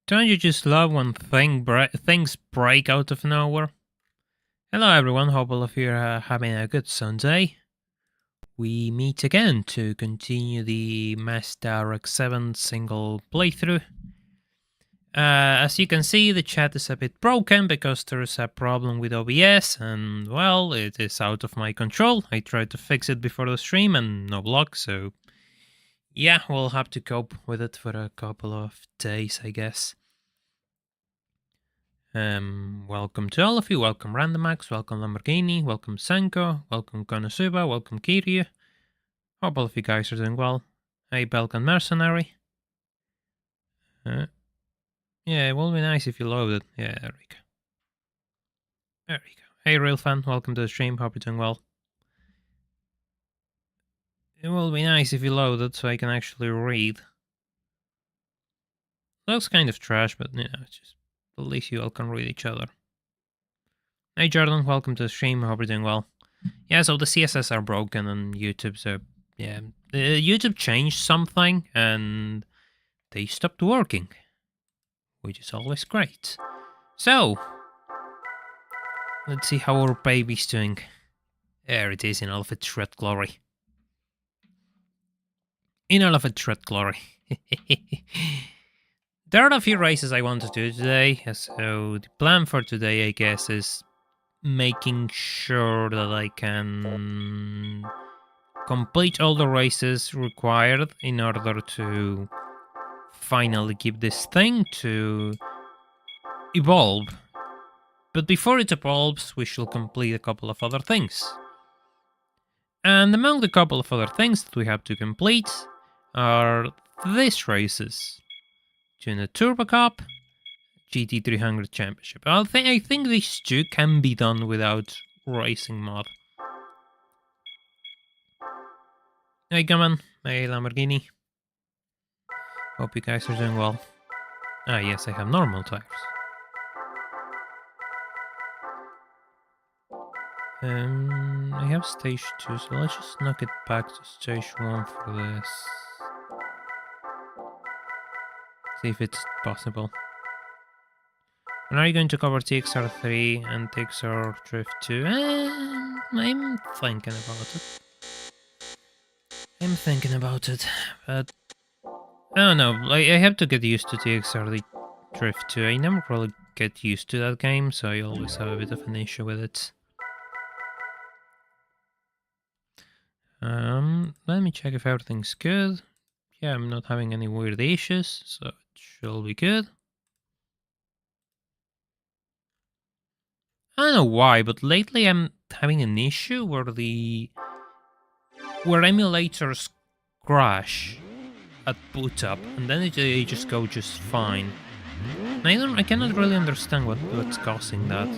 Don't you just love when things break out of nowhere? Hello everyone, hope all of you are having a good Sunday. We meet again to continue the Mazda RX-7 single playthrough. As you can see, the chat is a bit broken because there is a problem with OBS and, well, it is out of my control. I tried to fix it before the stream and no luck, so yeah, we'll have to cope with it for a couple of days, I guess. Welcome to all of you. Welcome Randomax, welcome Lamborghini, welcome Senko, welcome Konosuba, welcome Kiryu. Hope all of you guys are doing well. Hey, Belkan Mercenary. Yeah, it will be nice if you load it. Yeah, there we go. There we go. Hey, Real Fan, welcome to the stream. Hope you're doing well. It will be nice if you load it so I can actually read. Looks kind of trash, but you know, it's just at least you all can read each other. Hey Jordan, welcome to the stream, I hope you're doing well. Yeah, so the CSS are broken on YouTube, so yeah. YouTube changed something and they stopped working, which is always great. So, let's see how our baby's doing. There it is in all of its red glory. In all of its red glory. There are a few races I want to do today, so the plan for today, I guess, is making sure that I can complete all the races required in order to finally give this thing to evolve. But before it evolves, we shall complete a couple of other things. And among the couple of other things that we have to complete are these races. Tuna Turbo Cup, GT300 Championship. I think these two can be done without racing mod. Hey Gaman, hey Lamborghini. Hope you guys are doing well. Ah yes, I have normal tires. I have stage 2, so let's just knock it back to stage 1 for this. See if it's possible. And are you going to cover TXR3 and TXR Drift 2? I'm thinking about it. But I don't know, I have to get used to TXR Drift 2. I never really get used to that game, so I always have a bit of an issue with it. Let me check if everything's good. Yeah, I'm not having any weird issues, so it should be good. I don't know why, but lately I'm having an issue where emulators crash at boot up, and then they just go just fine. And I cannot really understand what's causing that.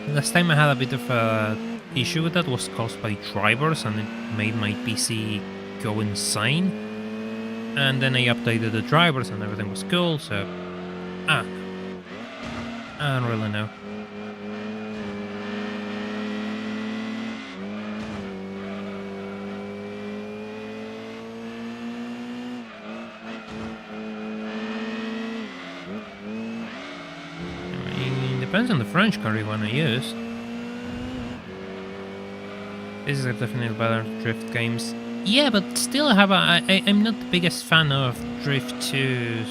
Last time I had a bit of a issue with that was caused by drivers, and it made my PC go insane. And then I updated the drivers and everything was cool, so I don't really know. It depends on the French car you want to use. These are definitely better drift games. Yeah, but still I'm not the biggest fan of Drift 2's,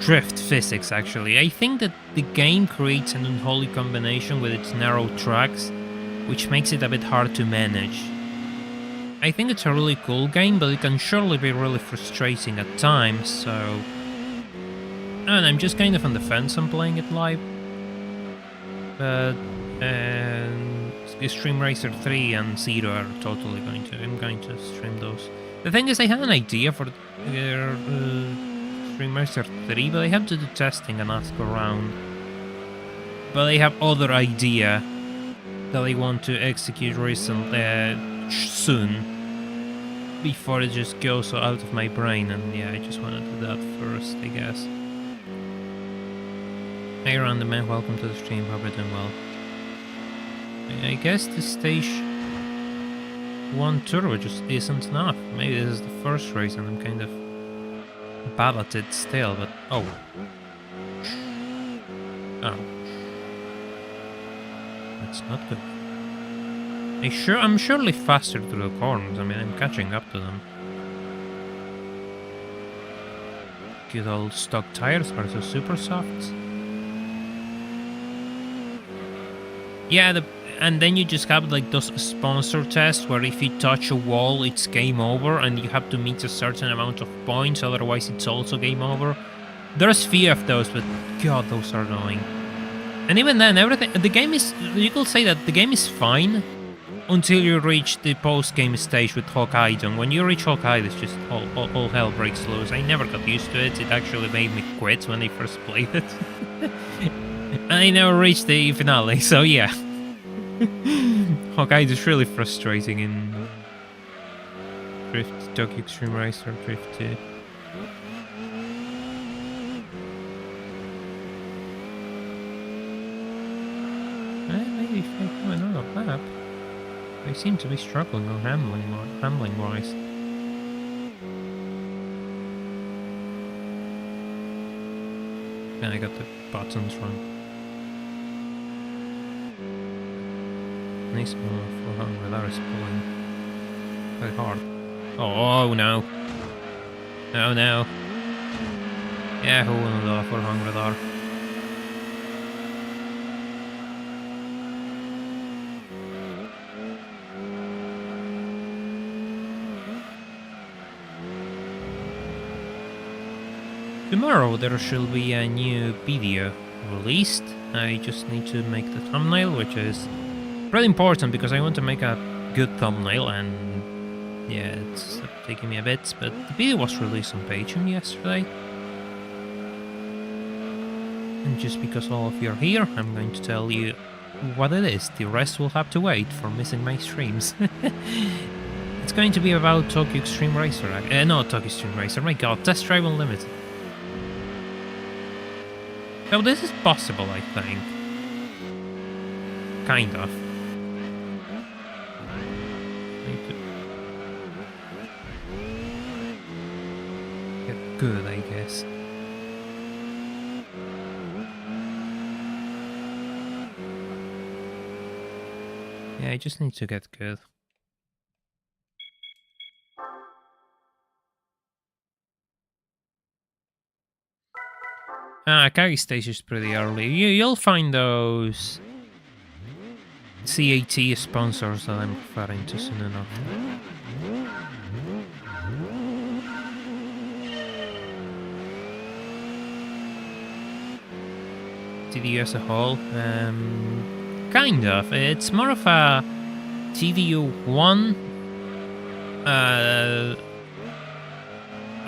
drift physics, actually. I think that the game creates an unholy combination with its narrow tracks, which makes it a bit hard to manage. I think it's a really cool game, but it can surely be really frustrating at times, so... And I'm just kind of on the fence on playing it live. But... Stream Racer 3 and 0 are totally I'm going to stream those. The thing is, I had an idea for Stream Racer 3, but I have to do testing and ask around. But I have other idea that I want to execute soon, before it just goes out of my brain, and yeah, I just want to do that first, I guess. Hey Random Man, welcome to the stream, hope you're doing well. I guess the stage 1 turbo just isn't enough. Maybe this is the first race and I'm kind of bad at it still, but oh. Oh. That's not good. I'm surely faster through the corners. I mean, I'm catching up to them. Good old stock tires versus super softs. Yeah, and then you just have like those sponsor tests where if you touch a wall, it's game over, and you have to meet a certain amount of points, otherwise it's also game over. There's few of those, but god, those are annoying. And even then, the game is, you could say that the game is fine until you reach the post-game stage with Hokkaido. And when you reach Hokkaido, it's just all hell breaks loose. I never got used to it. It actually made me quit when I first played it. I never reached the finale, so yeah. Hokkaido is really frustrating in Drift, Tokyo Extreme Racer, Drift 2. Maybe if I do another lap. They seem to be struggling on handling-wise. I got the buttons wrong. Nice move for Hungry. That is pulling quite hard. Oh no. Oh no. Yeah, who wouldn't love for Hungry there? Tomorrow there shall be a new video released. I just need to make the thumbnail, which is pretty important because I want to make a good thumbnail, and yeah, it's taking me a bit, but the video was released on Patreon yesterday. And just because all of you are here, I'm going to tell you what it is. The rest will have to wait for missing my streams. It's going to be about Tokyo Extreme Racer. No, Tokyo Extreme Racer, my god, Test Drive Unlimited. So this is possible, I think. Kind of. Get good, I guess. Yeah, I just need to get good. Kagi stage is pretty early. You'll find those CAT sponsors that I'm referring to soon enough. TDU as a whole, kind of. It's more of a TDU1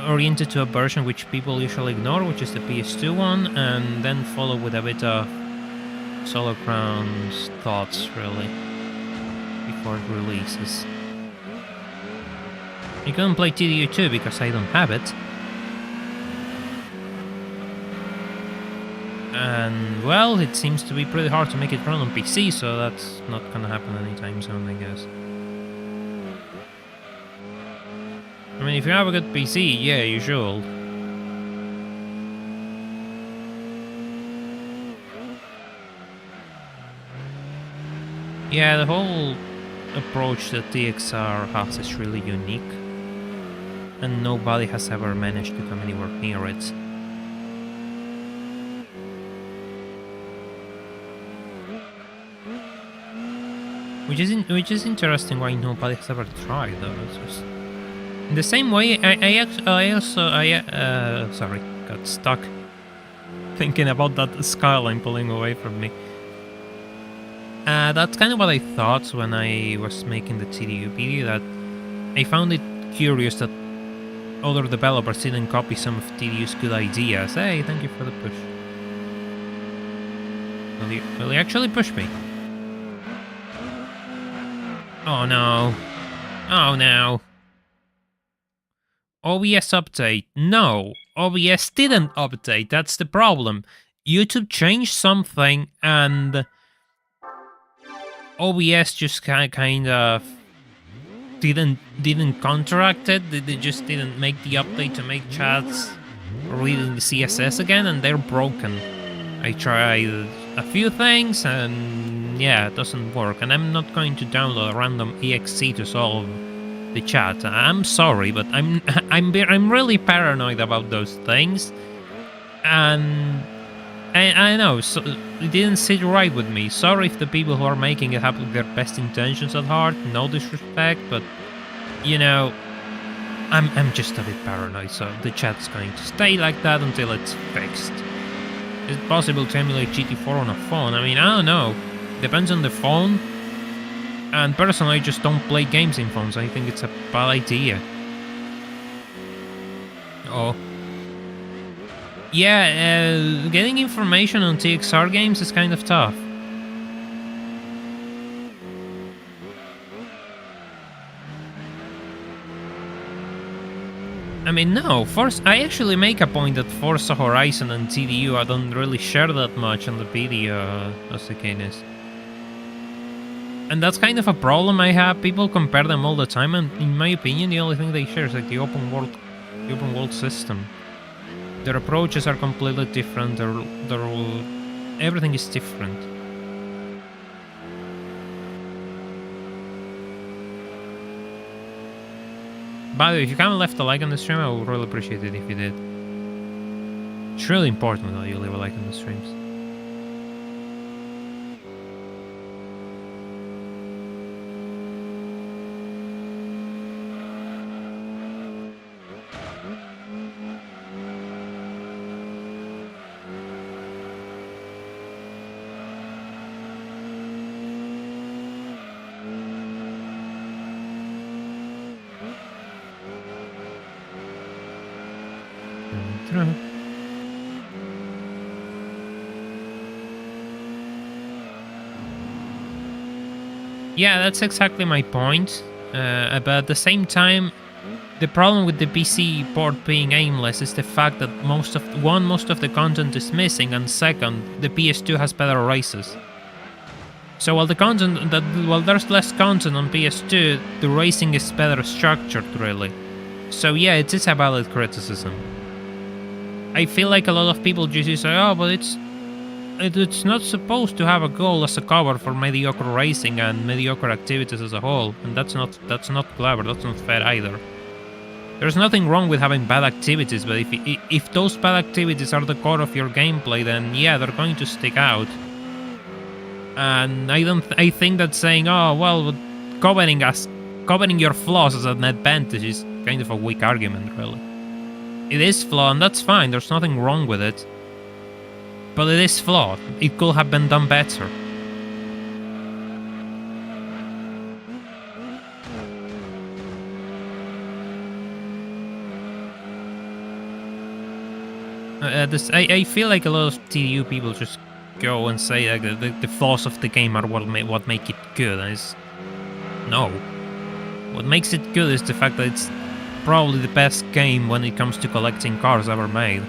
oriented to a version which people usually ignore, which is the PS2 one, and then follow with a bit of Solar Crown's thoughts, really, before it releases. You couldn't play TDU2 because I don't have it. And, well, it seems to be pretty hard to make it run on PC, so that's not gonna happen anytime soon, I guess. I mean, if you have a good PC, yeah, you should. Yeah, the whole approach that TXR has is really unique, and nobody has ever managed to come anywhere near it. Which is interesting why nobody has ever tried, though. It's just... In the same way, I also got stuck thinking about that skyline pulling away from me. That's kind of what I thought when I was making the TDU video, that I found it curious that other developers didn't copy some of TDU's good ideas. Hey, thank you for the push. Will he actually push me? Oh no. Oh no. OBS update. No, OBS didn't update. That's the problem. YouTube changed something and OBS just kind of didn't counteract it. They just didn't make the update to make chats reading the CSS again, and they're broken. I tried a few things, and yeah, it doesn't work. And I'm not going to download a random exe to solve the chat. I'm sorry, but I'm really paranoid about those things, and I know so it didn't sit right with me. Sorry if the people who are making it have their best intentions at heart. No disrespect, but you know, I'm just a bit paranoid. So the chat's going to stay like that until it's fixed. Is it possible to emulate GT4 on a phone? I mean, I don't know. Depends on the phone. And personally, I just don't play games in phones. I think it's a bad idea. Oh. Yeah, getting information on TXR games is kind of tough. I mean, no, I actually make a point that Forza Horizon and TDU I don't really share that much on the video, as the case is. And that's kind of a problem I have. People compare them all the time, and in my opinion, the only thing they share is like the open world system. Their approaches are completely different. Everything is different. By the way, if you haven't left a like on the stream, I would really appreciate it if you did. It's really important that you leave a like on the streams. Yeah, that's exactly my point. But at the same time, the problem with the PC port being aimless is the fact that most of the content is missing, and second, the PS2 has better races. So while there's less content on PS2, the racing is better structured, really. So yeah, it is a valid criticism. I feel like a lot of people just say, oh, but it's not supposed to have a goal as a cover for mediocre racing and mediocre activities as a whole, and that's not clever. That's not fair either. There's nothing wrong with having bad activities, but if those bad activities are the core of your gameplay, then yeah, they're going to stick out. And I think that saying, oh well, covering your flaws as an advantage is kind of a weak argument, really. It is flawed, and that's fine. There's nothing wrong with it. But it is flawed. It could have been done better. I feel like a lot of TDU people just go and say like, the flaws of the game are what make it good. And no. What makes it good is the fact that it's probably the best game when it comes to collecting cars ever made.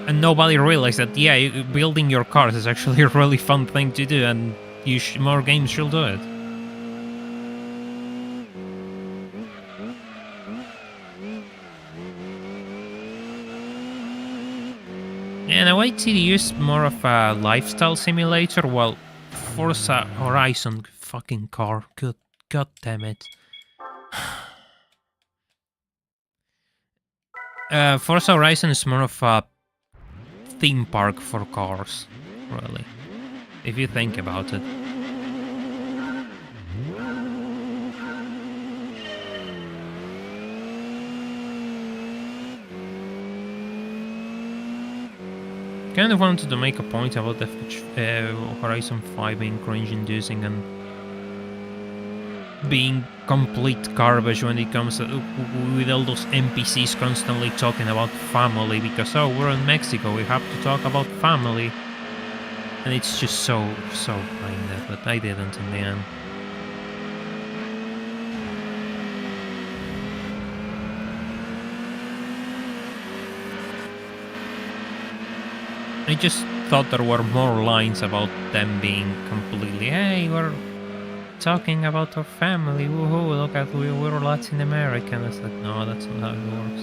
And nobody realized that, yeah, building your cars is actually a really fun thing to do, and more games should do it. In a way, TDU is more of a lifestyle simulator, while Forza Horizon, fucking car, god damn it. Forza Horizon is more of a theme park for cars, really, if you think about it. Kind of wanted to make a point about the Horizon 5 being cringe-inducing and being complete garbage when it comes to, with all those NPCs constantly talking about family, because oh, we're in Mexico, we have to talk about family, and it's just so blinded, but I didn't in the end. I just thought there were more lines about them being completely, hey, we're talking about our family. Woohoo, look at we're Latin American. It's like, no, that's not how it works.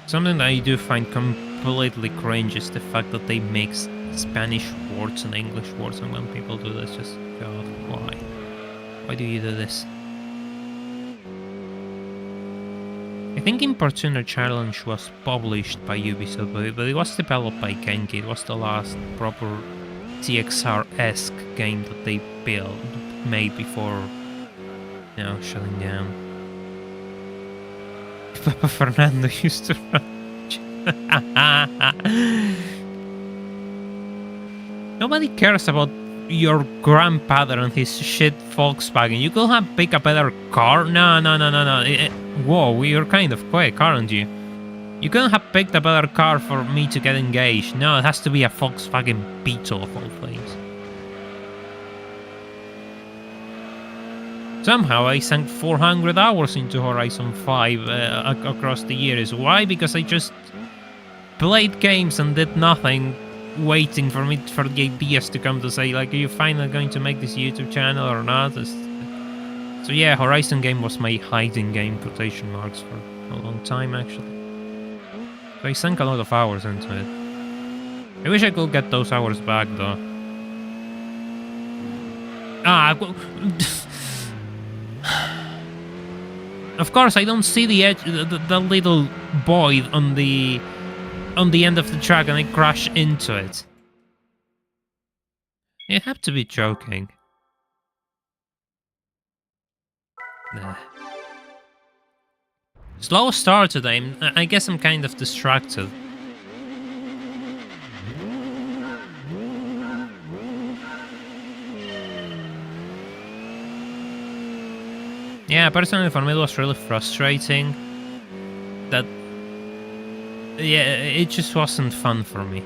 Something that I do find completely cringe is the fact that they mix Spanish words and English words, and when people do this, just, God, why? Why do you do this? I think Importuner Challenge was published by Ubisoft, but it was developed by Genki. It was the last proper TXR-esque game that they made before, you know, shutting down. Papa Fernando used to run. Nobody cares about your grandfather and his shit Volkswagen. You could have picked a better car. No. Whoa, you're kind of quick, aren't you? You couldn't have picked a better car for me to get engaged. No, it has to be a Volkswagen Beetle of all things. Somehow I sank 400 hours into Horizon 5 across the years. Why? Because I just played games and did nothing, waiting for the ideas to come to say, like, are you finally going to make this YouTube channel or not? So yeah, Horizon game was my hiding game, quotation marks, for a long time actually. So I sank a lot of hours into it. I wish I could get those hours back though. Of course, I don't see the edge, the little void on the end of the track, and I crash into it. You have to be joking. Nah. Slow start today. I guess I'm kind of distracted. Yeah, personally for me it was really frustrating that, yeah, it just wasn't fun for me.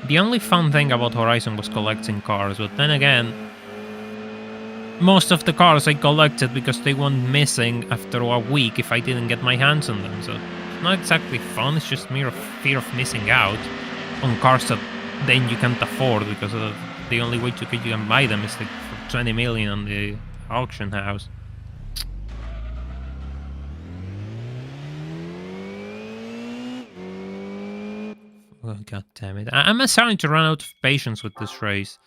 The only fun thing about Horizon was collecting cars, but then again, most of the cars I collected because they went missing after a week if I didn't get my hands on them, so it's not exactly fun, it's just mere fear of missing out on cars that then you can't afford, because the only way you can buy them is like for 20 million on the auction house. Oh, God damn it. I'm starting to run out of patience with this race.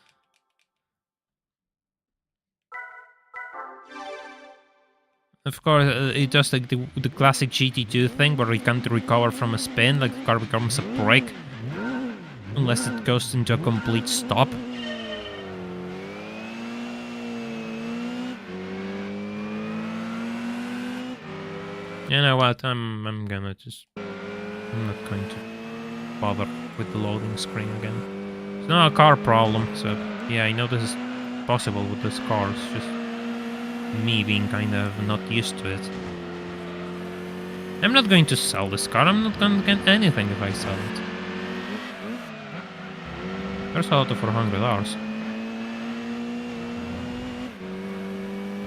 Of course, it does like the classic GT2 thing where you can't recover from a spin, like the car becomes a brick. Unless it goes into a complete stop. You know what, I'm not going to bother with the loading screen again. It's not a car problem, so yeah, I know this is possible with this car, it's just me being kind of not used to it. I'm not going to sell this car, I'm not going to get anything if I sell it. There's a lot of 400 hours.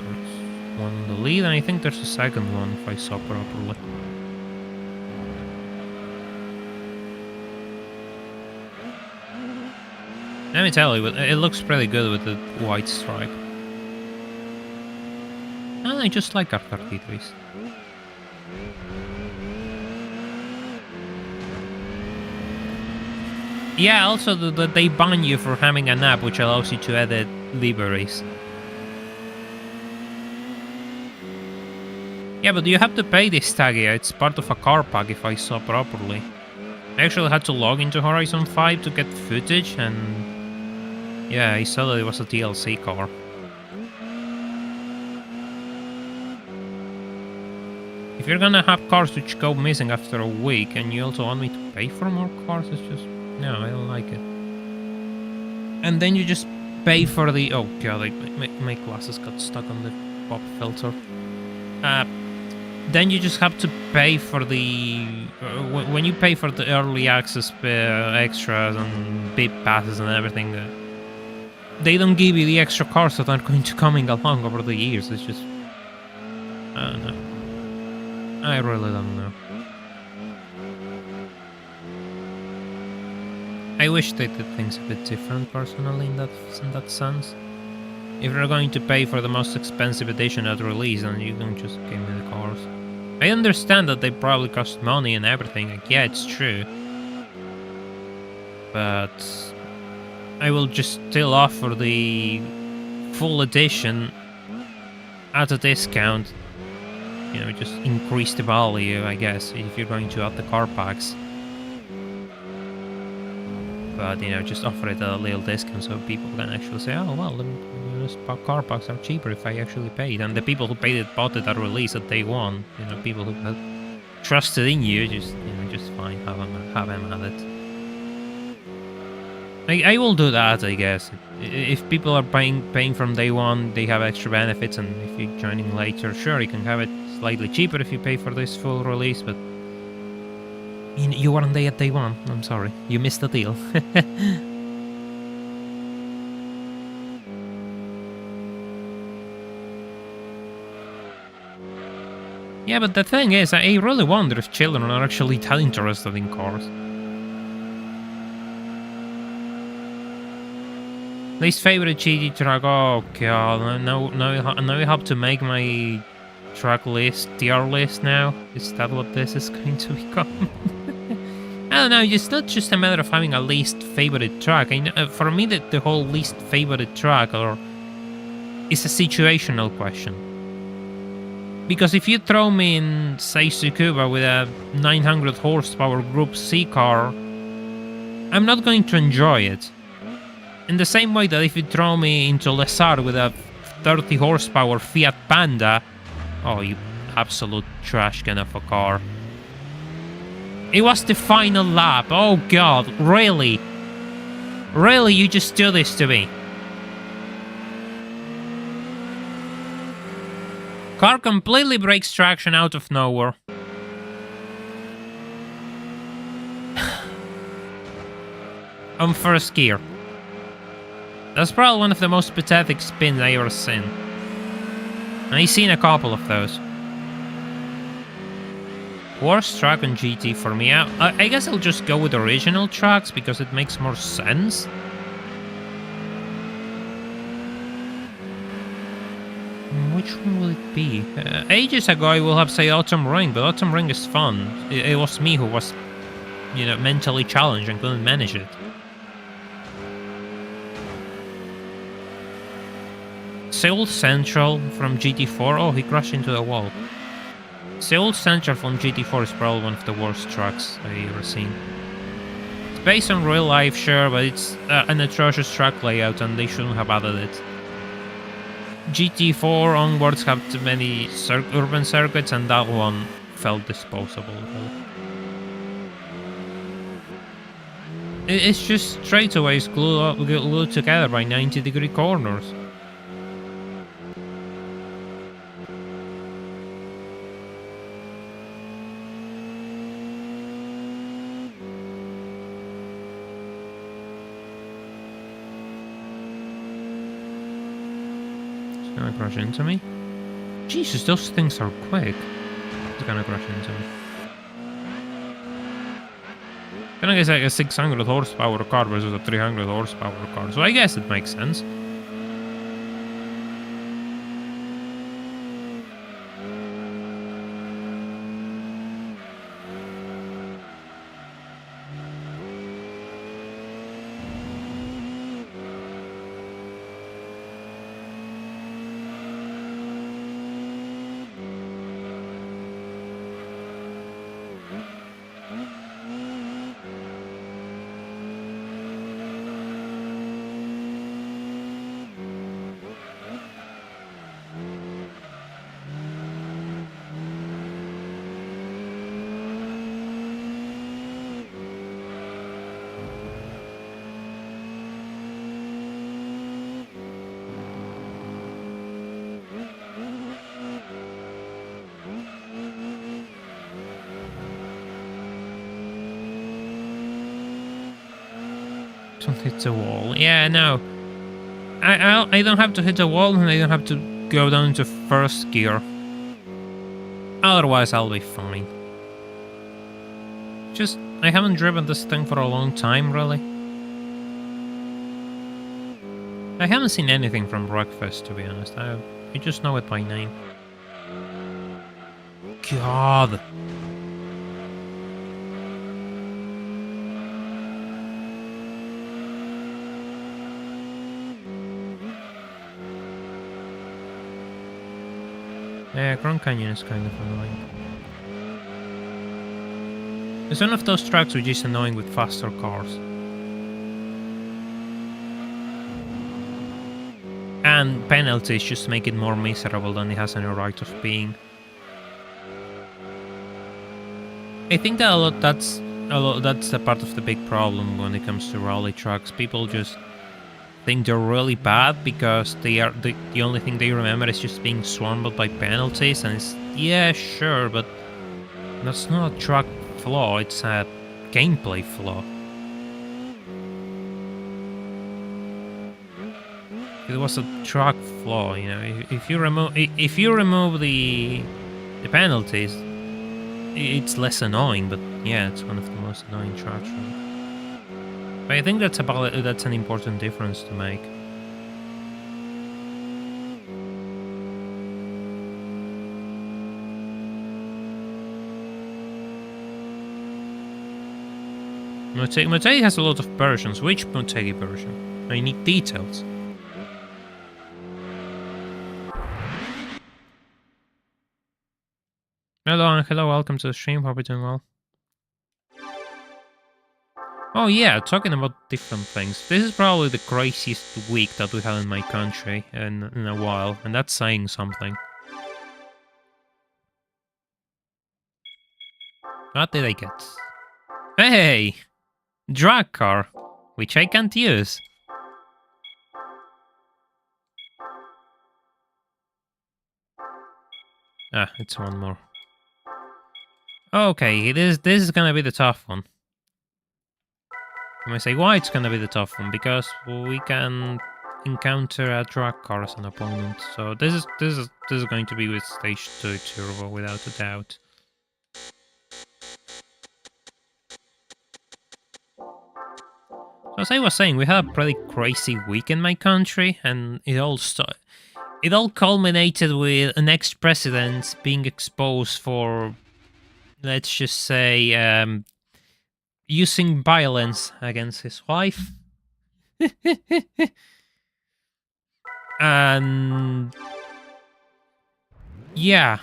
There's one in the lead, and I think there's a second one if I saw properly. Let me tell you, it looks pretty good with the white stripe. And I just like R33s. Yeah, also they ban you for having an app which allows you to edit liveries. Yeah, but you have to pay this tag here. It's part of a car pack if I saw properly. I actually had to log into Horizon 5 to get footage, and yeah, I saw that it was a DLC car. If you're gonna have cars which go missing after a week and you also want me to pay for more cars, it's just... no, I don't like it. And then you just pay for the... oh god, my glasses got stuck on the pop filter. Then you just have to pay for the... when you pay for the early access extras and bit passes and everything, they don't give you the extra cars that are going to coming along over the years. It's just... I don't know. I really don't know. I wish they did things a bit different, personally, in that sense. If you're going to pay for the most expensive edition at release, then you can just give me the cars. I understand that they probably cost money and everything, like, yeah, it's true. But I will just still offer the full edition at a discount. You know, just increase the value, I guess, if you're going to add the car packs. But, you know, just offer it a little discount so people can actually say, oh, well, those car packs are cheaper if I actually paid. And the people who paid it bought it at release at day one. You know, people who had trusted in you, just fine, have them at it. I will do that, I guess. If people are paying from day one, they have extra benefits, and if you're joining later, sure, you can have it slightly cheaper if you pay for this full release, but you weren't there at day one. I'm sorry, you missed the deal. Yeah, but the thing is, I really wonder if children are actually that interested in cars. Least favorite GT track. Oh god, now I have to make my track list, tier list now. Is that what this is going to become? I don't know. It's not just a matter of having a least favorite track. For me, the whole least favorite track is a situational question. Because if you throw me in, say, Tsukuba with a 900 horsepower Group C car, I'm not going to enjoy it. In the same way that if you throw me into Lesar with a 30 horsepower Fiat Panda, oh, you absolute trash can of a car. It was the final lap. Oh god, really? Really, you just do this to me? Car completely breaks traction out of nowhere. On first gear. That's probably one of the most pathetic spins I ever seen. And I've seen a couple of those. Worst track on GT for me. I guess I'll just go with original tracks because it makes more sense. Which one will it be? Ages ago I will have said Autumn Ring, but Autumn Ring is fun. It was me who was, you know, mentally challenged and couldn't manage it. Seoul Central from GT4. Oh, he crashed into the wall. Seoul Central from GT4 is probably one of the worst tracks I've ever seen. It's based on real life, sure, but it's an atrocious track layout and they shouldn't have added it. GT4 onwards have too many urban circuits and that one felt disposable. It's just straightaways glued together by 90-degree corners. Gonna crash into me? Jesus, those things are quick. It's gonna crash into me. Then I guess like a 600 horsepower car versus a 300 horsepower car, so I guess it makes sense. Don't hit the wall. Yeah, no. I don't have to hit the wall and I don't have to go down to first gear. Otherwise, I'll be fine. Just, I haven't driven this thing for a long time, really. I haven't seen anything from Rockfest, to be honest. I just know it by name. God! Yeah, Grand Canyon is kind of annoying. It's one of those tracks which is annoying with faster cars. And penalties just make it more miserable than it has any right of being. I think that that's a part of the big problem when it comes to rally tracks. People just think they're really bad because they are the only thing they remember is just being swarmed by penalties, and it's yeah, sure, but that's not a track flaw, it's a gameplay flaw. It was a track flaw, you know. If you remove the penalties, it's less annoying. But yeah, it's one of the most annoying tracks. But I think that's an important difference to make. Motegi has a lot of versions. Which Motegi version? I need details. Hello, welcome to the stream. Hope you're doing well. Oh yeah, talking about different things. This is probably the craziest week that we had in my country in a while, and that's saying something. What did I get? Hey! Drag car, which I can't use. Ah, it's one more. Okay, this is gonna be the tough one. You might say, why it's gonna be the tough one? Because we can encounter a drag car as an opponent. So this is going to be with stage 2 turbo without a doubt. So as I was saying, we had a pretty crazy week in my country, and it all culminated with an ex-president being exposed for, let's just say, using violence against his wife. And yeah,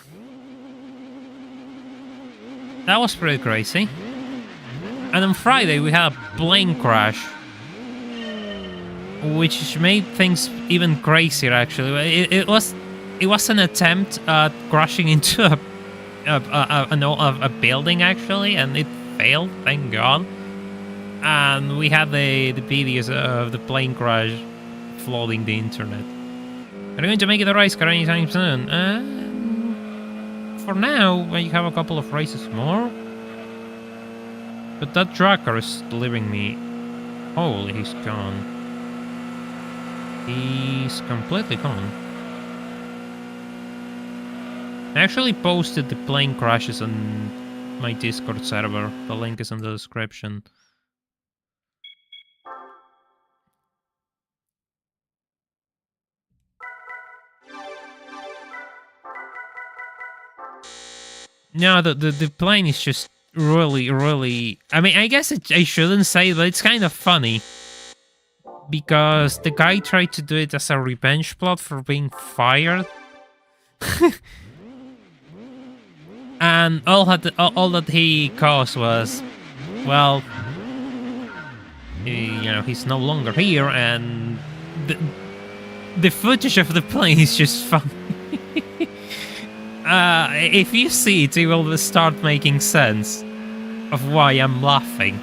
that was pretty crazy. And on Friday we had a plane crash, which made things even crazier. Actually, it was an attempt at crashing into a building actually, and it failed, thank God. And we had the videos of the plane crash flooding the internet. Are you going to make it a race car anytime soon? For now, you have a couple of races more. But that drag car is delivering me. Holy, he's gone. He's completely gone. I actually posted the plane crashes on my Discord server. The link is in the description. No, the plane is just really... I mean, I guess I shouldn't say, but it's kind of funny. Because the guy tried to do it as a revenge plot for being fired. And all that he caused was, well, he's no longer here, and the footage of the plane is just funny. If you see it, it will start making sense of why I'm laughing.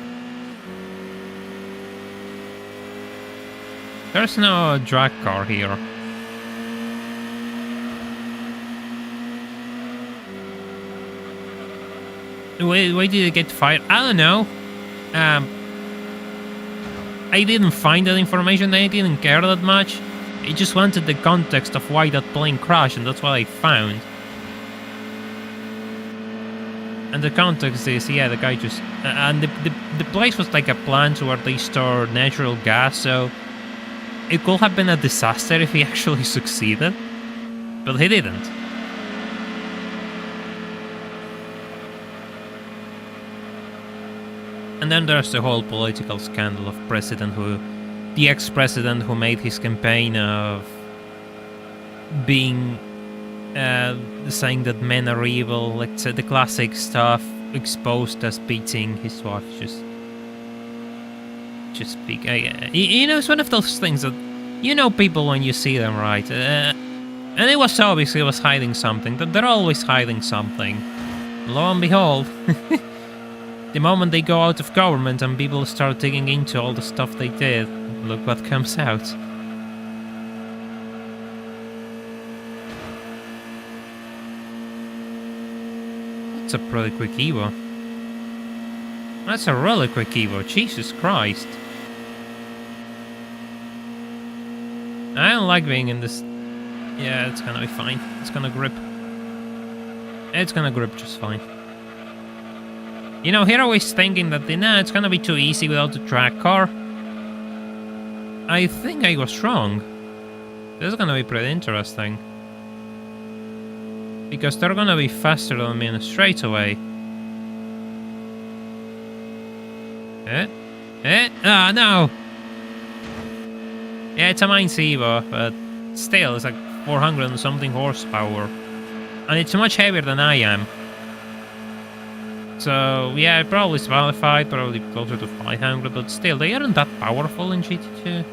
There's no drag car here. Why did it get fired? I don't know. I didn't find that information. I didn't care that much. I just wanted the context of why that plane crashed, and that's what I found. And the context is, yeah, the guy just... and the place was like a plant where they store natural gas, so... it could have been a disaster if he actually succeeded, but he didn't. And then there's the whole political scandal of the ex-president who made his campaign of being saying that men are evil, like the classic stuff, exposed as beating his wife. Just big. You know, it's one of those things that you know people when you see them, right? And it was obvious he was hiding something. That they're always hiding something. Lo and behold, the moment they go out of government and people start digging into all the stuff they did, look what comes out. That's a pretty quick Evo. That's a really quick Evo, Jesus Christ. I don't like being in this. Yeah, it's gonna be fine. It's gonna grip. It's gonna grip just fine. You know, here I was thinking that, nah, it's gonna be too easy without the track car. I think I was wrong. This is gonna be pretty interesting. Because they're gonna be faster than me in a straightaway. Ah, no! Yeah, it's a Mainz Evo, but still, it's like 400 and something horsepower. And it's much heavier than I am. So, yeah, probably qualified, probably closer to 500, but still, they aren't that powerful in GT2.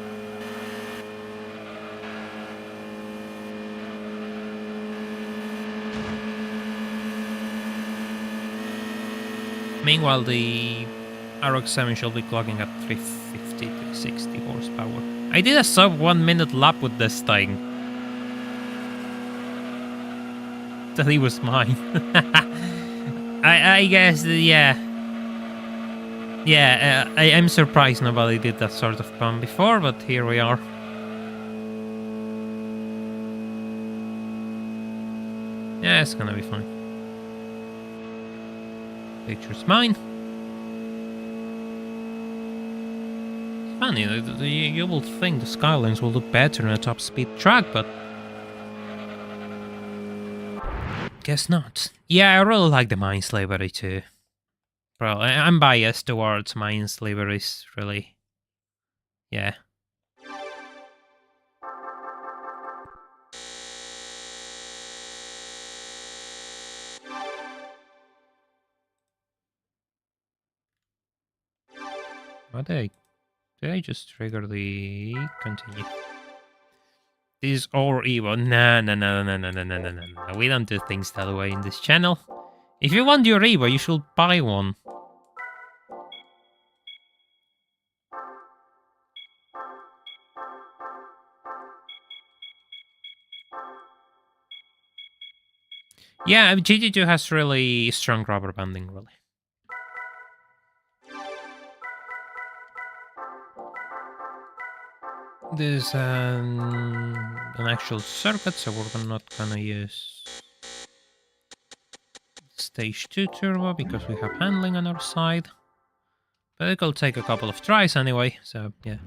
Meanwhile, the RX-7 shall be clocking at 350, 360 horsepower. I did a sub 1 minute lap with this thing. That he was mine. I guess, yeah. Yeah, I'm surprised nobody did that sort of pump before, but here we are. Yeah, it's gonna be fine. Picture's mine. It's funny, you will think the Skylines will look better on a top speed track, but guess not. Yeah, I really like the Mainz livery too. Bro, I'm biased towards Mainz liveries, really. Yeah. What did I just trigger the continue? This is our Evo. No. We don't do things that way in this channel. If you want your Evo, you should buy one. Yeah, GT2 has really strong rubber banding, really. There's an actual circuit, so we're not gonna use stage 2 turbo because we have handling on our side. But it'll take a couple of tries anyway, so yeah.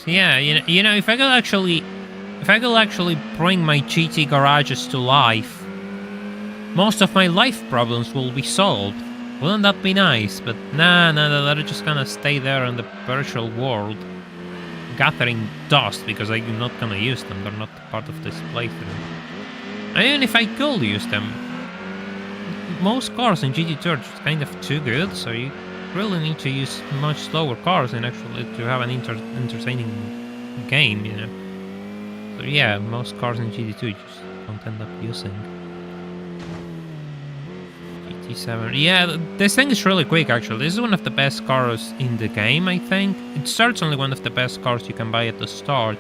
Yeah, you know, if I could actually bring my GT garages to life, most of my life problems will be solved. Wouldn't that be nice? But nah, they're just gonna stay there in the virtual world, gathering dust because I'm not gonna use them. They're not part of this playthrough. And even if I could use them, most cars in GT2 are just kind of too good, so you really need to use much slower cars and actually to have an entertaining game, you know. So yeah, most cars in GT2 you just don't end up using. GT7, yeah, this thing is really quick actually. This is one of the best cars in the game, I think. It's certainly one of the best cars you can buy at the start.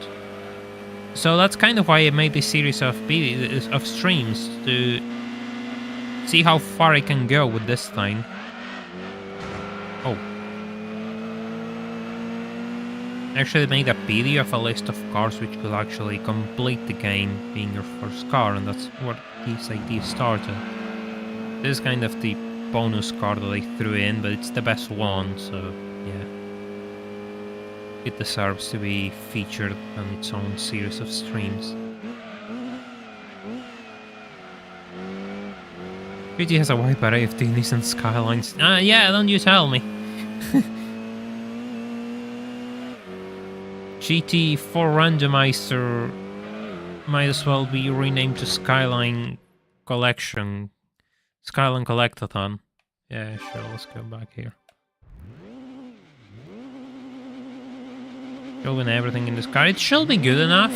So that's kind of why I made this series of streams, to see how far I can go with this thing. actually made a video of a list of cars which could actually complete the game being your first car, and that's what this idea started. This is kind of the bonus car that I threw in, but it's the best one, so yeah. It deserves to be featured on its own series of streams. GT has a wide array of the Nissan Skylines. Yeah, don't you tell me. GT4 Randomizer might as well be renamed to Skyline Collection. Skyline Collectathon. Yeah, sure, let's go back here. Showing everything in this car. It should be good enough.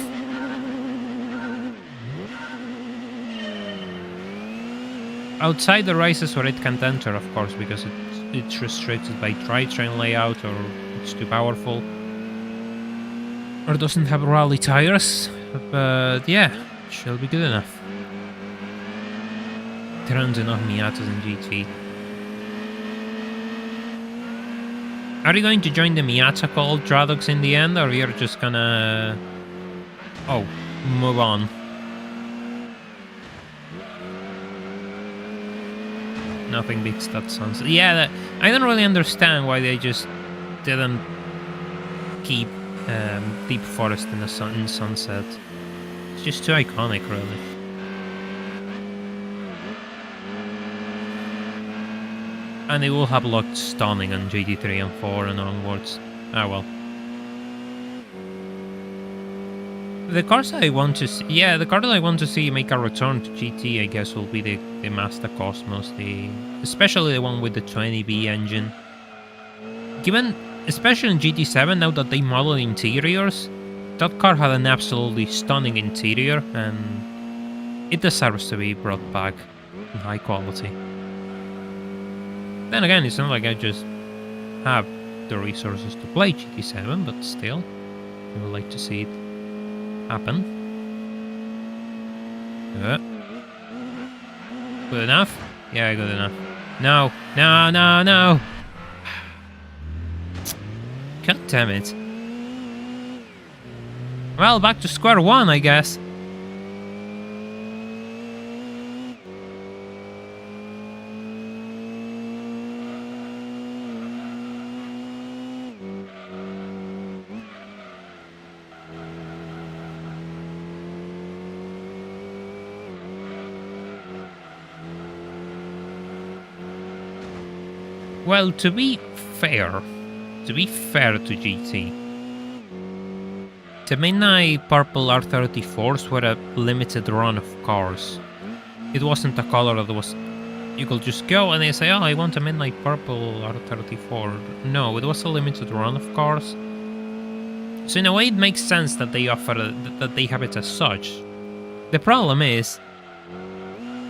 Outside the races where it can't enter, of course, because it's restricted by drivetrain layout, or it's too powerful, or doesn't have rally tires. But yeah, it should be good enough. There aren't enough Miatas in GT. Are you going to join the Miata called Tradox in the end, or you're just gonna... Oh, move on. Nothing beats that sunset. Yeah, I don't really understand why they just didn't keep Deep Forest in Sunset. It's just too iconic, really. And they will have looked stunning on GT3 and 4 and onwards. Ah well. The cars I want to see... Yeah, the car that I want to see make a return to GT, I guess, will be the Mazda Cosmos. Especially the one with the 20B engine. Given... Especially in GT7, now that they model interiors, that car had an absolutely stunning interior, and it deserves to be brought back in high quality. Then again, it's not like I just have the resources to play GT7, but still, I would like to see it happen. Good enough? Yeah, good enough. No, no, no, no! God damn it. Well, back to square one, I guess. Well, to be fair to GT, the Midnight Purple R34s were a limited run of cars. It wasn't a color that was... You could just go and they say, oh, I want a Midnight Purple R34. No, it was a limited run of cars. So in a way it makes sense that they that they have it as such. The problem is,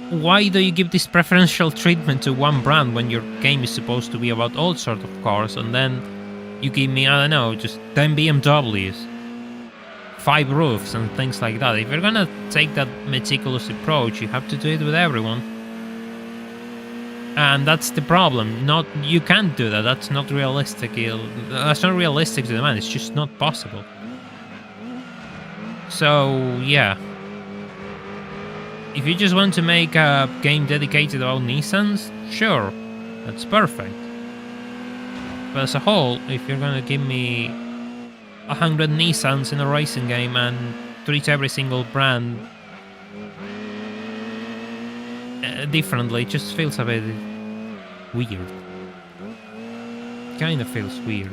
why do you give this preferential treatment to one brand when your game is supposed to be about all sorts of cars, and then you give me, I don't know, just 10 BMWs, 5 roofs and things like that? If you're gonna take that meticulous approach, you have to do it with everyone. And that's the problem. You can't do that. That's not realistic. That's not realistic to demand. It's just not possible. So yeah. If you just want to make a game dedicated about Nissans, sure, that's perfect. But as a whole, if you're gonna give me 100 Nissans in a racing game and treat every single brand differently, it just feels a bit weird. Kinda feels weird.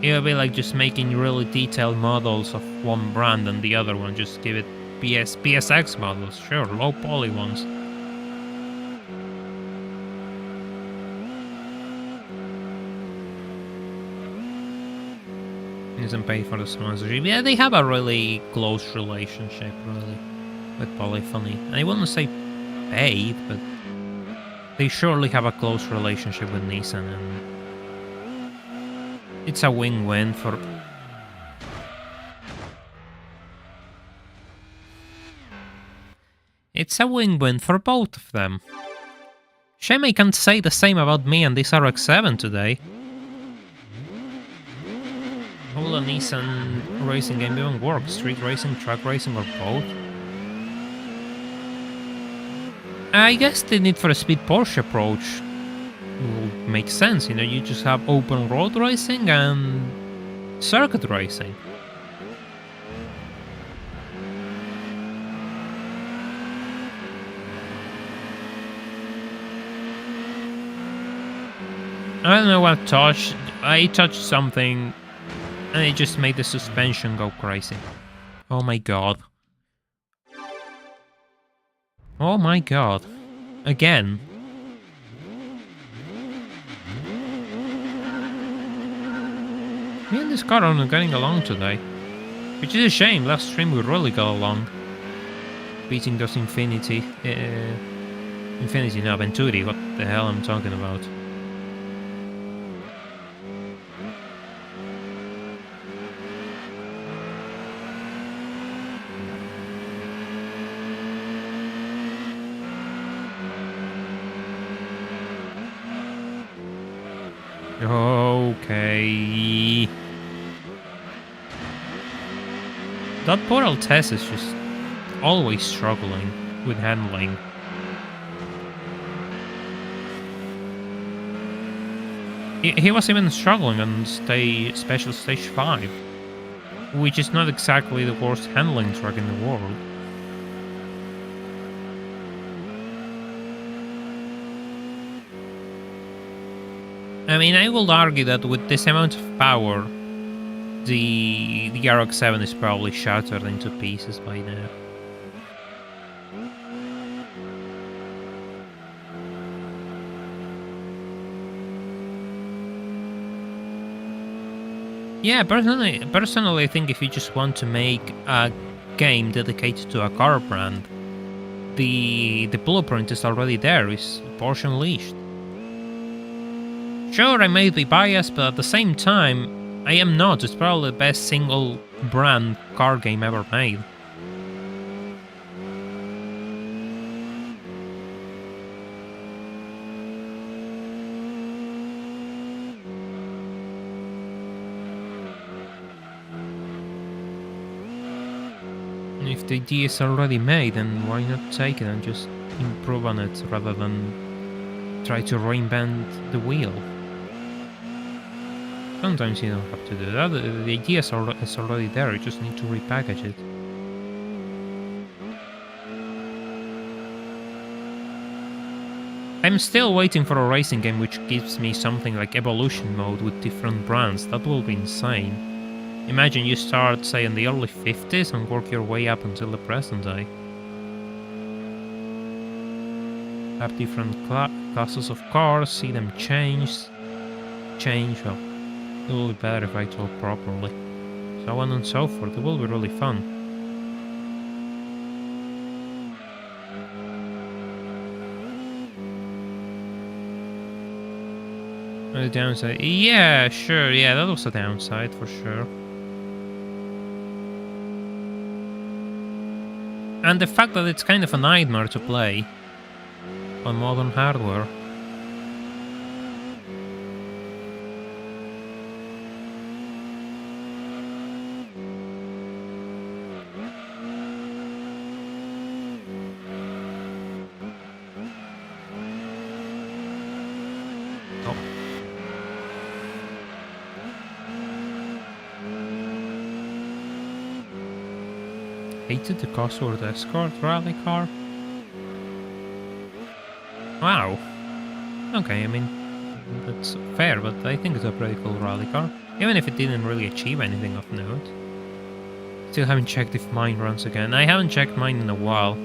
It would be like just making really detailed models of one brand and the other one, just give it PSX models, sure, low poly ones. Isn't paid for the sponsorship. Yeah, they have a really close relationship, really, with Polyphony. And I wouldn't say paid, but they surely have a close relationship with Nissan, and it's a win-win for... It's a win-win for both of them. Shame I can't say the same about me and this RX-7 today. Will a Nissan racing game even work? Street racing, track racing, or both? I guess the Need for Speed Porsche approach will make sense. You know, you just have open road racing and circuit racing. I don't know what I touched something and it just made the suspension go crazy. Oh my god. Oh my god. Again. Me and this car are not getting along today. Which is a shame, last stream we really got along. Beating those Infinity, no, Venturi, what the hell I'm talking about. Okay. That poor old Tess is just always struggling with handling. He was even struggling on special stage 5, which is not exactly the worst handling track in the world. I mean, I will argue that with this amount of power, the RX-7 is probably shattered into pieces by now. Yeah, personally, I think if you just want to make a game dedicated to a car brand, the blueprint is already there. It's Porsche Unleashed. Sure, I may be biased, but at the same time, I am not. It's probably the best single brand car game ever made. If the idea is already made, then why not take it and just improve on it rather than try to reinvent the wheel? Sometimes you don't have to do that. The idea is already there, you just need to repackage it. I'm still waiting for a racing game which gives me something like evolution mode with different brands. That will be insane. Imagine you start, say, in the early 50s and work your way up until the present day. Have different classes of cars, see them change. Well, it will be better if I talk properly. So on and so forth. It will be really fun. The downside? Yeah, sure. Yeah, that was a downside for sure. And the fact that it's kind of a nightmare to play on modern hardware. Hated the Cosworth Escort rally car? Wow. Okay, I mean, that's fair, but I think it's a pretty cool rally car. Even if it didn't really achieve anything of note. Still haven't checked if mine runs again. I haven't checked mine in a while.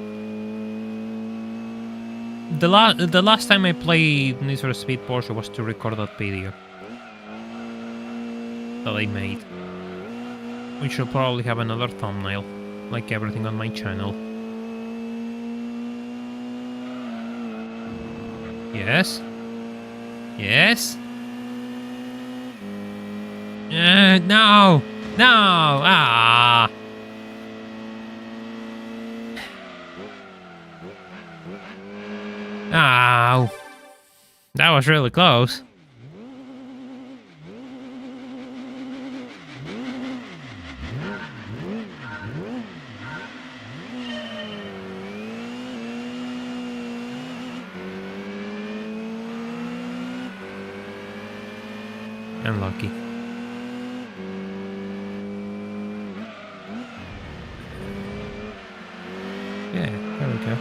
The last time I played Need for Speed Porsche was to record that video that I made. Which will probably have another thumbnail. Like everything on my channel. Yes? Yes? No! No! Ah! Ow! That was really close. Unlucky. Yeah, there we go.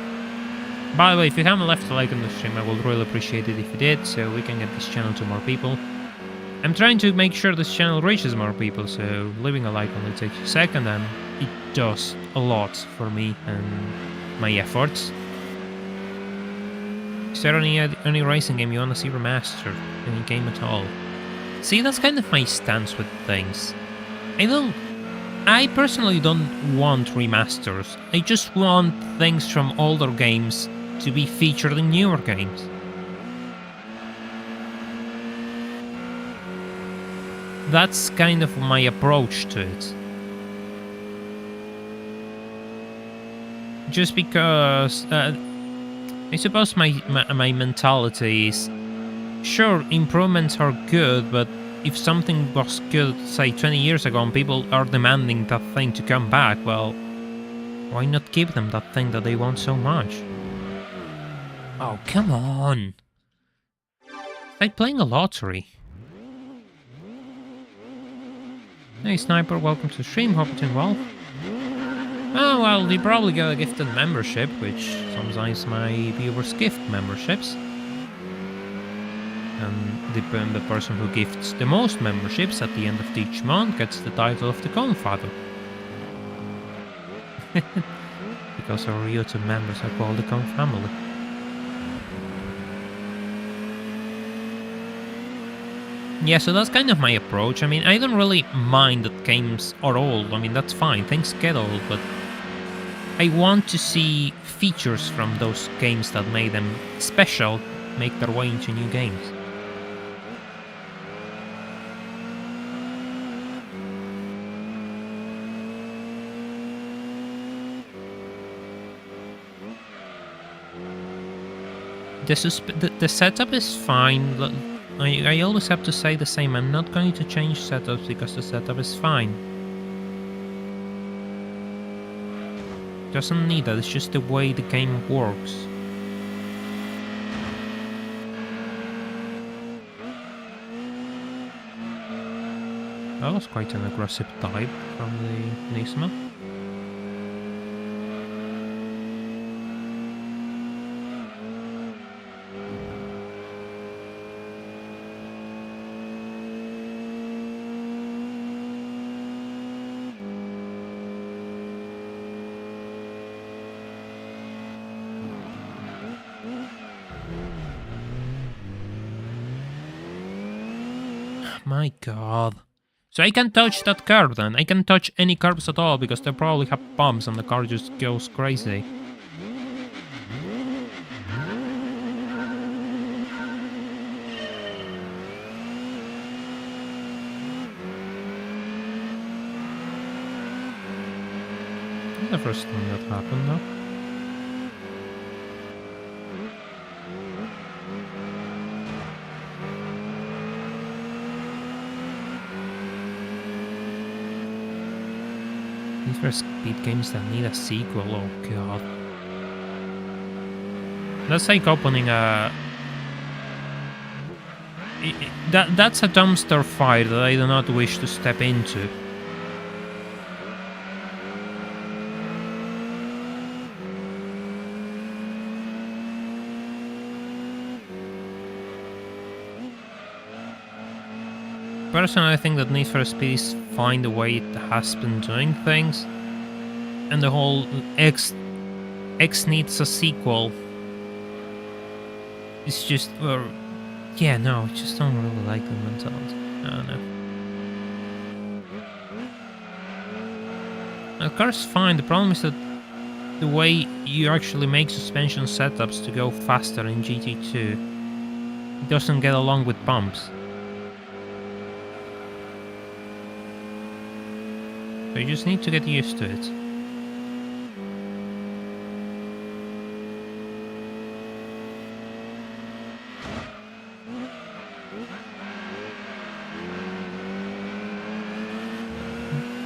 By the way, if you haven't left a like on the stream, I would really appreciate it if you did, so we can get this channel to more people. I'm trying to make sure this channel reaches more people, so leaving a like only takes a second, and it does a lot for me and my efforts. Is there any racing game you want to see remastered? Any game at all? See, that's kind of my stance with things. I personally don't want remasters. I just want things from older games to be featured in newer games. That's kind of my approach to it. Just because I suppose my mentality is, sure, improvements are good, but if something was good, say, 20 years ago and people are demanding that thing to come back, well, why not give them that thing that they want so much? Oh, come on! It's like playing a lottery. Hey Sniper, welcome to the stream, hope you're doing well. Oh well, you probably got a gifted membership, which sometimes my viewers gift memberships. And the person who gifts the most memberships at the end of each month gets the title of the Godfather. Because our YouTube members are called the Con family. Yeah, so that's kind of my approach. I mean, I don't really mind that games are old. I mean, that's fine. Things get old, but I want to see features from those games that made them special make their way into new games. The setup is fine. I always have to say the same. I'm not going to change setups because the setup is fine. Doesn't need that. It's just the way the game works. That was quite an aggressive dive from the Nismo. My god. So I can touch that curb then. I can touch any curbs at all because they probably have bumps and the car just goes crazy. Not the first time that happened though. These are speed games that need a sequel, oh god. That's like opening a... That's a dumpster fire that I do not wish to step into. Personally, I think that Need for Speed is fine the way it has been doing things, and the whole X needs a sequel. It's just, well, yeah, no, I just don't really like the mentality. I don't know. The car's fine. The problem is that the way you actually make suspension setups to go faster in GT2, it doesn't get along with bumps. So you just need to get used to it.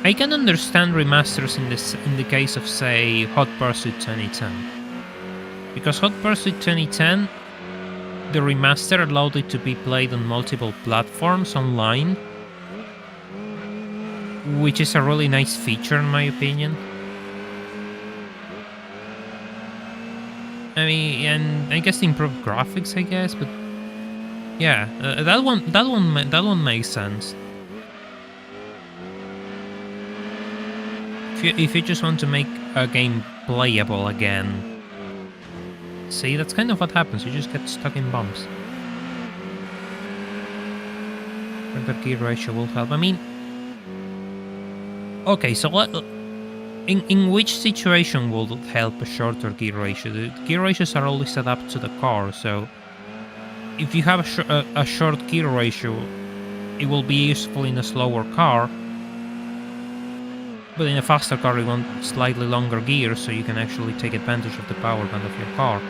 I can understand remasters in the case of, say, Hot Pursuit 2010. Because Hot Pursuit 2010 the remaster allowed it to be played on multiple platforms online, which is a really nice feature in my opinion. I mean, and I guess improved graphics, I guess, but yeah, that one makes sense. If you just want to make a game playable again, see, that's kind of what happens. You just get stuck in bumps. Better gear ratio will help. I mean, okay, so in which situation will it help a shorter gear ratio? The gear ratios are always set up to the car, so if you have a short gear ratio, it will be useful in a slower car. But in a faster car, you want slightly longer gears so you can actually take advantage of the power band of your car.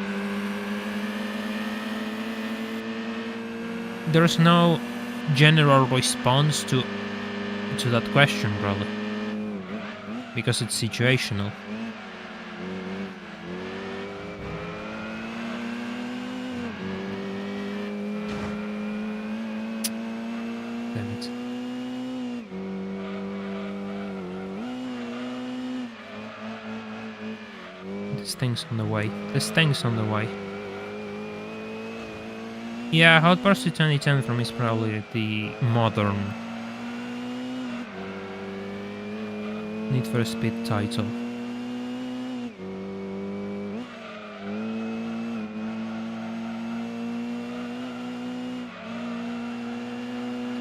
There's no general response to that question, brother. Because it's situational. Damn it. This thing's on the way. This thing's on the way. Yeah, Hot Pursuit 2010 for me is probably the modern Need for Speed title.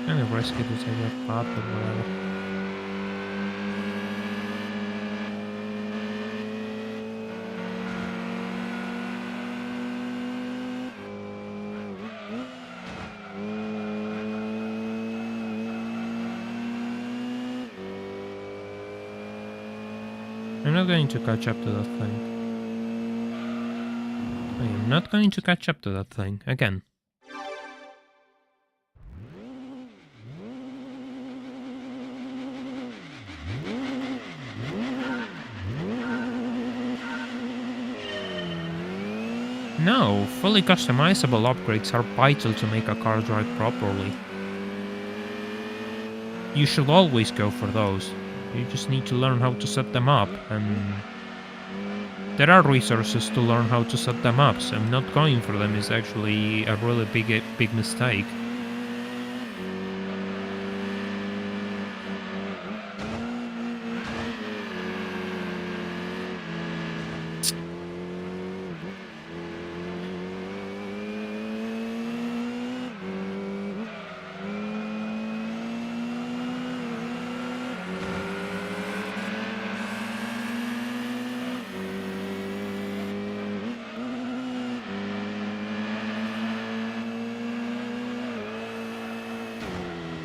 Kind of risky to take that path, but whatever. I'm not going to catch up to that thing. I am not going to catch up to that thing again. No, fully customizable upgrades are vital to make a car drive properly. You should always go for those. You just need to learn how to set them up, and there are resources to learn how to set them up, so not going for them is actually a really big mistake.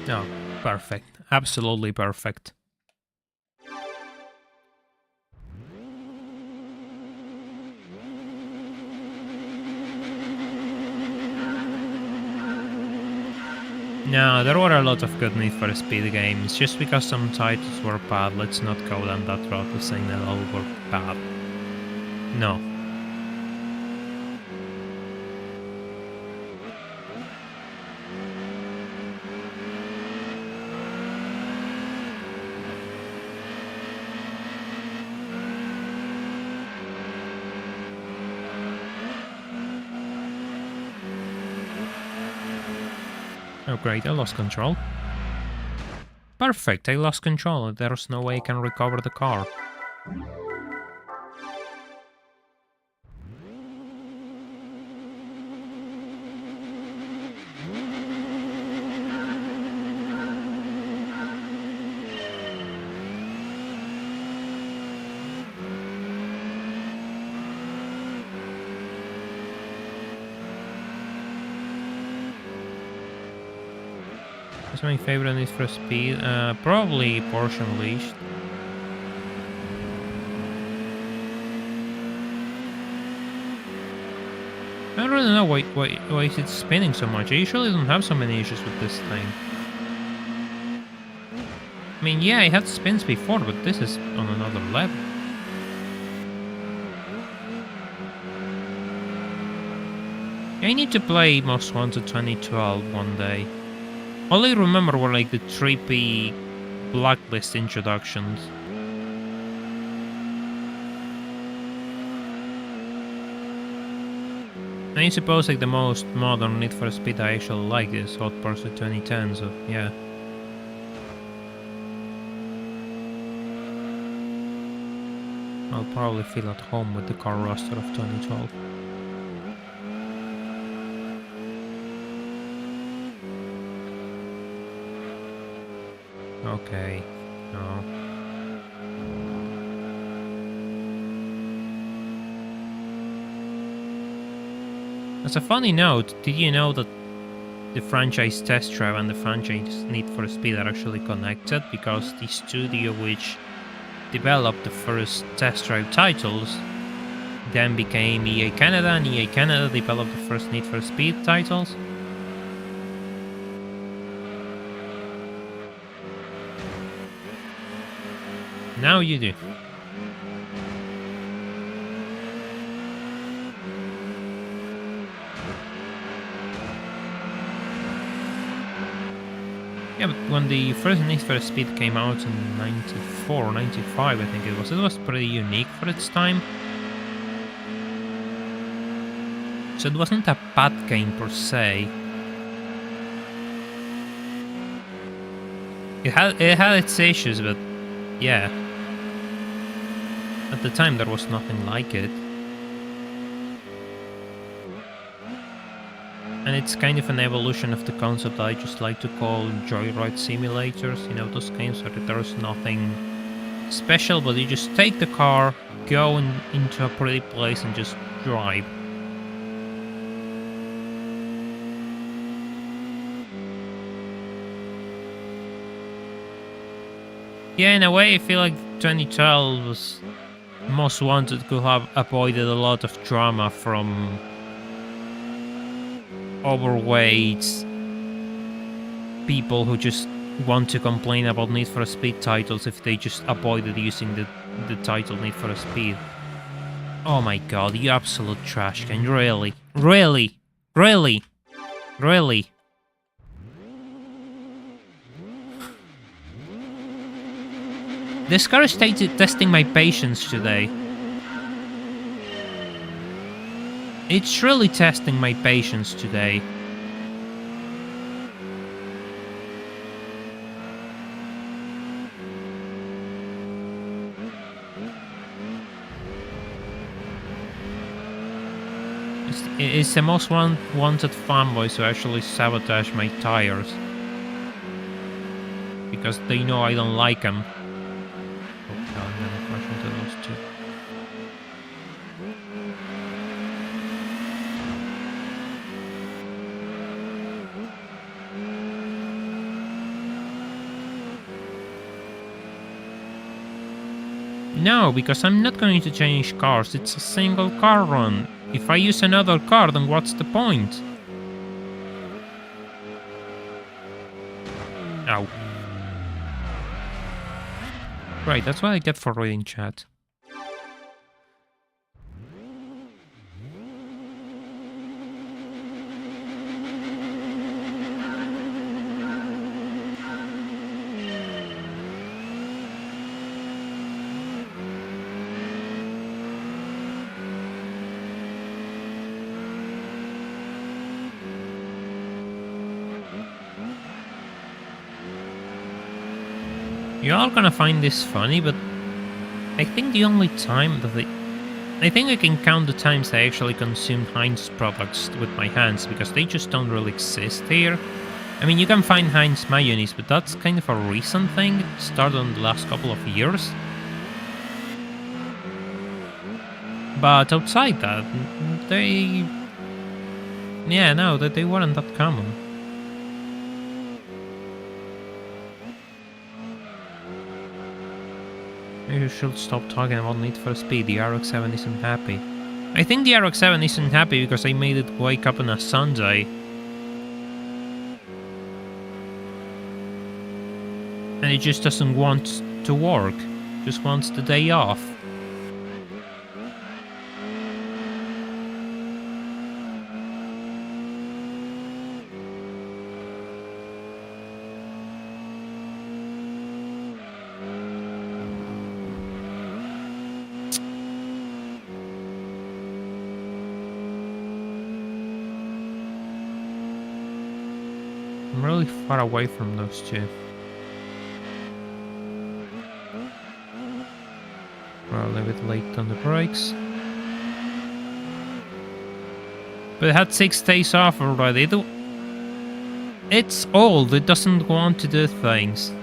No, perfect. Absolutely perfect. No, there were a lot of good Need for Speed games. Just because some titles were bad, let's not go down that road of saying that all were bad. No. Oh great, I lost control. Perfect, I lost control. There's no way I can recover the car. What's my favorite Need for Speed? Probably Porsche Unleashed. I don't really know why is it spinning so much. I usually don't have so many issues with this thing. I mean, yeah, I had spins before, but this is on another level. I need to play Most Wanted 2012 one day. All I remember were like the trippy blacklist introductions. I suppose like the most modern Need for Speed I actually like is Hot Pursuit 2010, so yeah. I'll probably feel at home with the car roster of 2012. Okay, no. As a funny note, did you know that the franchise Test Drive and the franchise Need for Speed are actually connected? Because the studio which developed the first Test Drive titles then became EA Canada, and EA Canada developed the first Need for Speed titles. Now you do. Yeah, but when the first Need for Speed came out in 94, 95 I think it was pretty unique for its time. So it wasn't a bad game per se. It had its issues, but yeah. At the time there was nothing like it. And it's kind of an evolution of the concept I just like to call joyride simulators. You know, those games where there's nothing special, but you just take the car, go into a pretty place and just drive. Yeah, in a way I feel like 2012 was Most Wanted could have avoided a lot of drama from overweight people who just want to complain about Need for Speed titles if they just avoided using the title Need for Speed. Oh my god, you absolute trash can. Really? Really? Really? Really? This car is testing my patience today. It's really testing my patience today. It's the most wanted fanboys who actually sabotage my tires. Because they know I don't like them. Oh god, I'm gonna crash into those two. No, because I'm not going to change cars, it's a single car run. If I use another car, then what's the point? Ow. Right, that's what I get for reading chat. You're all gonna find this funny, but I think the only time that I think I can count the times I actually consumed Heinz products with my hands, because they just don't really exist here. I mean, you can find Heinz mayonnaise, but that's kind of a recent thing. It started in the last couple of years. But outside that, they weren't that common. You should stop talking about Need for Speed. The RX-7 isn't happy. I think the RX-7 isn't happy because I made it wake up on a Sunday. And it just doesn't want to work. Just wants the day off. really far away from those two. Probably a bit late on the brakes. But it had 6 days off already. It's old, it doesn't want to do things.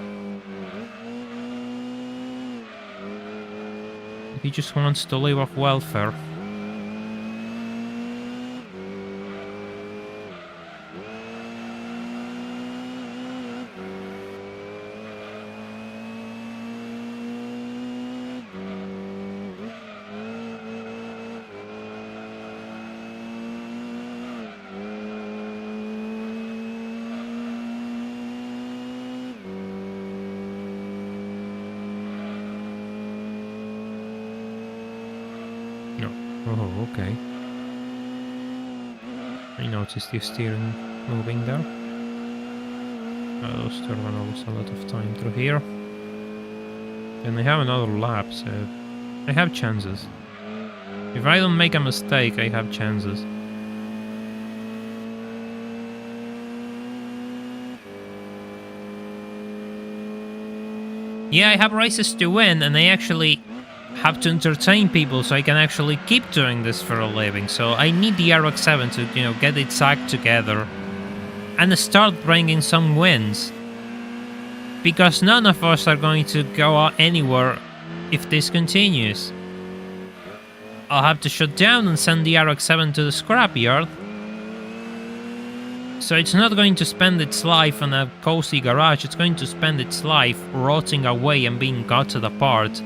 He just wants to live off welfare. Oh, okay. I noticed your steering moving there. Those terminals a lot of time through here. And I have another lap, so I have chances. If I don't make a mistake, I have chances. Yeah, I have races to win, and I actually have to entertain people so I can actually keep doing this for a living. So I need the RX-7 to, get its act together and start bringing some wins. Because none of us are going to go anywhere if this continues. I'll have to shut down and send the RX-7 to the scrapyard. So it's not going to spend its life in a cozy garage, it's going to spend its life rotting away and being gutted apart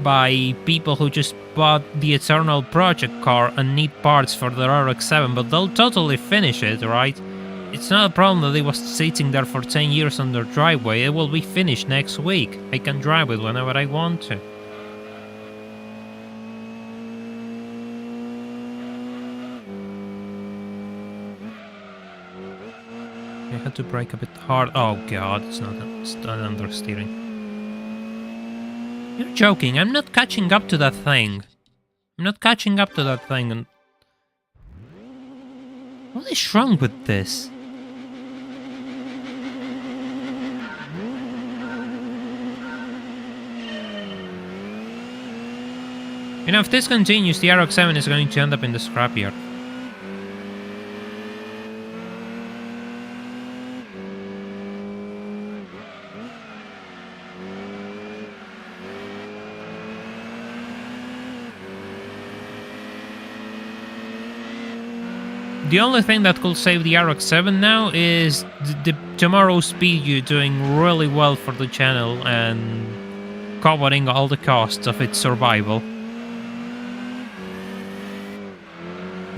by people who just bought the eternal project car and need parts for their RX-7, but they'll totally finish it, right? It's not a problem that it was sitting there for 10 years on their driveway, it will be finished next week. I can drive it whenever I want to. I had to brake a bit hard. Oh god, it's not understeering. You're joking, I'm not catching up to that thing. I'm not catching up to that thing and... What is wrong with this? If this continues, the RX-7 is going to end up in the scrapyard. The only thing that could save the RX-7 now is the tomorrow's video doing really well for the channel and covering all the costs of its survival.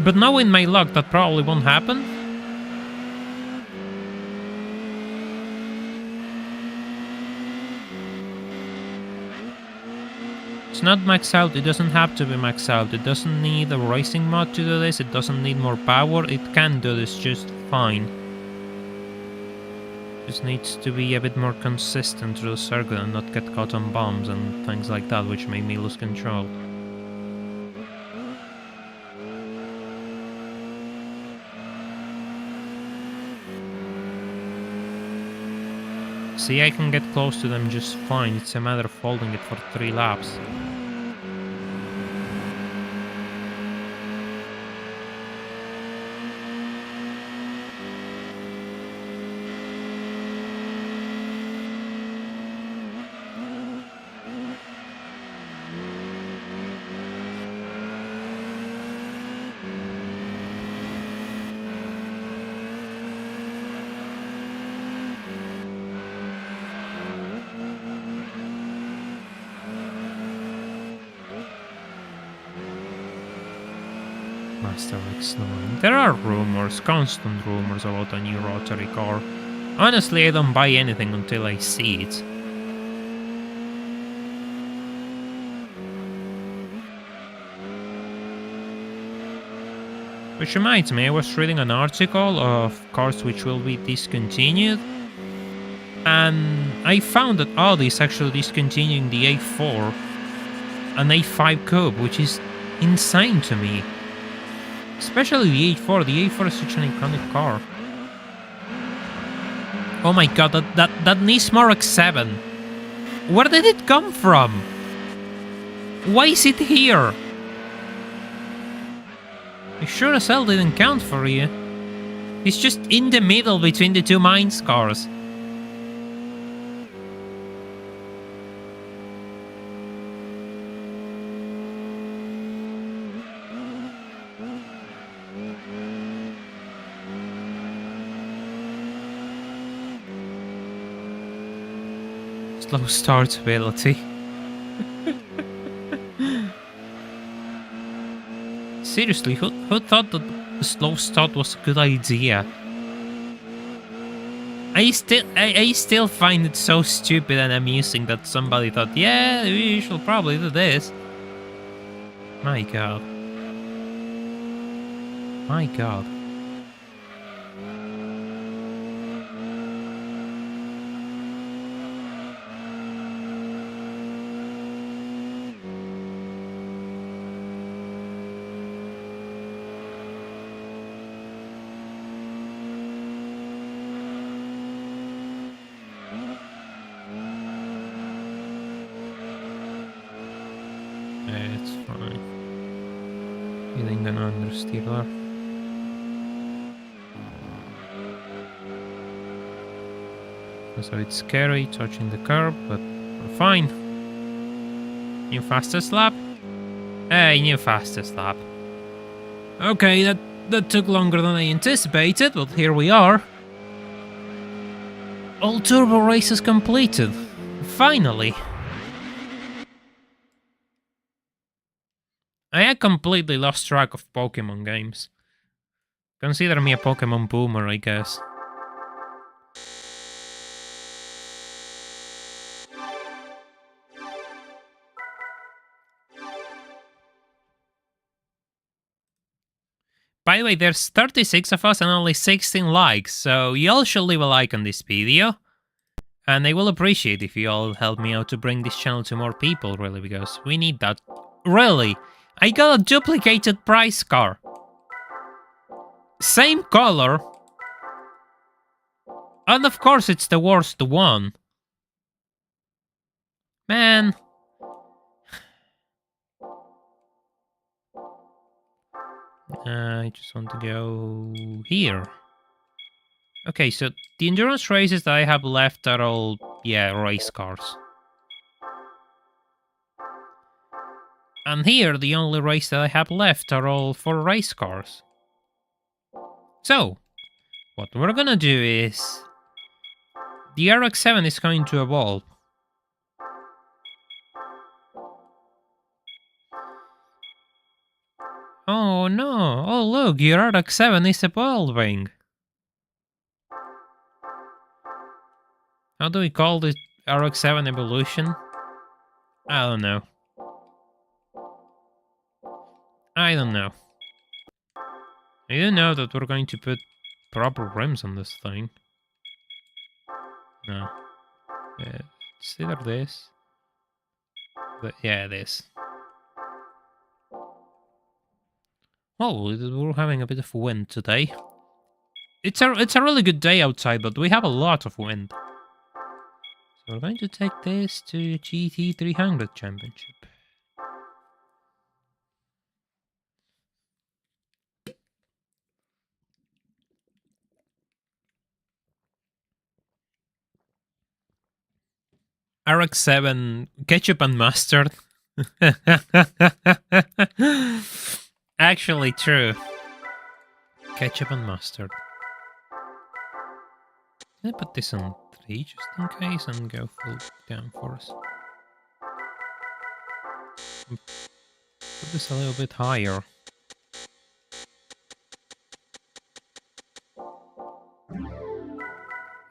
But knowing my luck, that probably won't happen. It's not maxed out, it doesn't have to be maxed out, it doesn't need a racing mod to do this, it doesn't need more power, it can do this just fine. Just needs to be a bit more consistent through the circuit and not get caught on bombs and things like that, which made me lose control. See, I can get close to them just fine, it's a matter of holding it for 3 laps. Mazda RX-7. There are rumors, constant rumors about a new rotary car. Honestly, I don't buy anything until I see it. Which reminds me, I was reading an article of cars which will be discontinued, and I found that Audi is actually discontinuing the A4 and A5 Coupe, which is insane to me. Especially the A4. The A4 is such an iconic car. Oh my god, that Nismo RX-7. Where did it come from? Why is it here? It sure as hell didn't count for you. It's just in the middle between the two mines cars. Slow start ability. Seriously, who thought that the slow start was a good idea? I still find it so stupid and amusing that somebody thought, yeah, we should probably do this. My god. My god. It's fine. Feeling an understeerer. So it's scary touching the curb, but we're fine. New fastest lap? Hey, new fastest lap. Okay, that took longer than I anticipated, but here we are. All turbo races completed. Finally. I had completely lost track of Pokemon games. Consider me a Pokemon boomer, I guess. By the way, there's 36 of us and only 16 likes, so y'all should leave a like on this video. And I will appreciate if you all help me out to bring this channel to more people, really, because we need that. Really, I got a duplicated price car. Same color. And of course it's the worst one. Man. I just want to go here. Okay, so the endurance races that I have left are all, yeah, race cars. And here, the only race that I have left are all for race cars. So, what we're gonna do is... the RX-7 is going to evolve. Oh no, oh look, your RX-7 is evolving. How do we call this RX-7 evolution? I don't know. I don't know. I do know that we're going to put proper rims on this thing. No. It's either this. But yeah, this. Oh, we're having a bit of wind today. It's a really good day outside, but we have a lot of wind. So we're going to take this to GT300 Championship. RX-7 ketchup and mustard. Actually true. Ketchup and mustard. Can I put this on 3 just in case and go full downforce? Put this a little bit higher.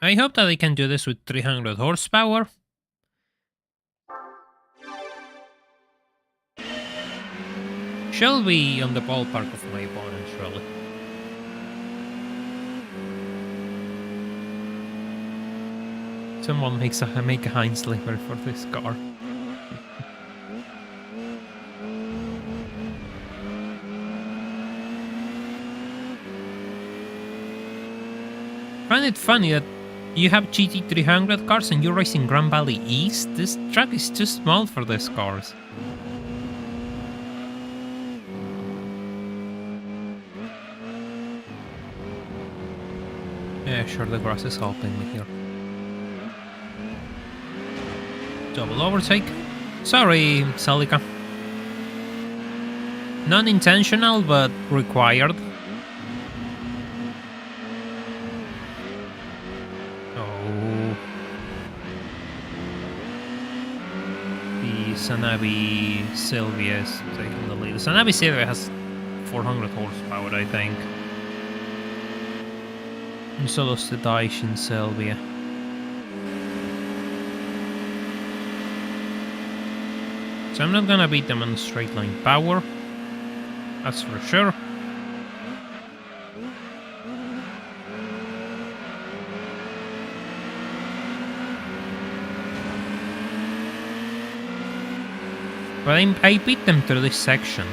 I hope that I can do this with 300 horsepower. Shall be on the ballpark of my opponents, really. Someone make a Heinz liver for this car. I find it funny that You have GT300 cars and you're racing Grand Valley East? This track is too small for these cars. Yeah, sure, the grass is helping me here. Double overtake. Sorry, Celica. Non-intentional, but required. Oh. The Sanabi Silvia is taking the lead. The Sanabi Silvia has 400 horsepower, I think. And so does the Daishin Silvia. So I'm not gonna beat them on straight line power. That's for sure. But I beat them through this section.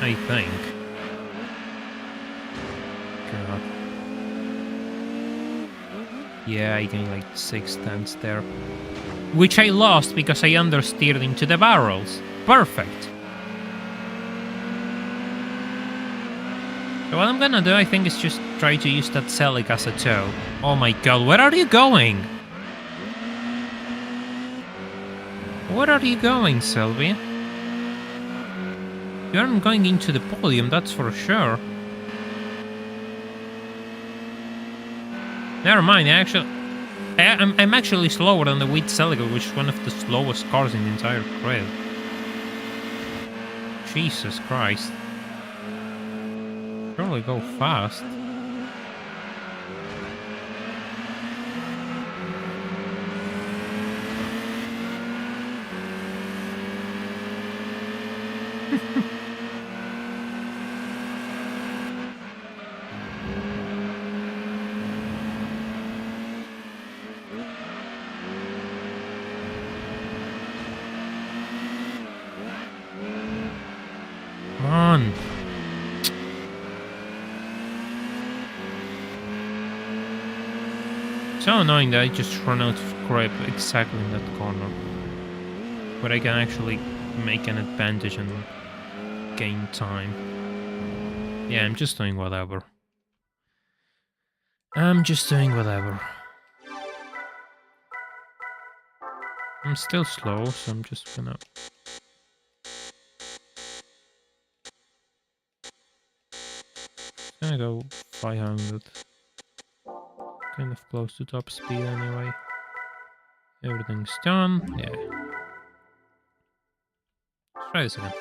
I think. God. Yeah, I gained like 6 tenths there. Which I lost because I understeered into the barrels. Perfect. So what I'm gonna do, I think, is just try to use that Celic as a tow. Oh my god, where are you going? Where are you going, Sylvia? You aren't going into the podium, that's for sure. Never mind, I'm actually slower than the Wheat Celica, which is one of the slowest cars in the entire grid. Jesus Christ. Surely go fast. Come on. So annoying that I just run out of grip exactly in that corner. But I can actually make an advantage and gain time. Yeah, I'm just doing whatever. I'm just doing whatever. I'm still slow, so I'm just gonna... gonna go 500. Kind of close to top speed anyway. Everything's done. Yeah. Let's try this again.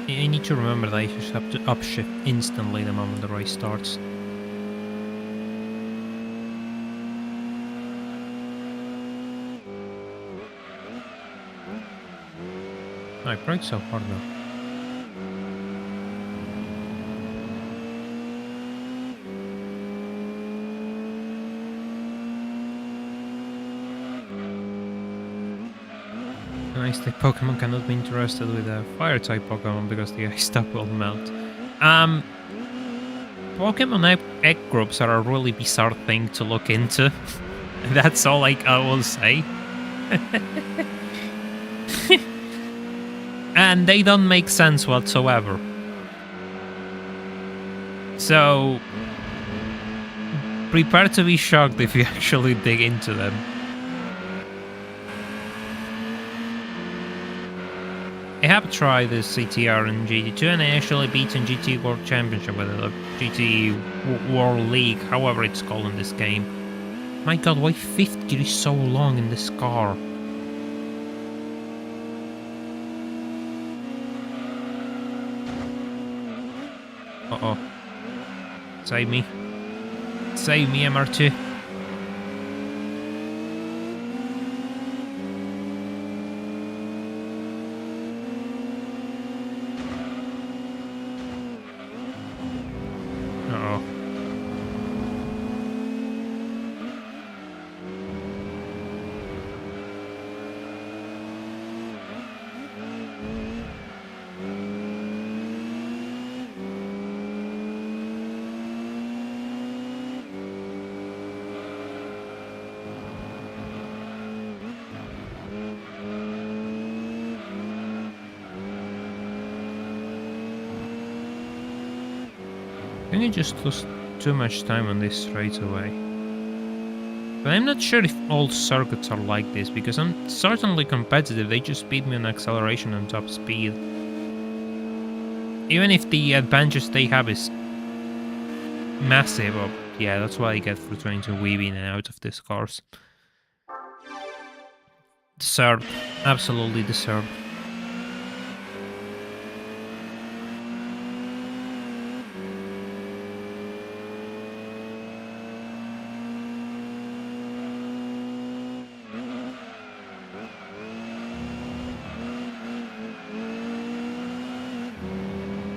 I need to remember that I just have to upshift instantly the moment the race starts. I brake so hard now. Ice type Pokemon cannot be interested with a fire type Pokemon because the ice type will melt. Pokemon egg groups are a really bizarre thing to look into. That's all I will say. And they don't make sense whatsoever. So prepare to be shocked if you actually dig into them. I have tried this CTR in GT2 and I actually beat in GT World Championship with it, GT World League, however it's called in this game. My god, why 5th gear is so long in this car? Uh-oh. Save me. Save me, MR2. I think I just lost too much time on this straight away. But I'm not sure if all circuits are like this, because I'm certainly competitive, they just beat me on acceleration and top speed. Even if the advantage they have is massive, yeah, that's what I get for trying to weave in and out of this course. Deserved. Absolutely deserved.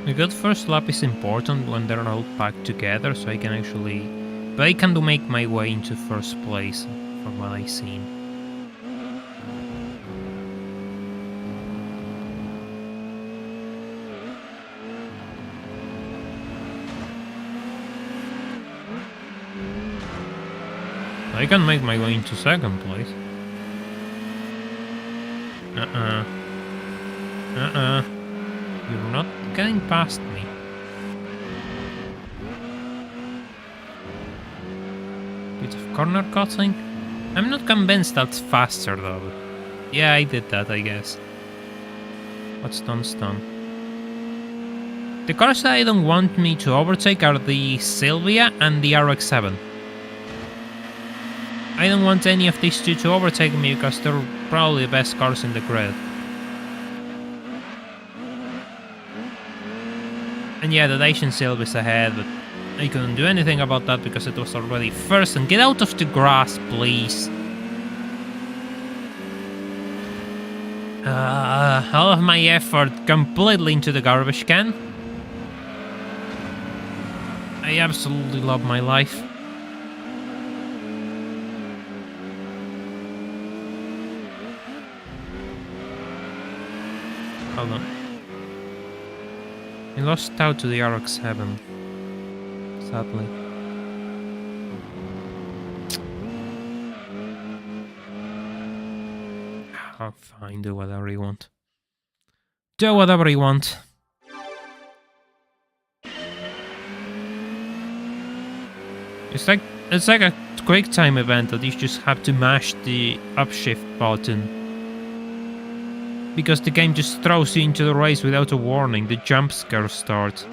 A good first lap is important when they're all packed together, so I can actually... But I can make my way into first place, from what I've seen. I can make my way into second place. You're not getting past me. Bit of corner cutting. I'm not convinced that's faster though. Yeah, I did that, I guess. What's done's done. The cars that I don't want me to overtake are the Sylvia and the RX-7. I don't want any of these two to overtake me because they're probably the best cars in the grid. And yeah, the Dacian Sylvia's ahead, but I couldn't do anything about that because it was already first. And get out of the grass, please. All of my effort completely into the garbage can. I absolutely love my life. Hold on. I lost out to the RX-7, sadly. Oh, fine, do whatever you want. Do whatever you want. It's like a quick time event that you just have to mash the upshift button. Because the game just throws you into the race without a warning, the jump scare starts.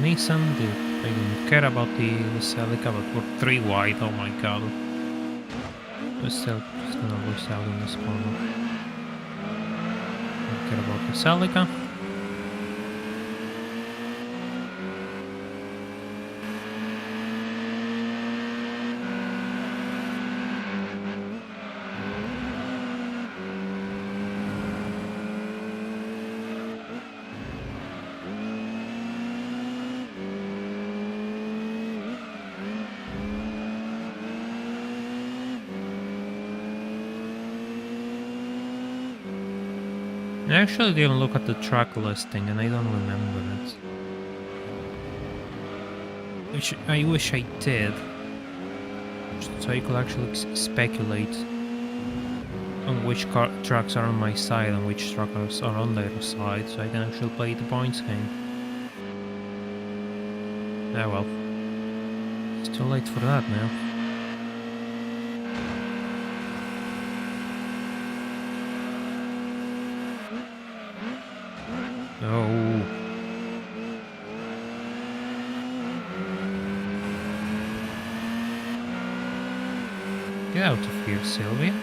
Nissan, I don't care about the Celica, but we're 3 wide, oh my god. We're still just gonna lose out in this corner. Don't care about the Celica. I actually didn't look at the track listing and I don't remember it. Which I wish I did. So I could actually speculate on which tracks are on my side and which tracks are on their side, so I can actually play the points game. Ah well. It's too late for that now. Oh. Get out of here, Sylvia.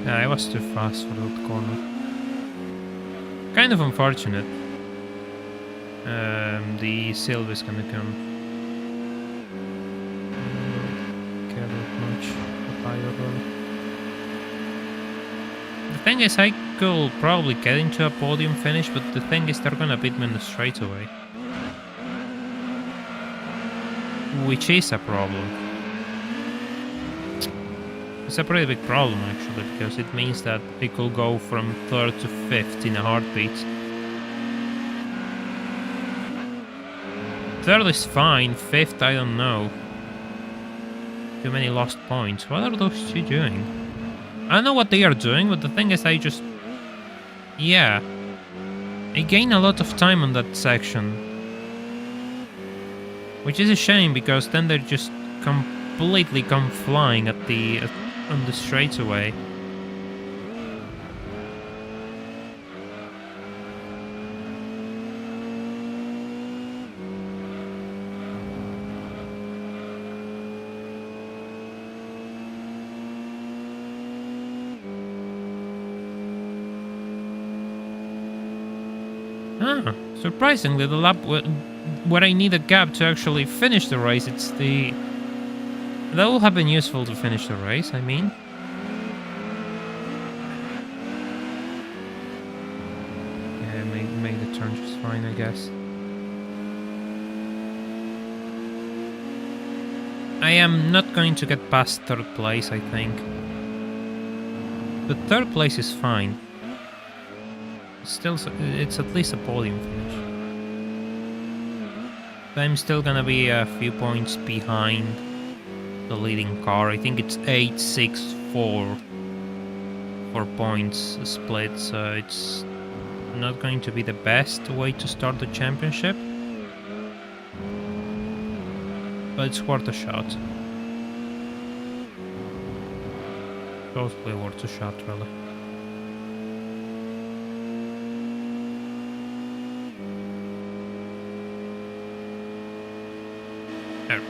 I was too fast for that corner. Kind of unfortunate. The Sylvia's gonna come. Care that much either. The thing is, I could probably get into a podium finish, but the thing is, they're gonna beat me in the straightaway. Which is a problem. It's a pretty big problem actually, because it means that it could go from 3rd to 5th in a heartbeat. 3rd is fine, 5th I don't know. Too many lost points. What are those two doing? I don't know what they are doing, but the thing is I just... Yeah. I gain a lot of time on that section. Which is a shame, because then they just completely come flying at the... on the straightaway. Surprisingly, the lap where I need a gap to actually finish the race, it's the... That will have been useful to finish the race, I mean. Yeah, made the turn just fine, I guess. I am not going to get past 3rd place, I think. But 3rd place is fine. Still, it's at least a podium finish. I'm still gonna be a few points behind the leading car. I think it's 8-6-4 for points split, so it's not going to be the best way to start the championship, but it's worth a shot. Totally worth a shot, really. There.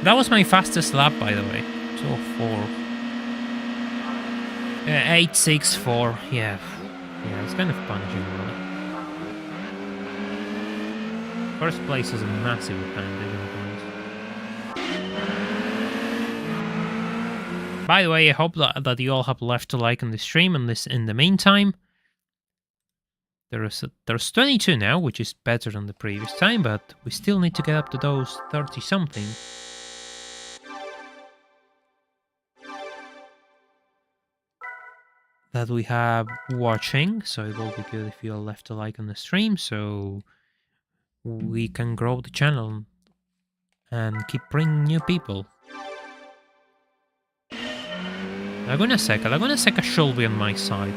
That was my fastest lap, by the way. 2:04. 8:64. Yeah, it's kind of punishing, really. First place is a massive advantage on points. By the way, I hope that you all have left a like on the stream and this in the meantime. There's 22 now, which is better than the previous time, but we still need to get up to those 30-something. That we have watching, so it will be good if you all left a like on the stream, so we can grow the channel and keep bringing new people. Laguna Seca should be on my side.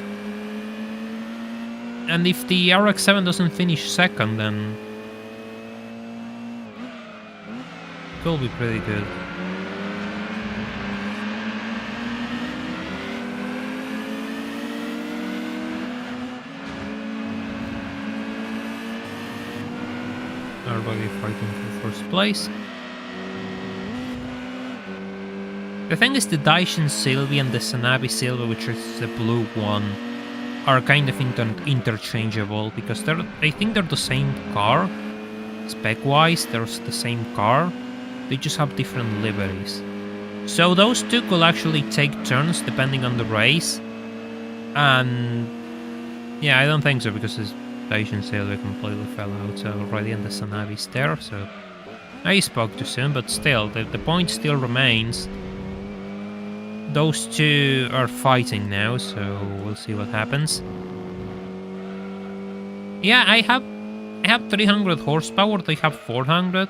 And if the RX-7 doesn't finish second, then it will be pretty good. Everybody fighting for first place. The thing is, the Daishin Sylvia and the Sanabi Sylvia, which is the blue one, are kind of interchangeable, because I think they're the same car. Spec-wise, they're the same car. They just have different liveries. So those two could actually take turns depending on the race. And yeah, I don't think so, because his Daishin Sylvia completely fell out already, and the Sanabi's there, so I spoke too soon, but still, the point still remains. Those two are fighting now, so we'll see what happens. Yeah, I have 300 horsepower, they have 400.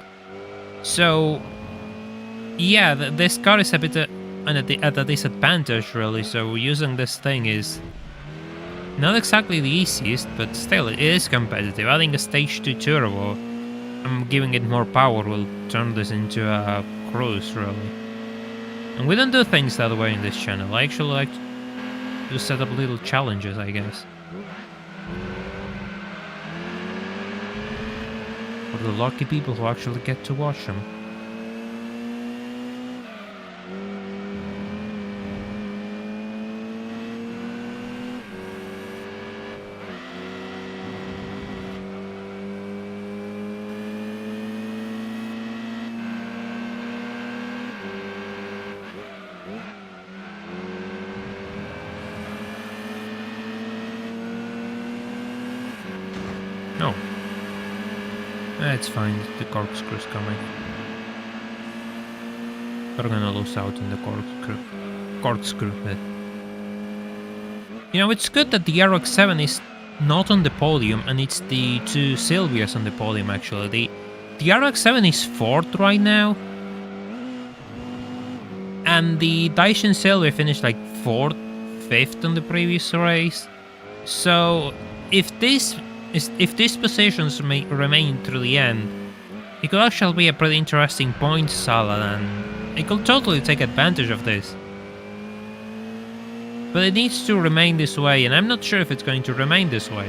So Yeah, this car is a bit at a disadvantage, really, so using this thing is not exactly the easiest, but still, it is competitive. Adding a Stage 2 turbo, I'm giving it more power, will turn this into a cruise, really. And we don't do things that way in this channel. I actually like to set up little challenges, I guess. For the lucky people who actually get to watch them. No. It's fine, the corkscrew's coming. We're gonna lose out in the corkscrew bit. You know, it's good that the RX-7 is not on the podium, and it's the two Silvias on the podium, actually. The RX-7 is 4th right now, and the Daishin Silvia finished like 4th, 5th on the previous race. So, if these positions remain through the end, it could actually be a pretty interesting point salad, and it could totally take advantage of this. But it needs to remain this way, and I'm not sure if it's going to remain this way.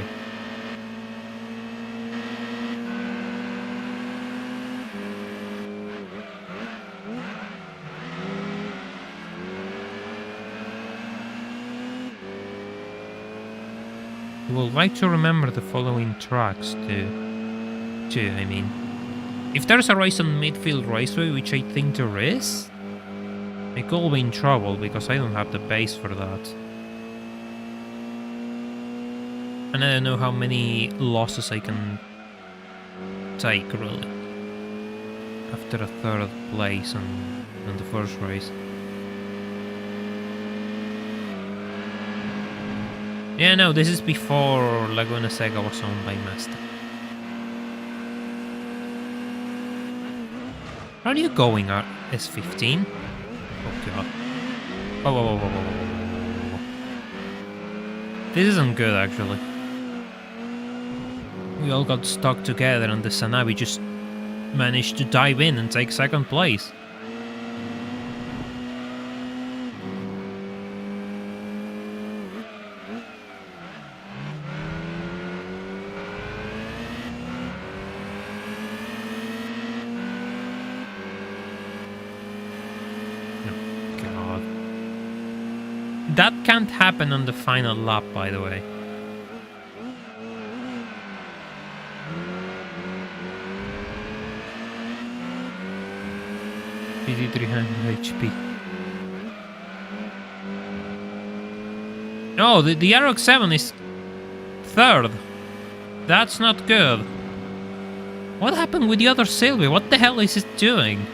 You will like to remember the following tracks too, I mean. If there's a race on Midfield Raceway, which I think there is, I could be in trouble because I don't have the base for that. And I don't know how many losses I can take, really, after a 3rd place on the first race. Yeah, no, this is before Laguna Seca was owned by Mazda. How are you going, S15? Oh god. Whoa. This isn't good, actually. We all got stuck together, and the Sanabi just managed to dive in and take 2nd place. That can't happen on the final lap, by the way. PT300 HP. Oh, the RX-7 is 3rd. That's not good. What happened with the other Silvia? What the hell is it doing?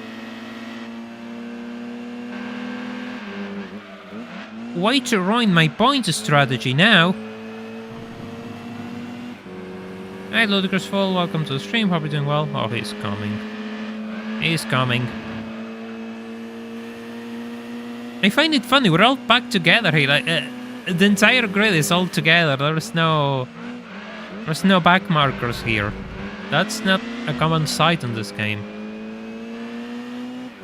Way to ruin my points strategy now. Hey, Ludicrous Fool, welcome to the stream. Hope you're doing well. Oh, he's coming. He's coming. I find it funny, we're all back together here. Like, the entire grid is all together. There's no back markers here. That's not a common sight in this game.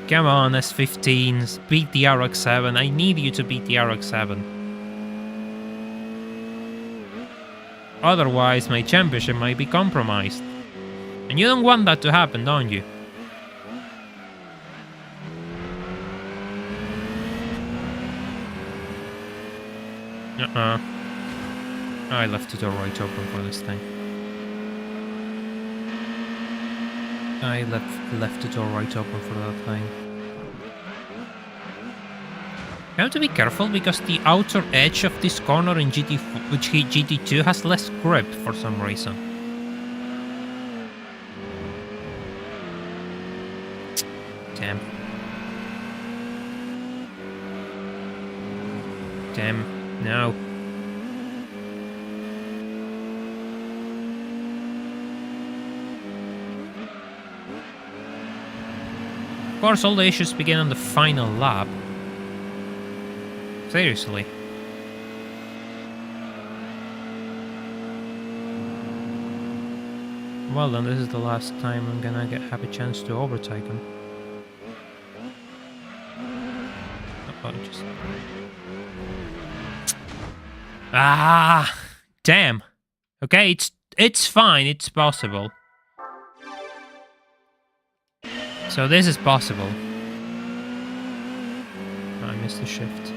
Come on, S15s, beat the RX-7. I need you to beat the RX-7. Otherwise, my championship might be compromised. And you don't want that to happen, don't you? I left the door right open for this thing. I left the door right open for that thing. You have to be careful because the outer edge of this corner in GT2 has less grip for some reason. Damn. Damn. No. Of course, all the issues begin on the final lap. Seriously. Well then, this is the last time I'm gonna have a chance to overtake him. Apologies. Ah, damn. Okay, it's fine. It's possible. So this is possible. I missed the shift.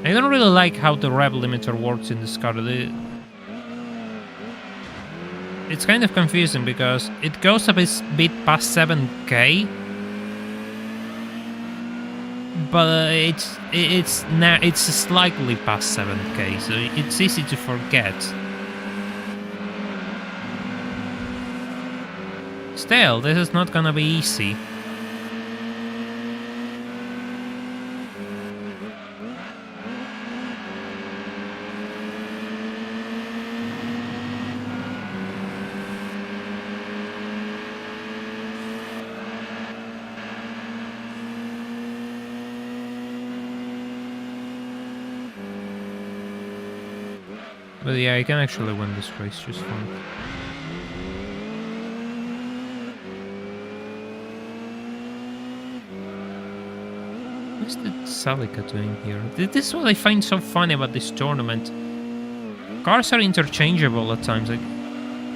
I don't really like how the rev limiter works in this car. It's kind of confusing because it goes a bit past 7k, but it's slightly past 7k, so it's easy to forget. Still, this is not gonna be easy. But yeah, I can actually win this race just fine. What's the Celica doing here? This is what I find so funny about this tournament. Cars are interchangeable at times. Like,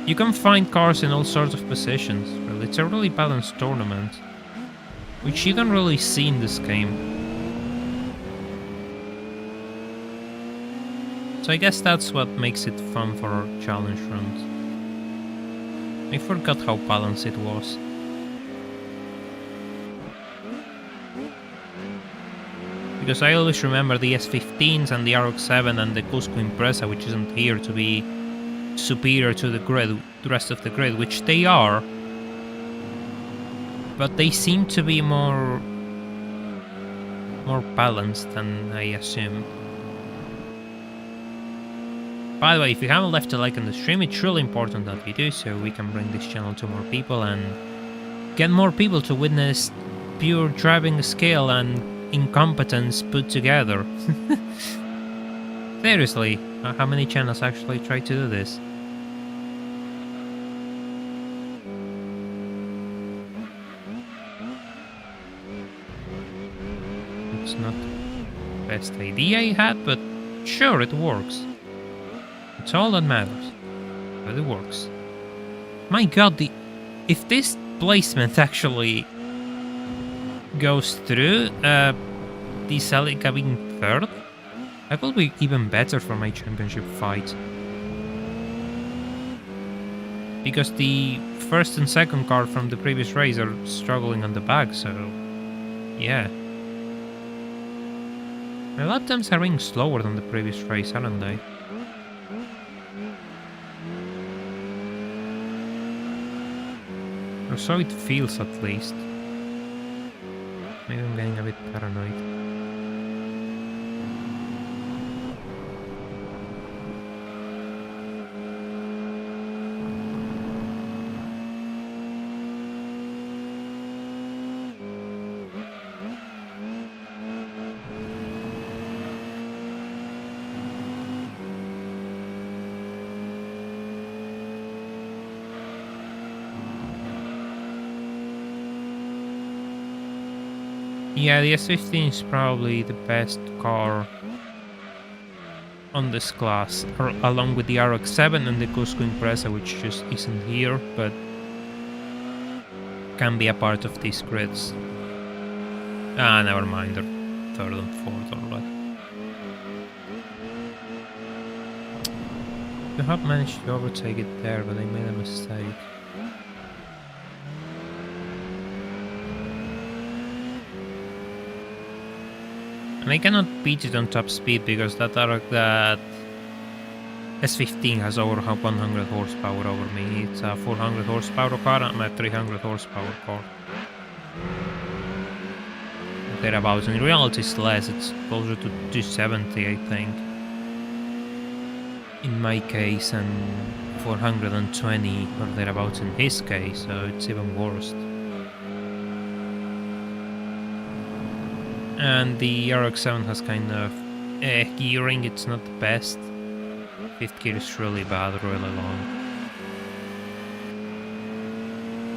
you can find cars in all sorts of positions. Well, it's a really balanced tournament, which you don't really see in this game. So I guess that's what makes it fun for our challenge runs. I forgot how balanced it was. Because I always remember the S15s and the RX-7 and the Cusco Impreza, which isn't here, to be superior to the rest of the grid, which they are. But they seem to be more balanced than I assumed. By the way, if you haven't left a like on the stream, it's really important that you do, so we can bring this channel to more people and get more people to witness pure driving skill and incompetence put together. Seriously, how many channels actually try to do this? It's not the best idea I had, but sure, it works. It's all that matters, but it works. My god, if this placement actually goes through, the Celica being third, that will be even better for my championship fight. Because the first and second car from the previous race are struggling on the back, so yeah. My lap times are being slower than the previous race, aren't they? Or so it feels, at least. Maybe I'm getting a bit paranoid. Yeah, the S15 is probably the best car on this class, along with the RX-7 and the Cusco Impreza, which just isn't here, but can be a part of these grids. Ah, never mind, they're third and fourth, alright. I have managed to overtake it there, but I made a mistake. And I cannot beat it on top speed because that S15 has over 100 horsepower over me. It's a 400 horsepower car, I'm a 300 horsepower car. Thereabouts. In reality it's less, it's closer to 270 I think. In my case, and 420 or thereabouts in his case, so it's even worse. And the RX-7 has kind of gearing, it's not the best. 5th gear is really bad, really long.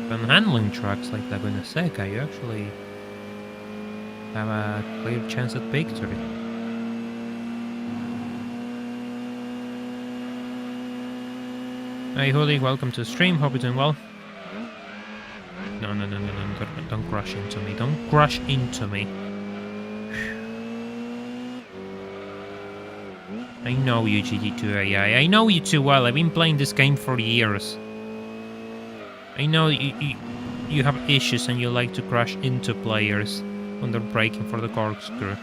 When handling tracks like Laguna Seca, you actually have a clear chance at victory. Hey Hoodie, welcome to the stream, hope you're doing well. No, don't crash into me, don't crash into me. I know you, GT2 AI. I know you too well. I've been playing this game for years. I know you have issues and you like to crash into players when they're braking for the corkscrew.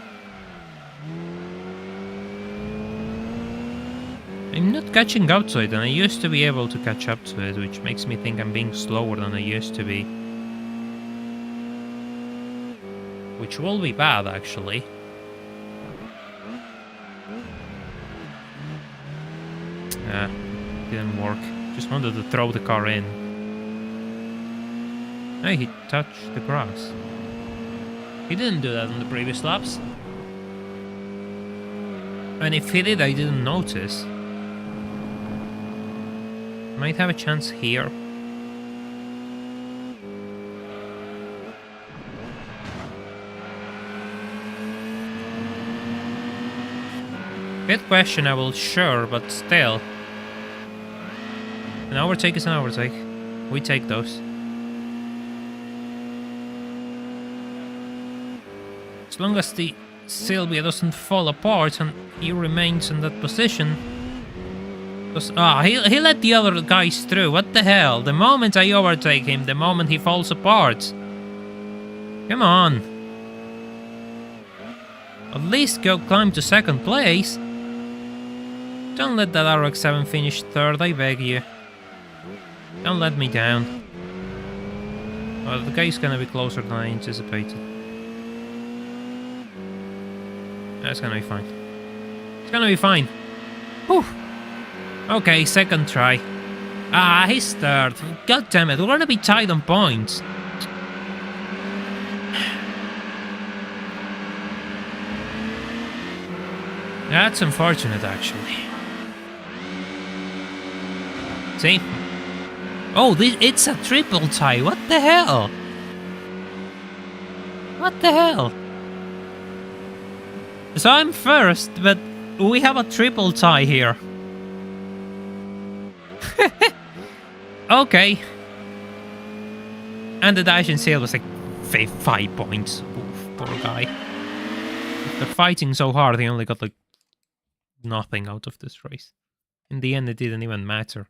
I'm not catching up to it, and I used to be able to catch up to it, which makes me think I'm being slower than I used to be. Which will be bad, actually. Didn't work. Just wanted to throw the car in. Hey, he touched the grass. He didn't do that on the previous laps. And if he did, I didn't notice. Might have a chance here. Good questionable, sure, but still. An overtake is an overtake. We take those. As long as the Sylvia doesn't fall apart and he remains in that position. He let the other guys through. What the hell? The moment I overtake him, the moment he falls apart. Come on. At least go climb to 2nd place. Don't let that RX-7 finish 3rd, I beg you. Don't let me down. Well, the guy's gonna be closer than I anticipated. That's gonna be fine. It's gonna be fine. Whew. Okay, 2nd try. He's 3rd. God damn it, we're gonna be tied on points. That's unfortunate, actually. See? Oh, it's a triple tie. What the hell? What the hell? So I'm 1st, but we have a triple tie here. Okay. And the dash in sale was like 5 points. Oof, poor guy. They're fighting so hard, he only got like nothing out of this race. In the end, it didn't even matter.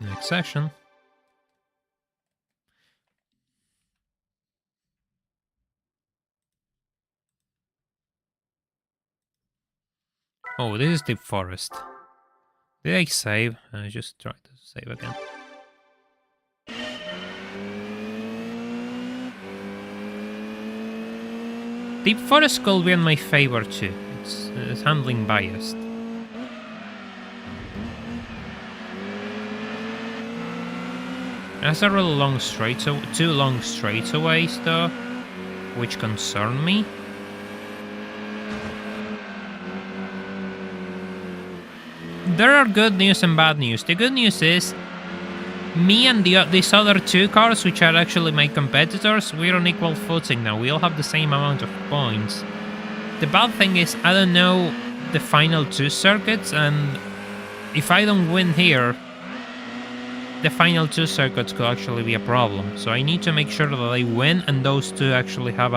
Next session. Oh, this is Deep Forest. Did I save? I just tried to save again. Deep Forest could be in my favor too. It's handling biased. That's a really long straight, so 2 long straightaways though, which concern me. There are good news and bad news. The good news is, me and these other 2 cars, which are actually my competitors, we're on equal footing now. We all have the same amount of points. The bad thing is, I don't know the final 2 circuits, and if I don't win here, the final 2 circuits could actually be a problem. So I need to make sure that I win, and those 2 actually have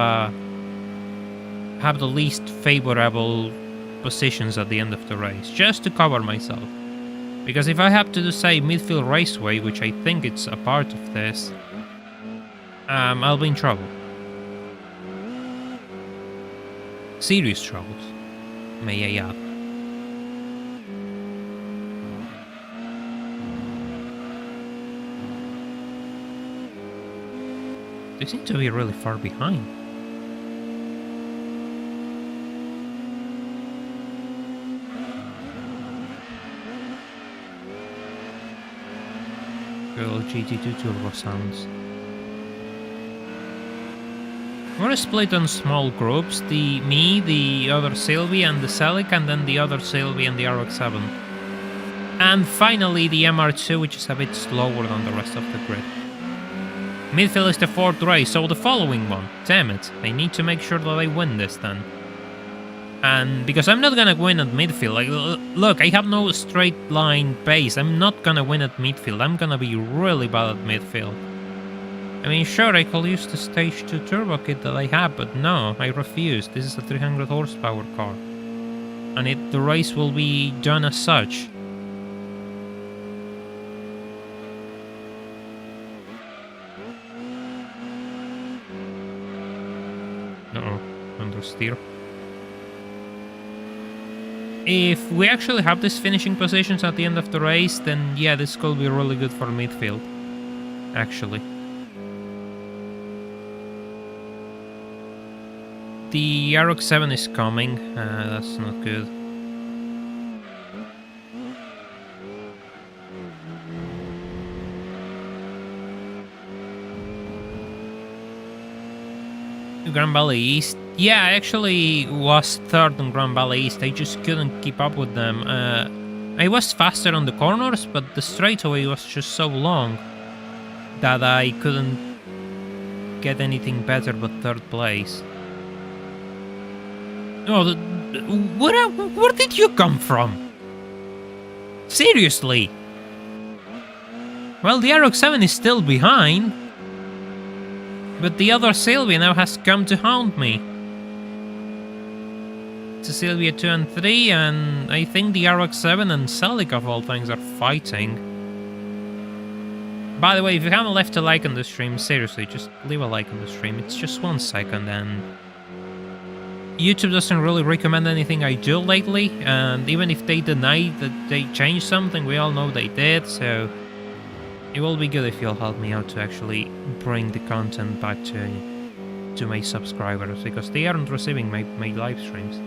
the least favorable positions at the end of the race, just to cover myself. Because if I have to do, say, Midfield Raceway, which I think it's a part of this, I'll be in trouble. Serious troubles, may I add. They seem to be really far behind. Midfield GT2 turbo sounds. We're split on small groups, me, the other Sylvie and the Celica, and then the other Sylvie and the RX-7. And finally the MR2, which is a bit slower than the rest of the grid. Midfield is the 4th race, so the following one. Damn it, I need to make sure that I win this then. And because I'm not gonna win at midfield, like, look, I have no straight line pace. I'm not gonna win at midfield. I'm gonna be really bad at midfield. I mean, sure, I could use the Stage 2 turbo kit that I have, but no, I refuse. This is a 300 horsepower car. And the race will be done as such. Uh-oh, understeer. If we actually have these finishing positions at the end of the race, then yeah, this could be really good for midfield, actually. The RX-7 is coming, that's not good. Grand Valley East. Yeah, I actually was 3rd on Grand Valley East. I just couldn't keep up with them. I was faster on the corners, but the straightaway was just so long that I couldn't get anything better but 3rd place. Oh, where did you come from? Seriously? Well, the RX-7 is still behind. But the other Sylvia now has come to haunt me. It's Sylvia 2 and 3, and I think the RX-7 and Celica of all things are fighting. By the way, if you haven't left a like on the stream, seriously, just leave a like on the stream. It's just 1 second, and YouTube doesn't really recommend anything I do lately, and even if they deny that they changed something, we all know they did, so it will be good if you'll help me out to actually bring the content back to my subscribers, because they aren't receiving my live streams.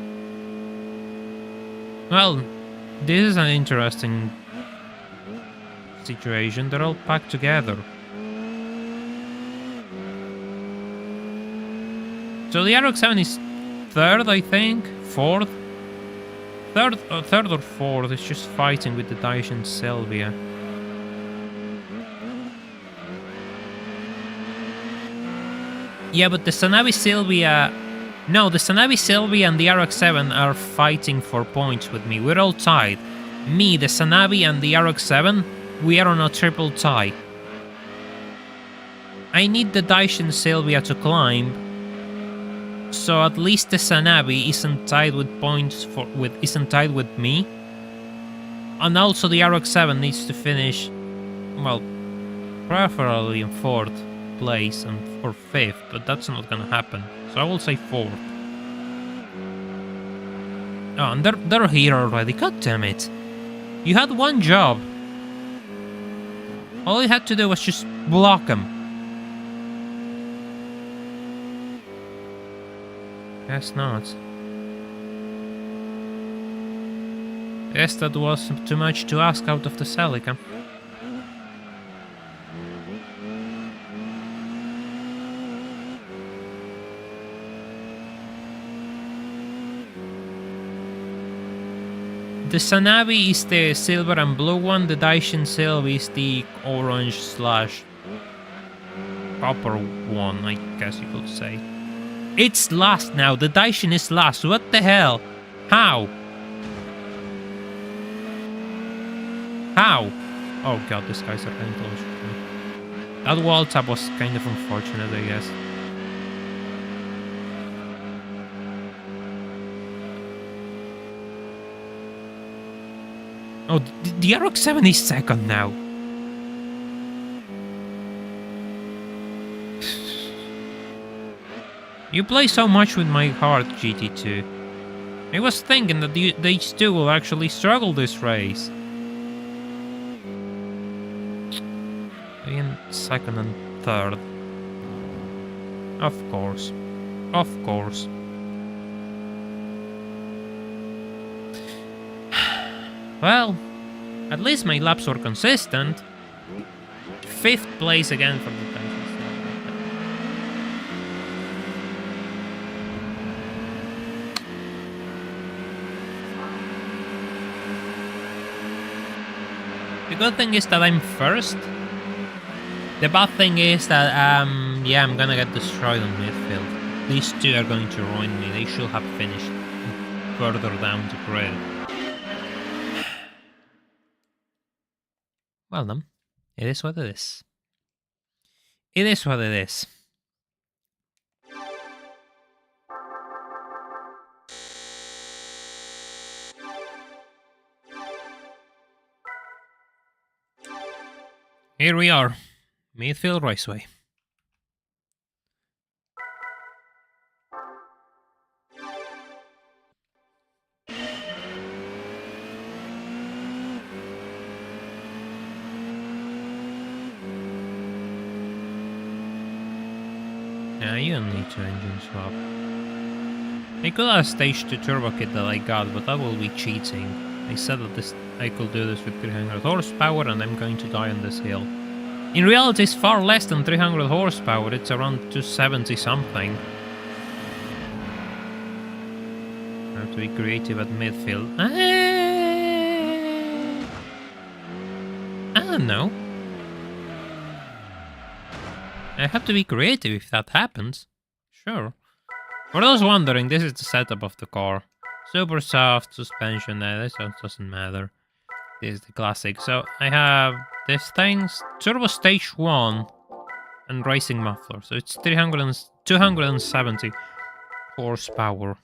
Well, this is an interesting situation. They're all packed together. So the RX-7 is 3rd, I think? 4th? 3rd or 4th is just fighting with the Daishin Sylvia. Yeah, but the Sanabi Sylvia... No, the Sanabi Sylvia and the RX-7 are fighting for points with me. We're all tied. Me, the Sanabi, and the RX-7, we are on a triple tie. I need the Daishin Sylvia to climb, so at least the Sanabi isn't tied with points isn't tied with me. And also the RX-7 needs to finish, well, preferably in 4th place or 5th, but that's not gonna happen. So I will say 4th. Oh, and they're here already. God damn it! You had one job. All you had to do was just block them. Guess not. Guess that was too much to ask out of the Celica. The Sanabi is the silver and blue one, the Daishin Sylvia is the orange / copper one, I guess you could say. It's last now, the Daishin is last, what the hell? How? How? Oh god, these guys are getting close to me. That wall tap was kind of unfortunate, I guess. Oh, the RX-7 is 2nd now. You play so much with my heart, GT2. I was thinking that these two will actually struggle this race. In 2nd and 3rd. Of course. Of course. Well, at least my laps were consistent. 5th place again for the pension. The good thing is that I'm first. The bad thing is that, yeah, I'm gonna get destroyed on midfield. These two are going to ruin me. They should have finished further down the grid. Well then, it is what it is. It is what it is. Here we are, Midfield Raceway. Yeah, you don't need to engine swap. I could have staged the turbo kit that I got, but that will be cheating. I said that I could do this with 300 horsepower and I'm going to die on this hill. In reality, it's far less than 300 horsepower, it's around 270 something. I have to be creative at midfield. I don't know. I have to be creative if that happens. Sure. For those wondering, this is the setup of the car. Super soft suspension, this doesn't matter. This is the classic. So I have these things, turbo stage 1 and racing muffler. So it's 270 horsepower.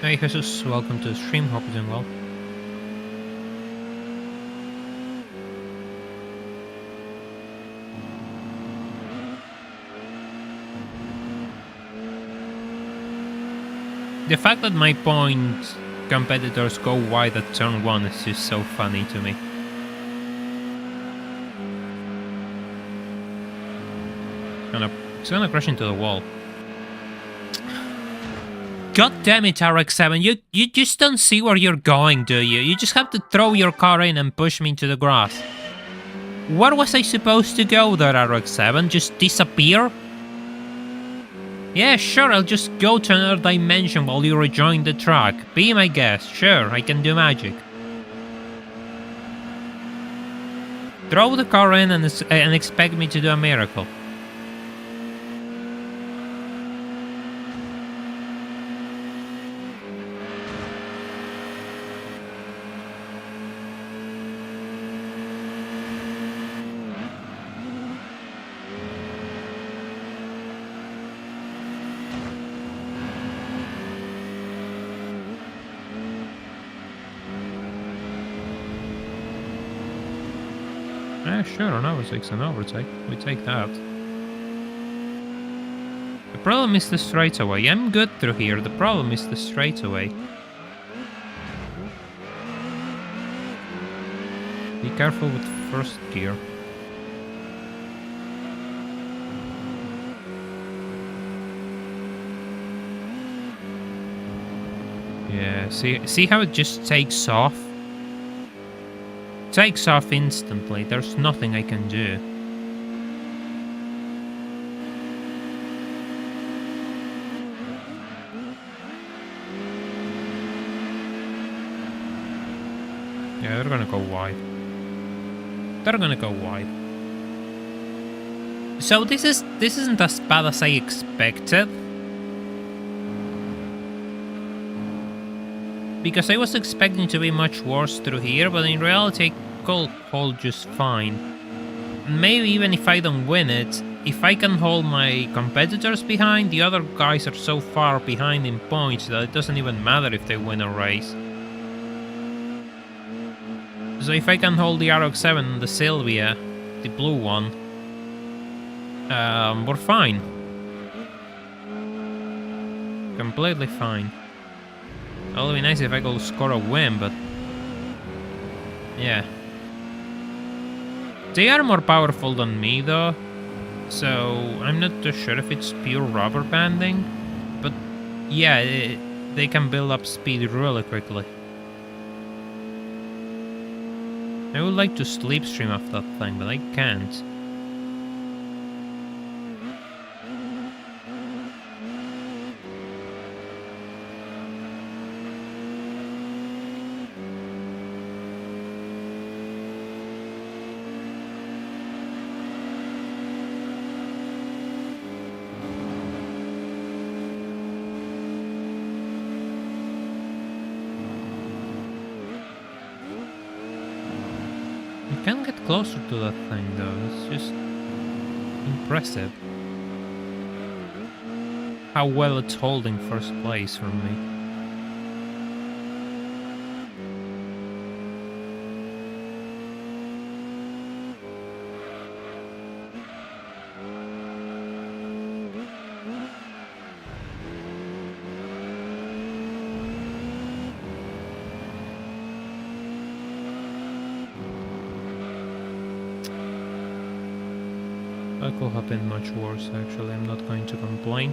Hey Jesus, welcome to the stream, hope you're doing well. The fact that my point competitors go wide at turn 1 is just so funny to me. It's gonna crash into the wall. God damn it, RX-7, you just don't see where you're going, do you? You just have to throw your car in and push me into the grass. Where was I supposed to go there, RX-7? Just disappear? Yeah, sure, I'll just go to another dimension while you rejoin the track. Be my guest, sure, I can do magic. Throw the car in and expect me to do a miracle. Yeah, sure, an overtake's an overtake. We take that. The problem is the straightaway. I'm good through here. The problem is the straightaway. Be careful with first gear. Yeah, see how it just takes off? Takes off instantly. There's nothing I can do. Yeah, they're gonna go wide. They're gonna go wide. So this isn't as bad as I expected. Because I was expecting to be much worse through here, but in reality I could hold just fine. Maybe even if I don't win it, if I can hold my competitors behind, the other guys are so far behind in points that it doesn't even matter if they win a race. So if I can hold the RX-7 and the Sylvia, the blue one, we're fine. Completely fine. It would be nice if I could score a win, but yeah. They are more powerful than me though, so I'm not too sure if it's pure rubber banding, but yeah, they can build up speed really quickly. I would like to sleep stream off that thing, but I can't. Can get closer to that thing though, it's just impressive how well it's holding first place for me. That could have been much worse, actually. I'm not going to complain.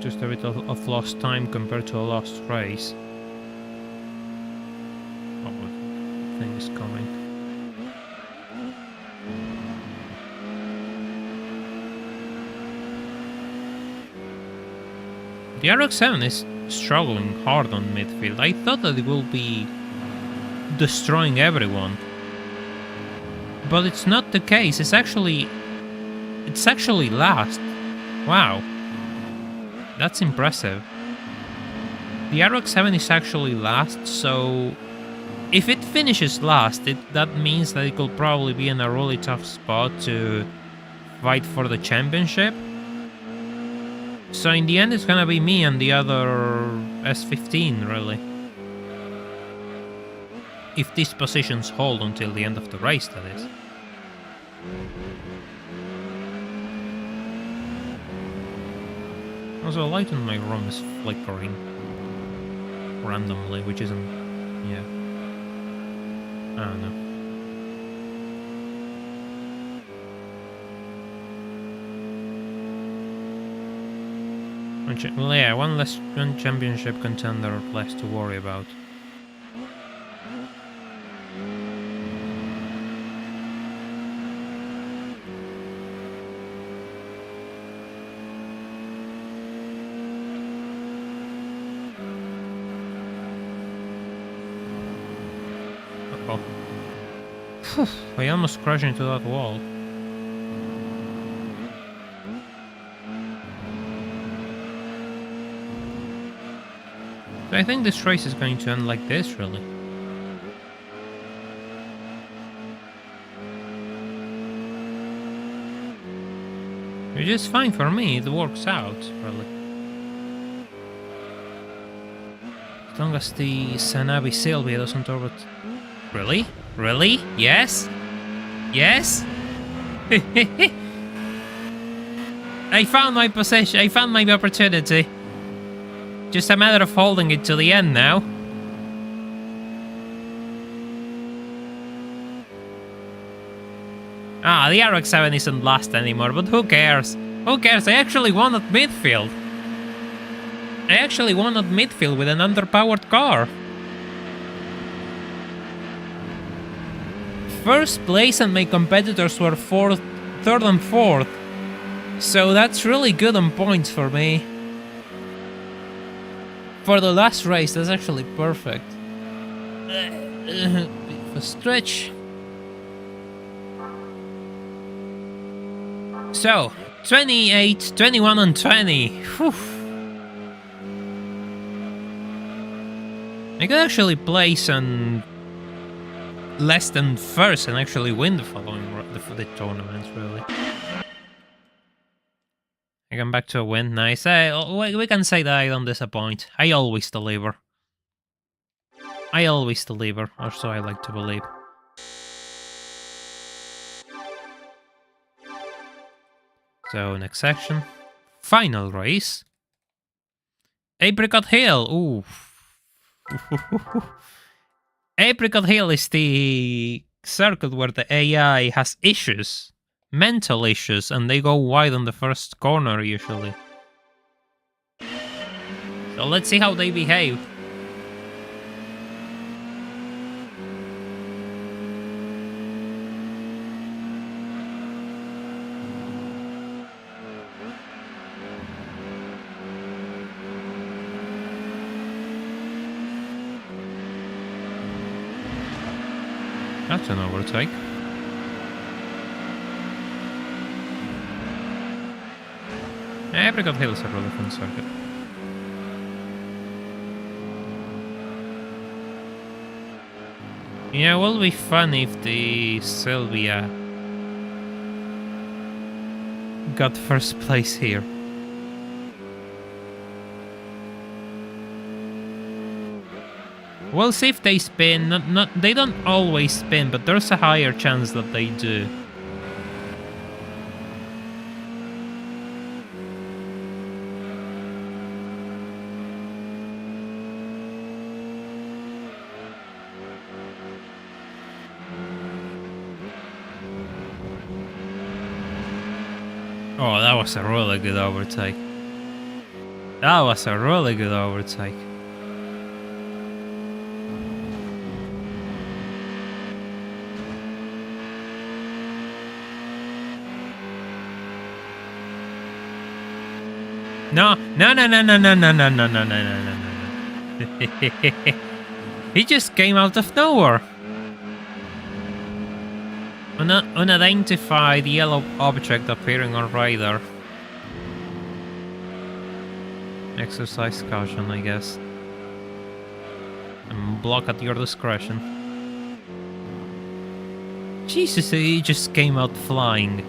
Just a bit of lost time compared to a lost race. Oh, the thing is coming. The RX-7 is struggling hard on midfield. I thought that it will be destroying everyone. But it's not the case. It's actually last. Wow. That's impressive. The RX-7 is actually last, so if it finishes last, that means that it could probably be in a really tough spot to fight for the championship. So in the end, it's gonna be me and the other S15, really. If these positions hold until the end of the race, that is. Also, the light in my room is flickering randomly, which isn't... yeah. I don't know. Well, yeah, one championship contender less to worry about. I almost crashed into that wall. So I think this race is going to end like this, really. Which is fine for me, it works out, really. As long as the Sanabi Sylvia doesn't orbit... Really? Really? Yes? Yes? I found my possession. I found my opportunity. Just a matter of holding it to the end now. Ah, the RX-7 isn't last anymore, but who cares? Who cares? I actually won at midfield. I actually won at midfield with an underpowered car. First place and my competitors were third and fourth. So that's really good on points for me. For the last race, that's actually perfect. Bit of a stretch. So, 28, 21 and 20. Whew. I could actually place on less than first and actually win the following the tournaments, really. I come back to a win, nice. We can say that I don't disappoint. I always deliver. I always deliver, or so I like to believe. So, next section. Final race. Apricot Hill, ooh. Apricot Hill is the circuit where the AI has issues, mental issues, and they go wide on the first corner usually. So let's see how they behave. That's an overtake. Apricot Hill is a really fun circuit. Yeah, it will be fun if the Sylvia got first place here. We'll see if they spin. They don't always spin, but there's a higher chance that they do. Oh, that was a really good overtake. That was a really good overtake. No. He just came out of nowhere. Unidentified yellow object appearing on radar. Exercise caution, I guess. And block at your discretion. Jesus, he just came out flying.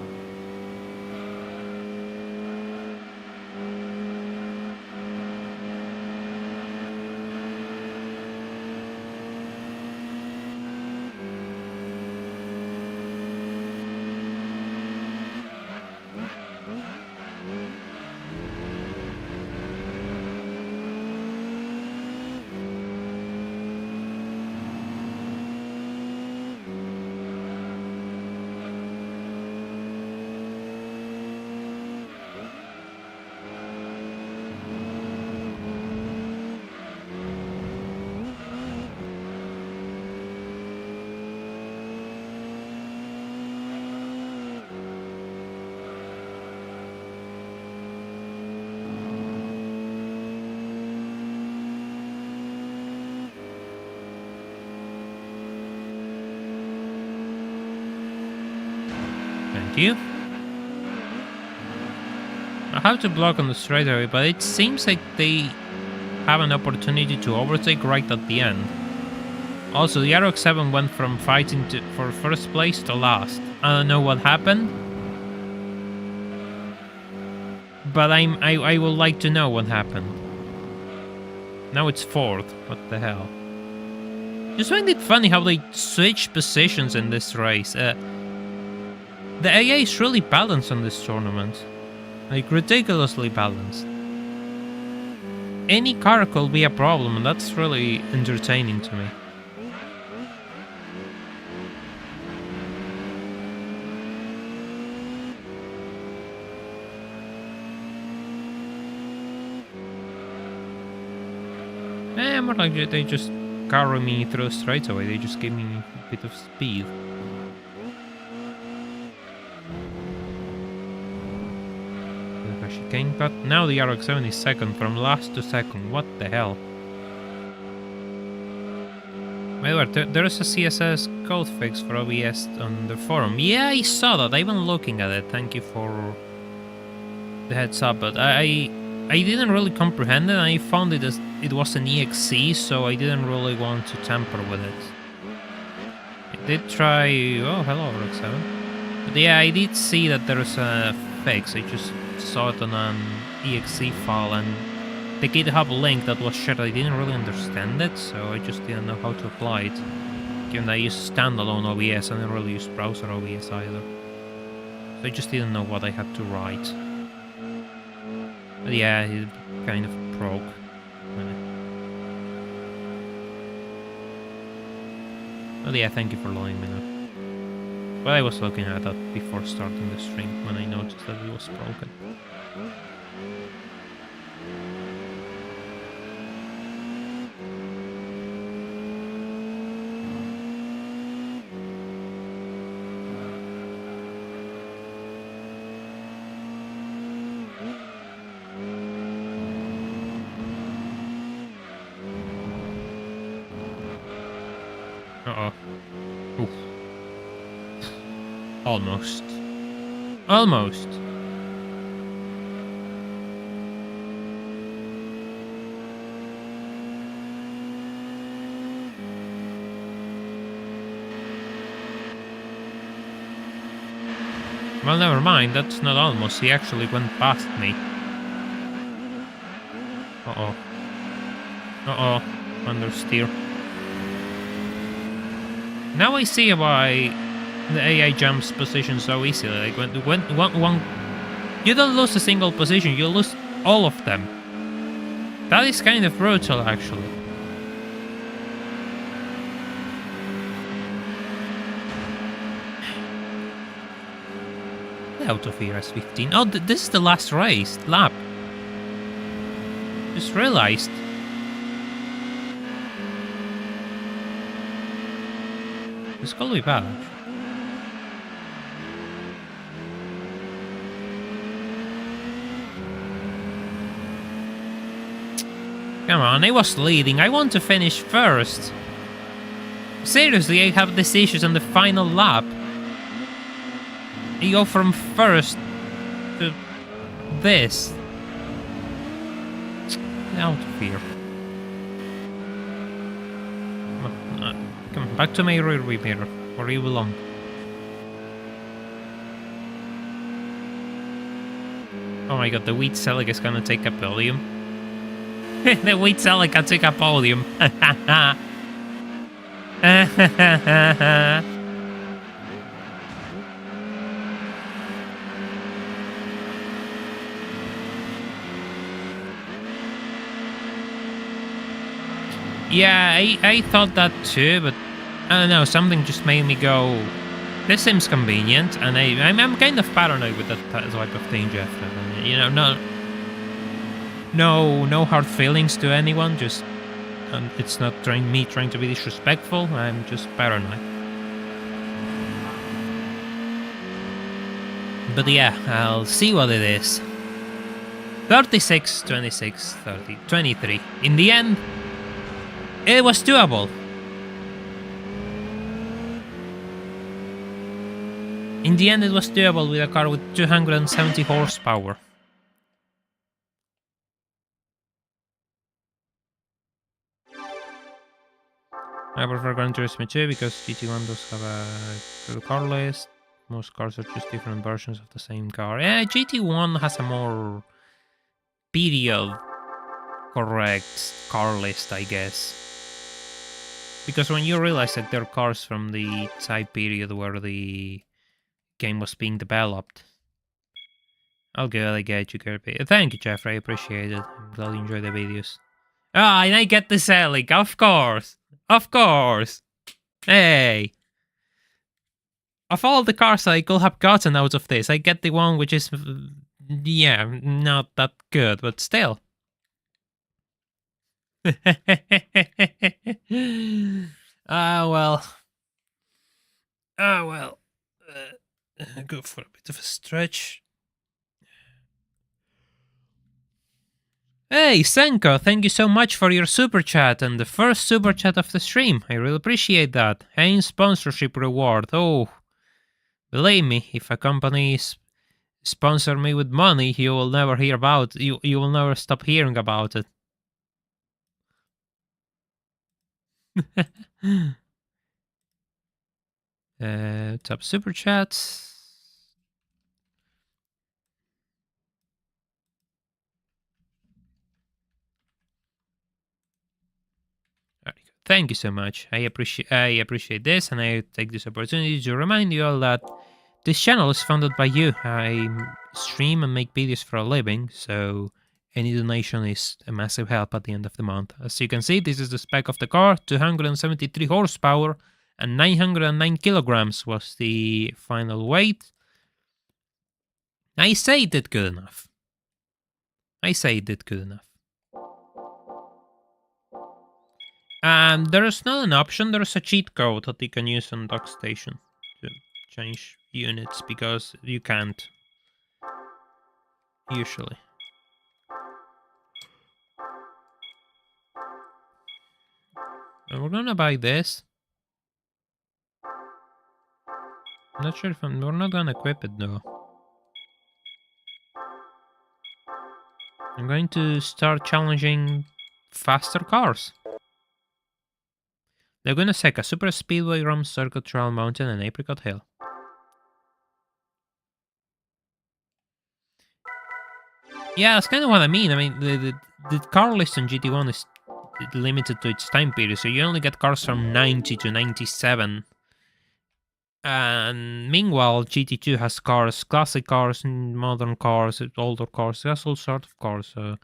You. I have to block on the straightaway, but it seems like they have an opportunity to overtake right at the end. Also, the RX-7 went from fighting for first place to last. I don't know what happened, but I would like to know what happened. Now it's fourth. What the hell? Just find it funny how they switch positions in this race. The AI is really balanced on this tournament. Like, ridiculously balanced. Any car could be a problem, and that's really entertaining to me. More like they just carry me through straight away. They just give me a bit of speed. But now the RX-7 is second, from last to second. What the hell? By the way, there is a CSS code fix for OBS on the forum. Yeah, I saw that. I've been looking at it. Thank you for the heads up. But I didn't really comprehend it. I found it as it was an EXE, so I didn't really want to tamper with it. I did try. Oh, hello, RX-7. But yeah, I did see that there is a fix. I just saw it on an exe file, and the GitHub link that was shared, I didn't really understand it, so I just didn't know how to apply it. Given that I use standalone OBS, I didn't really use browser OBS either. So I just didn't know what I had to write. But yeah, it kind of broke. But yeah, thank you for letting me know. But I was looking at that before starting the stream when I noticed that it was broken. Uh-oh. Oof. Almost. Almost. Well, never mind, that's not almost. He actually went past me. Uh-oh. Uh-oh. Understeer. Now I see why the AI jumps position so easily. Like, when one... You don't lose a single position, you lose all of them. That is kind of brutal, actually. Out of here as 15. Oh, this is the last race lap. Just realized. This could be bad. Come on, I was leading. I want to finish first. Seriously, I have these issues on the final lap. You go from first to this. Out of here. Come on, back to my rear view mirror, where you belong. Oh my god, the wheat Celica is gonna take a podium. The wheat Celica took a podium. Yeah, I thought that too, but I don't know, something just made me go, this seems convenient, and I'm kind of paranoid with that type of thing, Jeff. You know, no hard feelings to anyone, just, it's not me trying to be disrespectful, I'm just paranoid. But yeah, I'll see what it is. 36, 26, 30, 23. In the end, it was doable. In the end, it was doable with a car with 270 horsepower. I prefer Gran Turismo 2 because GT1 does have a good car list. Most cars are just different versions of the same car. Yeah, GT1 has a more period correct car list, I guess. Because when you realize that they're cars from the time period where the game was being developed. I'll go, I get you, Kirby. Thank you, Jeffrey, I appreciate it. I'm glad you enjoy the videos. Ah, and I get the Celica, of course! Of course! Hey! Of all the cars I could have gotten out of this, I get the one which is, yeah, not that good, but still. Well. Go for a bit of a stretch. Hey, Senko, thank you so much for your super chat and the first super chat of the stream. I really appreciate that. Hey, sponsorship reward. Oh, believe me, if a company sponsor me with money, you will never hear about. You will never stop hearing about it. Top super chats. Thank you so much. I appreciate this, and I take this opportunity to remind you all that this channel is funded by you. I stream and make videos for a living, so any donation is a massive help at the end of the month. As you can see, this is the spec of the car. 273 horsepower and 909 kilograms was the final weight. I say it did good enough. I say it did good enough. There is not an option, there is a cheat code that you can use on DockStation to change units, because you can't, usually. And we're gonna buy this. I'm not sure if we're not gonna equip it though. I'm going to start challenging faster cars. Laguna Seca, Super Speedway, Rum Circuit, Trail Mountain, and Apricot Hill. Yeah, that's kind of what I mean. I mean, the car list on GT1 is limited to its time period, so you only get cars from 90 to 97. And meanwhile, GT2 has cars, classic cars, modern cars, older cars. It has all sorts of cars. So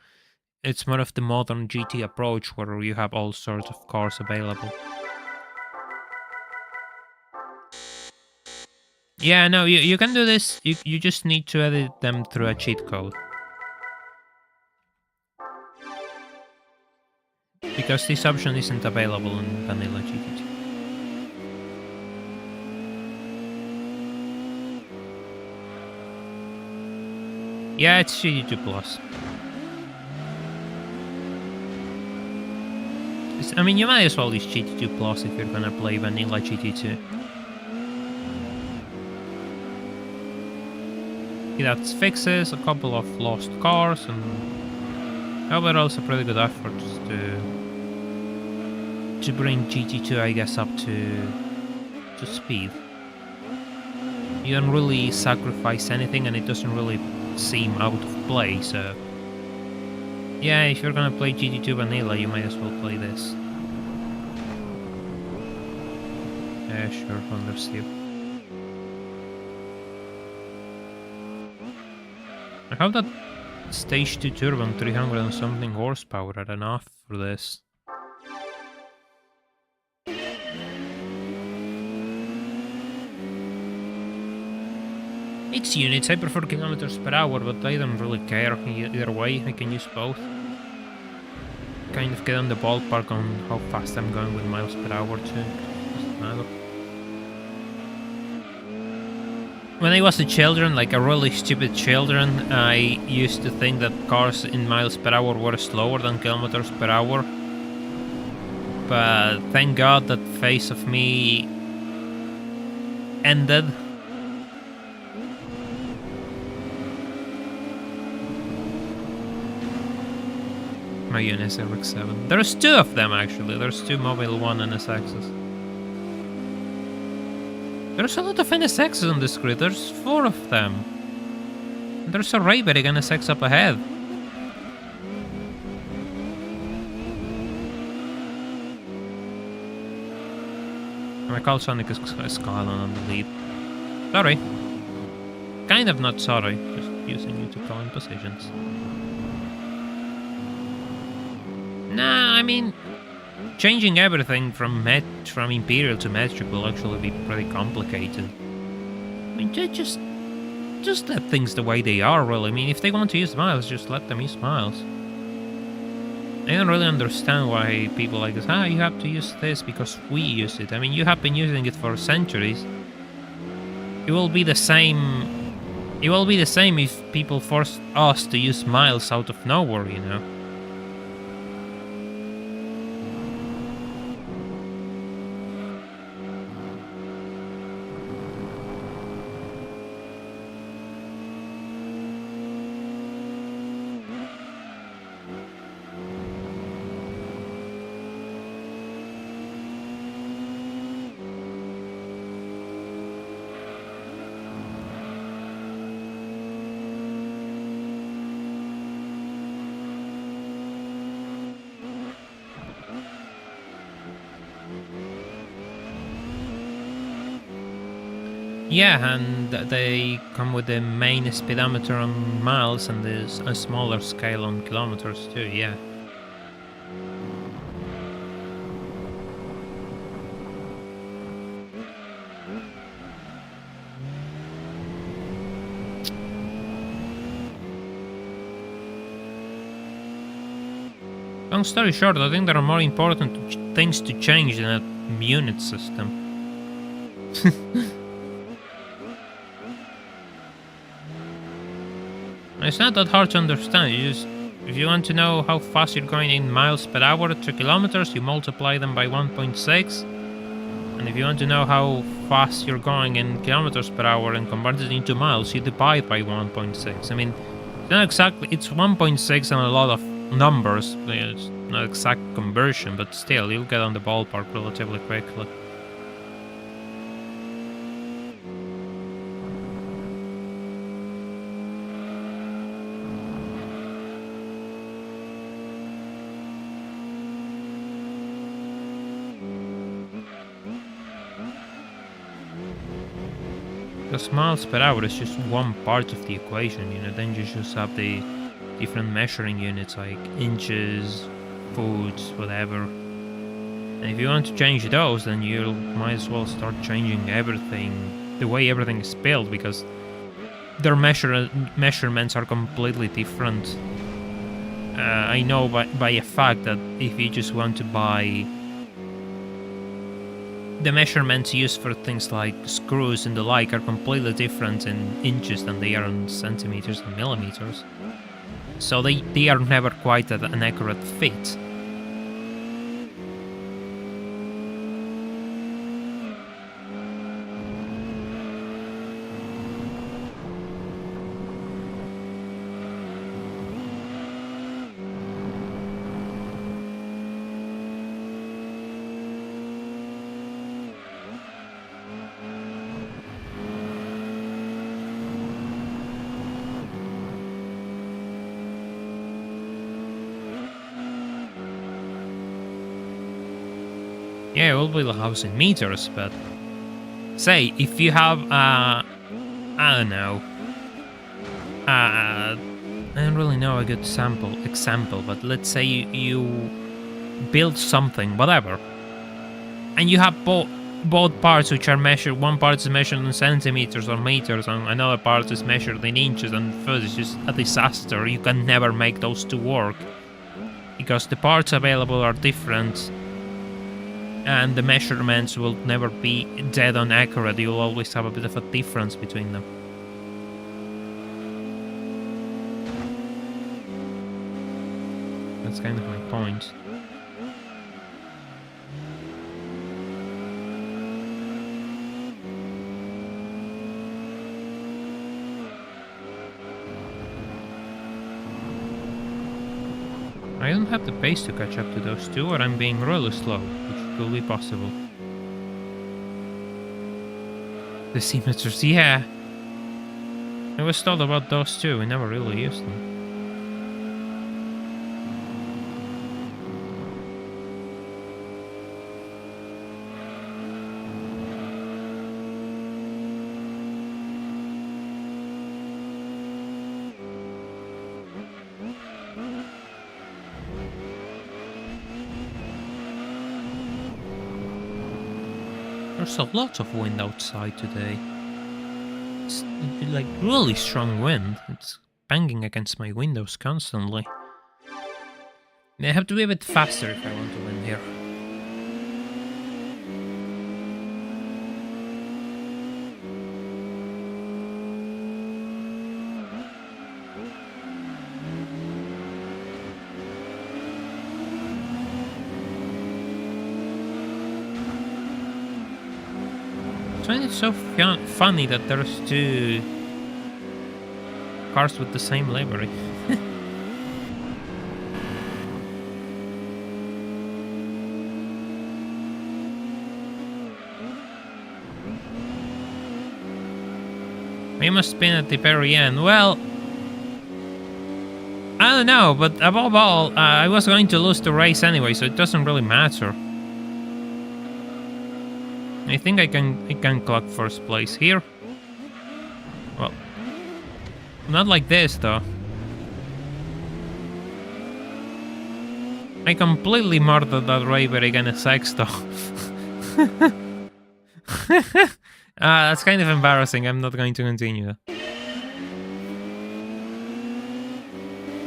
it's more of the modern GT approach where you have all sorts of cars available. Yeah, no, you can do this. You just need to edit them through a cheat code. Because this option isn't available in vanilla GT2. Yeah, it's GT2 Plus. I mean, you might as well use GT2 Plus if you're gonna play vanilla GT2. It adds fixes, a couple of lost cars, and overall it's a pretty good effort to bring GT2, I guess, up to speed. You don't really sacrifice anything, and it doesn't really seem out of play, so yeah, if you're gonna play GT2 vanilla, you might as well play this. Yeah, sure, understood. I have that stage 2 turbo and 300 and something horsepower are enough for this. It's units, I prefer kilometers per hour, but I don't really care either way, I can use both. Kind of get on the ballpark on how fast I'm going with miles per hour too. When I was a children, like a really stupid children, I used to think that cars in miles per hour were slower than kilometers per hour. But thank God that phase of me ended. My Mazda RX-7. There's two of them actually. There's two Mobile 1 NSXs. There's a lot of NSXs on this grid. There's 4 of them. There's a Rayberg NSX up ahead. My call Sonic is Skyline on the lead. Sorry. Kind of not sorry. Just using you to call in positions. Nah, I mean, changing everything from Imperial to Metric will actually be pretty complicated. I mean, just let things the way they are, really. I mean, if they want to use miles, just let them use miles. I don't really understand why people like this, you have to use this because we use it. I mean, you have been using it for centuries. It will be the same. It will be the same if people force us to use miles out of nowhere, you know. Yeah, and they come with the main speedometer on miles and there's a smaller scale on kilometers too, yeah. Long story short, I think there are more important things to change than a unit system. It's not that hard to understand. If you want to know how fast you're going in miles per hour to kilometers, you multiply them by 1.6. And if you want to know how fast you're going in kilometers per hour and convert it into miles, you divide by 1.6. I mean, it's not exactly, it's 1.6 and a lot of numbers. It's not exact conversion, but still, you'll get on the ballpark relatively quickly. Because miles per hour is just one part of the equation, you know, then you just have the different measuring units like inches, foot, whatever. And if you want to change those, then you might as well start changing everything, the way everything is built, because their measurements are completely different. I know by a fact that if you just want to buy the measurements used for things like screws and the like are completely different in inches than they are in centimeters and millimeters. So they are never quite at an accurate fit. Yeah, it will be the house in meters, but say if you have I don't know, I don't really know a good example, but let's say you build something, whatever, and you have both parts which are measured. One part is measured in centimeters or meters, and another part is measured in inches, and first it's just a disaster. You can never make those two work because the parts available are different. And the measurements will never be dead on accurate. You'll always have a bit of a difference between them. That's kind of my point. I don't have the pace to catch up to those two, or I'm being really slow, which could be possible. The symmeters, yeah. I was told about those too, we never really used them. There's a lot of wind outside today. It's like really strong wind. It's banging against my windows constantly. I have to be a bit faster if I want to win here. I find it so funny that there's two cars with the same livery. We must spin at the very end. Well, I don't know, but above all, I was going to lose the race anyway, so it doesn't really matter. I think I can clock first place here. Well, not like this though. I completely murdered that Raver again a sexto. That's kind of embarrassing. I'm not going to continue.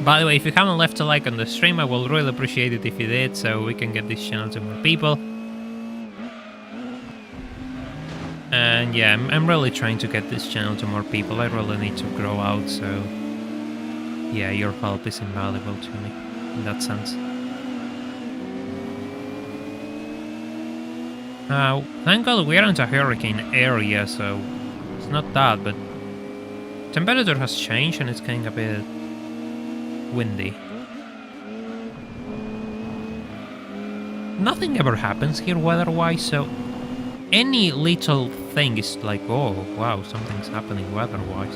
By the way, if you haven't left a like on the stream, I will really appreciate it if you did, so we can get this channel to more people. And yeah, I'm really trying to get this channel to more people. I really need to grow out, so yeah, your help is invaluable to me in that sense. Thank God we aren't a hurricane area, so it's not that, but temperature has changed and it's getting a bit windy. Nothing ever happens here weather-wise, so any little thing is like, oh, wow, something's happening weather-wise.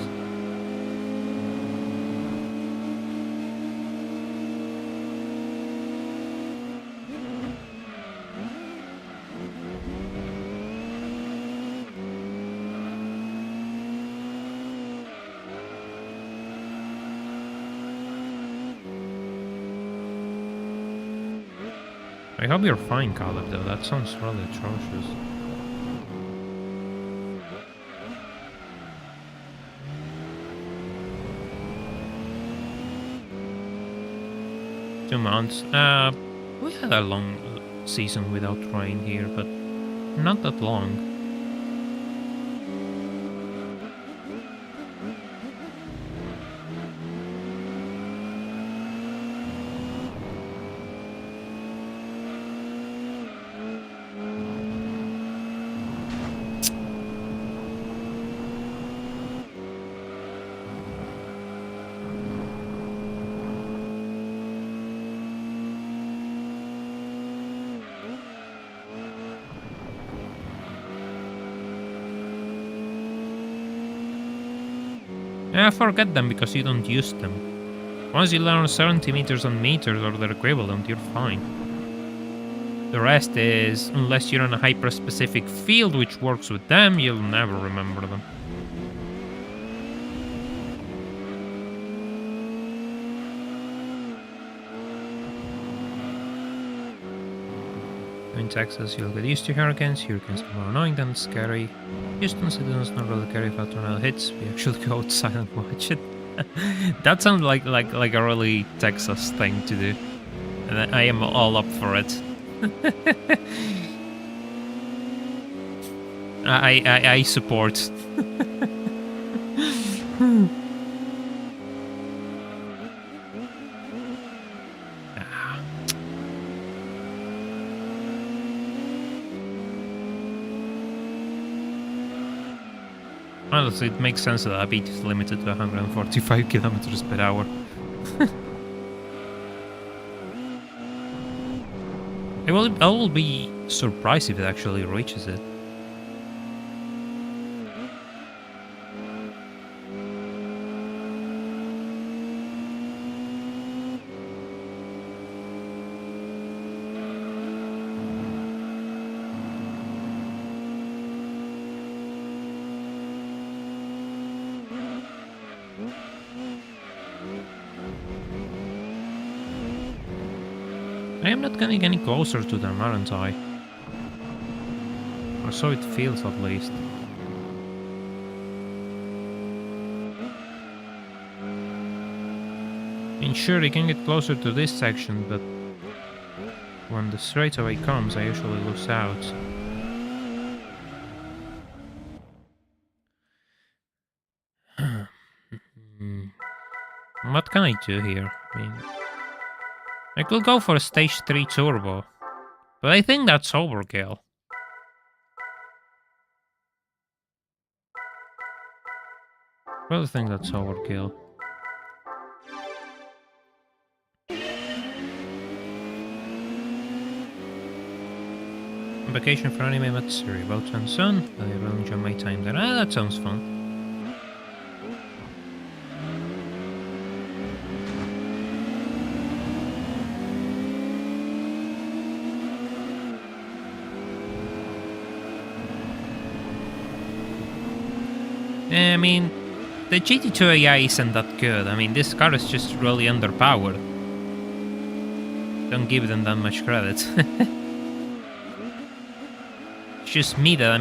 I hope you're fine, Caleb, though. That sounds really atrocious. Two months. We had a long season without rain here, but not that long. Forget them because you don't use them. Once you learn 70 meters on meters or their equivalent, you're fine. The rest is, unless you're on a hyper-specific field which works with them, you'll never remember them. In Texas, you'll get used to hurricanes. Hurricanes are more annoying than scary. Houston citizens not really care if a tornado hits. We actually go outside and watch it. That sounds like a really Texas thing to do, and I am all up for it. I support. Honestly, it makes sense that a beat is limited to 145 kilometers per hour. I will be surprised if it actually reaches it. I am not getting any closer to them, aren't I? Or so it feels, at least. I mean, sure, I can get closer to this section, but when the straightaway comes, I usually lose out. What can I do here? I mean, I could go for a stage 3 turbo, but I think that's overkill. I really think that's overkill. Vacation for anime Matsuri, about and son. I will enjoy my time there. Ah, that sounds fun. I mean, the GT2 AI isn't that good. I mean, this car is just really underpowered. Don't give them that much credit. It's just me that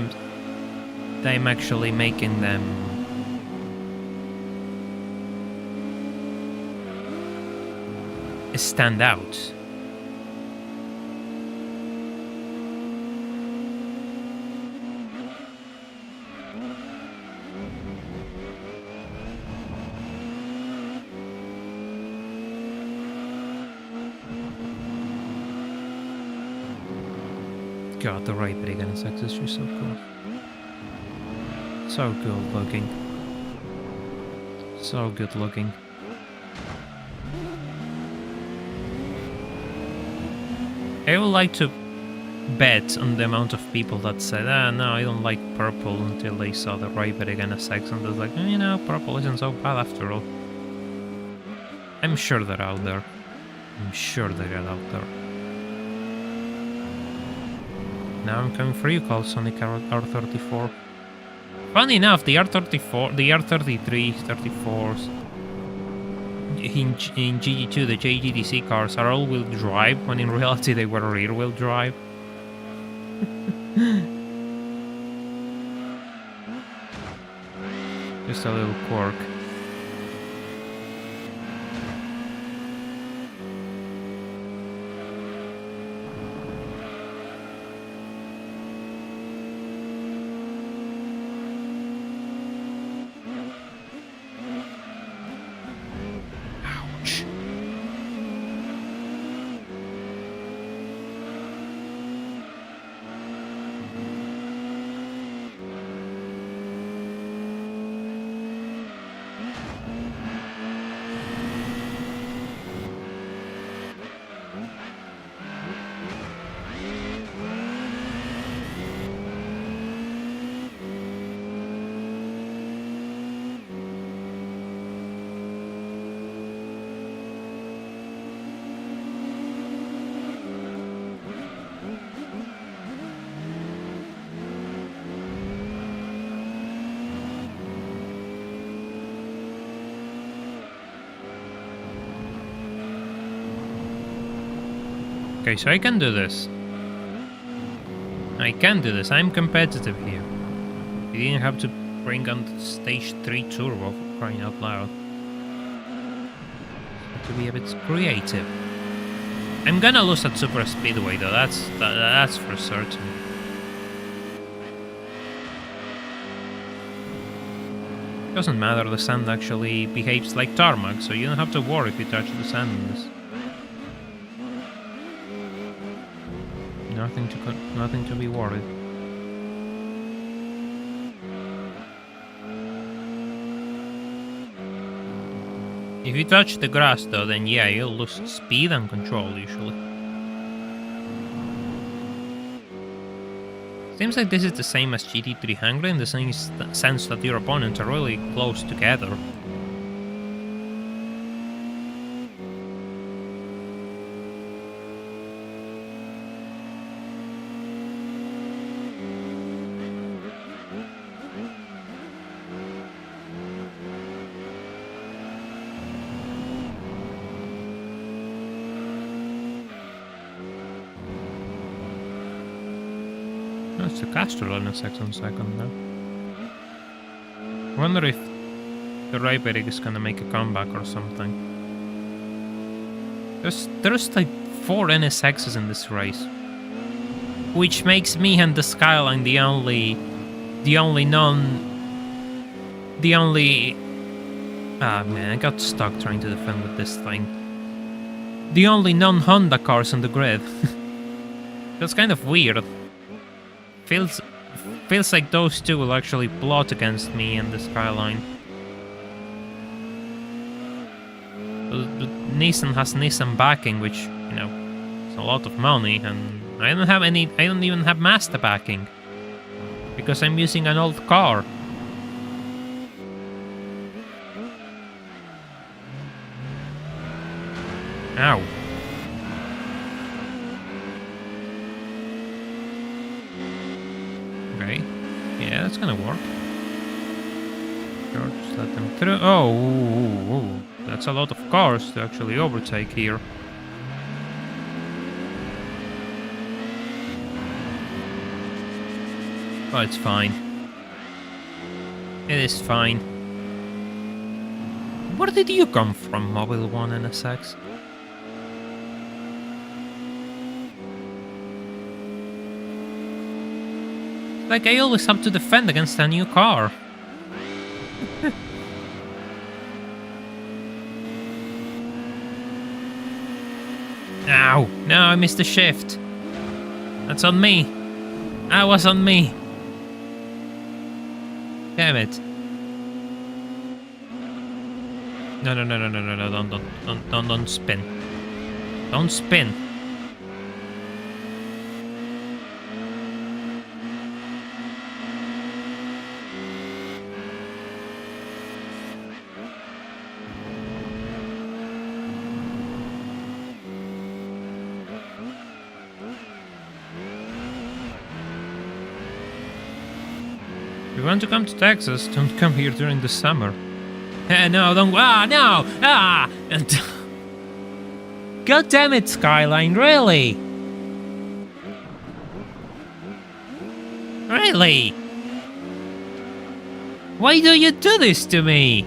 I'm actually making them stand out. God, the right brake NSX is just so cool. So good looking. So good looking. I would like to bet on the amount of people that said, no, I don't like purple, until they saw the right brake NSX and they're like, you know, purple isn't so bad after all. I'm sure they're out there. I'm sure they're out there. Now I'm coming for you, call Sonic R34. Funny enough, the R34, the R33, 34s in GT2, the JGDC cars are all-wheel drive, when in reality they were rear-wheel drive. Just a little quirk. Okay, so I can do this. I can do this. I'm competitive here. You didn't have to bring on the stage 3 turbo, for crying out loud. To be a bit creative. I'm gonna lose at super speedway though. That's for certain. Doesn't matter. The sand actually behaves like tarmac, so you don't have to worry if you touch the sand in this. Nothing to be worried. If you touch the grass though, then yeah, you'll lose speed and control usually. Seems like this is the same as GT3 Hungary in the sense that your opponents are really close together. It's a Castrol in a second now. I wonder if the right brake is gonna make a comeback or something. There's like 4 NSXs in this race, which makes me and the Skyline the only ah man, I got stuck trying to defend with this thing. The only non-Honda cars on the grid. That's kind of weird. Feels like those two will actually plot against me and the Skyline. But Nissan has Nissan backing, which, you know, is a lot of money, and I don't even have Mazda backing. Because I'm using an old car. Ow. Okay. Yeah, that's gonna work. Sure, just let them through. Oh, that's a lot of cars to actually overtake here. But it's fine. It is fine. Where did you come from, Mobile 1 NSX? Like, I always have to defend against a new car. Ow! No, I missed the shift. That's on me. That was on me. Damn it. No, don't spin. Don't spin. If you want to come to Texas, don't come here during the summer. No, don't. No! God damn it, Skyline, really? Really? Why do you do this to me?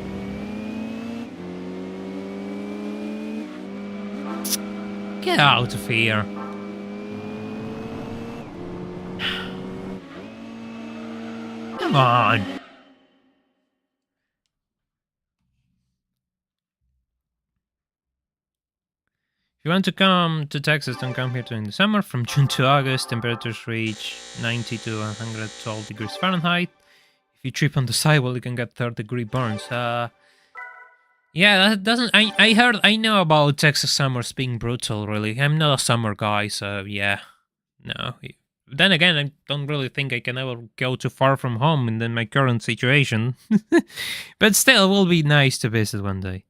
Get out of here. Come on. If you want to come to Texas, don't come here during the summer. From June to August, temperatures reach 90 to 112 degrees Fahrenheit. If you trip on the sidewall, you can get third-degree burns. Yeah, that doesn't... I know about Texas summers being brutal, really. I'm not a summer guy, so yeah. No. Then again, I don't really think I can ever go too far from home in my current situation. But still, it will be nice to visit one day.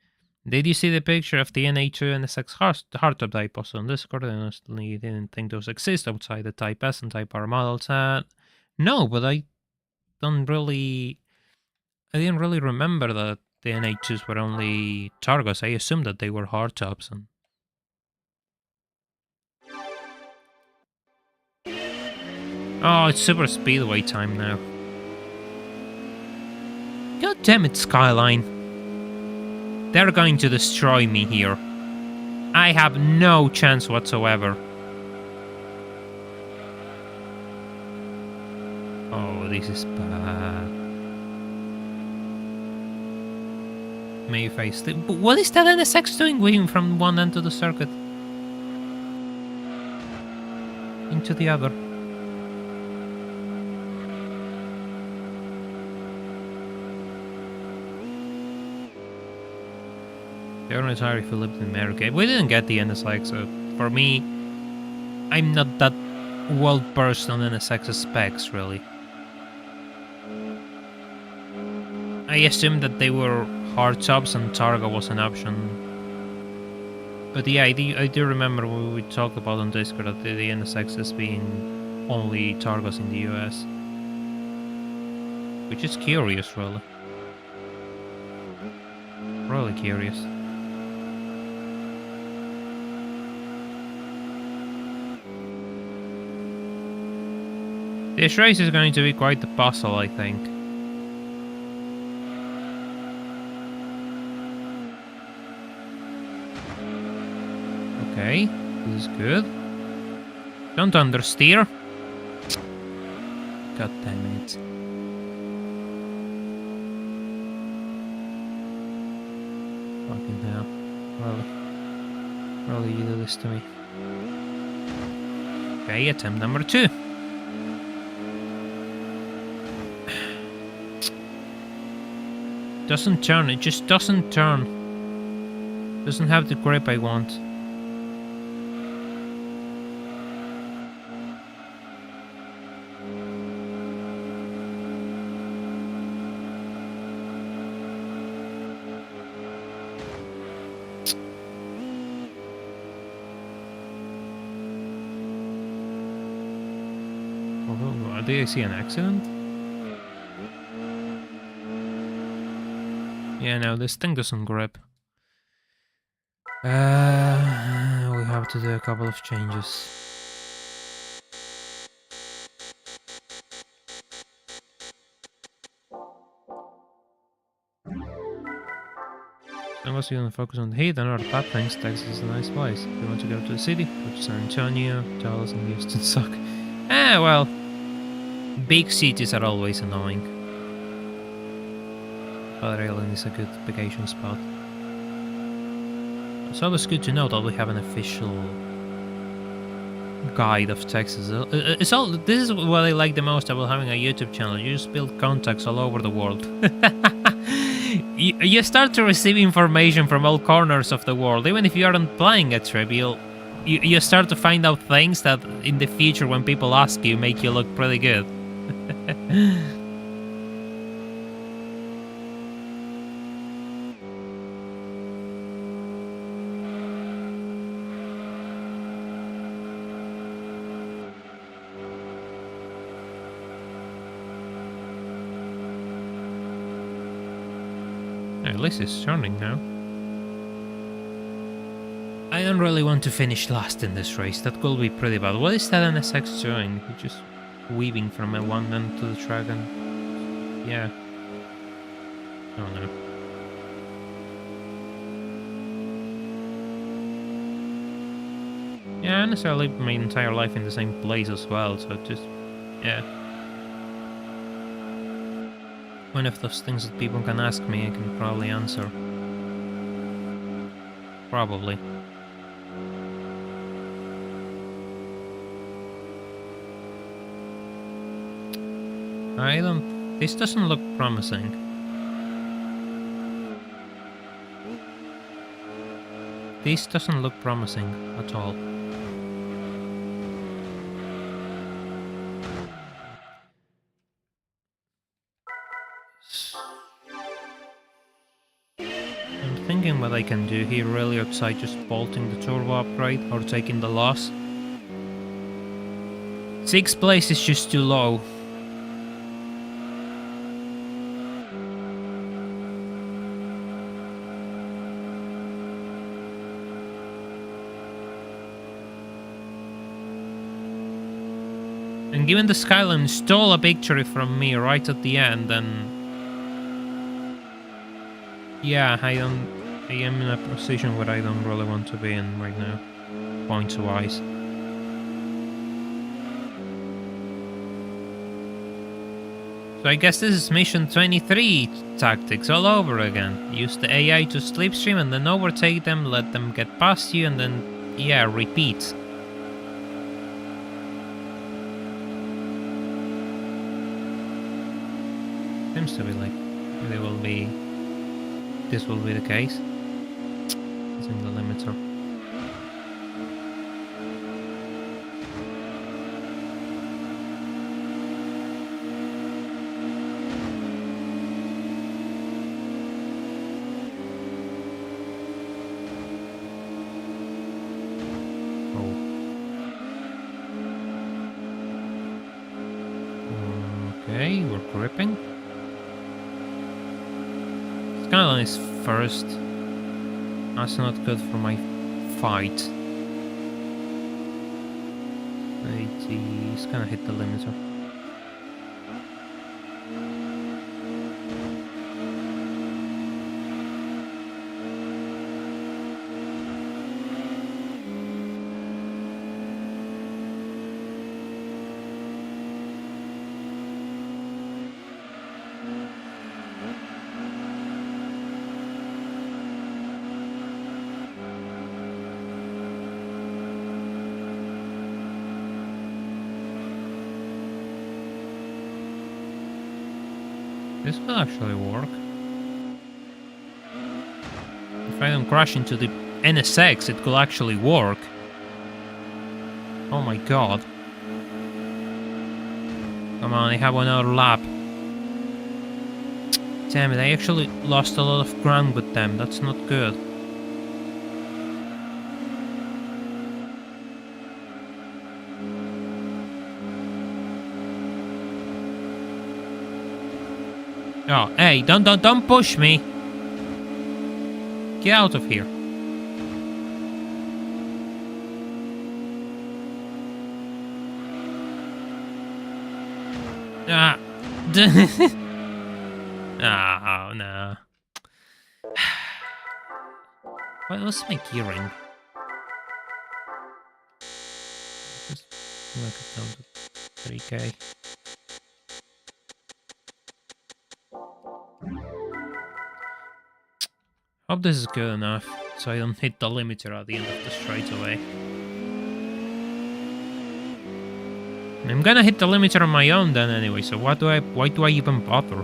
Did you see the picture of the NA2 NSX hardtop that I posted on Discord? I honestly didn't think those exist outside the Type S and Type R models. No, but I didn't really remember that the NA2s were only Targos. I assumed that they were hardtops. Oh, it's super speedway time now. God damn it, Skyline. They're going to destroy me here. I have no chance whatsoever. Oh, this is bad. Maybe but what is that NSX doing going from one end of the circuit into the other? The only tire if you lived in America. We didn't get the NSX, so for me, I'm not that well versed on NSX specs, really. I assumed that they were hardtops and Targa was an option. But yeah, I do remember when we talked about on Discord that the NSXs being only Targos in the US. Which is curious, really. Really curious. This race is going to be quite the puzzle, I think. Okay, this is good. Don't understeer. God damn it. Fucking hell. Really you do this to me. Okay, attempt number 2. Doesn't turn, it just doesn't turn. Doesn't have the grip I want. Oh, did I see an accident? Yeah, no, this thing doesn't grip. We have to do a couple of changes. Unless you don't focus on the heat and other bad things, Texas is a nice place. If you want to go to the city, go to San Antonio, Dallas, and Houston suck. Well, big cities are always annoying. But Island is a good vacation spot. It's always good to know that we have an official guide of Texas. It's all. This is what I like the most about having a YouTube channel. You just build contacts all over the world. You start to receive information from all corners of the world. Even if you aren't playing a trip, you start to find out things that in the future, when people ask you, make you look pretty good. At least it's turning now. I don't really want to finish last in this race. That will be pretty bad. What is that NSX doing? He's just weaving from one end to the track and... yeah. Oh no. Yeah, honestly, I lived my entire life in the same place as well, so just... yeah. One of those things that people can ask me, I can probably answer. Probably. I don't... this doesn't look promising. This doesn't look promising at all. I'm thinking what I can do here really outside just bolting the turbo upgrade or taking the loss. 6th place is just too low. And given the Skyline stole a victory from me right at the end, then... yeah, I am in a position where I don't really want to be in right now, points-wise. So I guess this is mission 23 tactics all over again. Use the AI to slipstream and then overtake them, let them get past you, and then, yeah, repeat. Seems to be like this will be the case. Using the limiter. Oh. Okay, we're gripping. Skyline is first. That's not good for my fight. He's gonna hit the limiter. This will actually work. If I don't crash into the NSX, it could actually work. Oh my god. Come on, I have another lap. Damn it, I actually lost a lot of ground with them. That's not good. Oh, hey, don't push me. Get out of here. Ah. Oh, no. What's my gearing? Just knock it down to 3K. Hope this is good enough, so I don't hit the limiter at the end of the straightaway. I'm gonna hit the limiter on my own then anyway, so why do I even bother?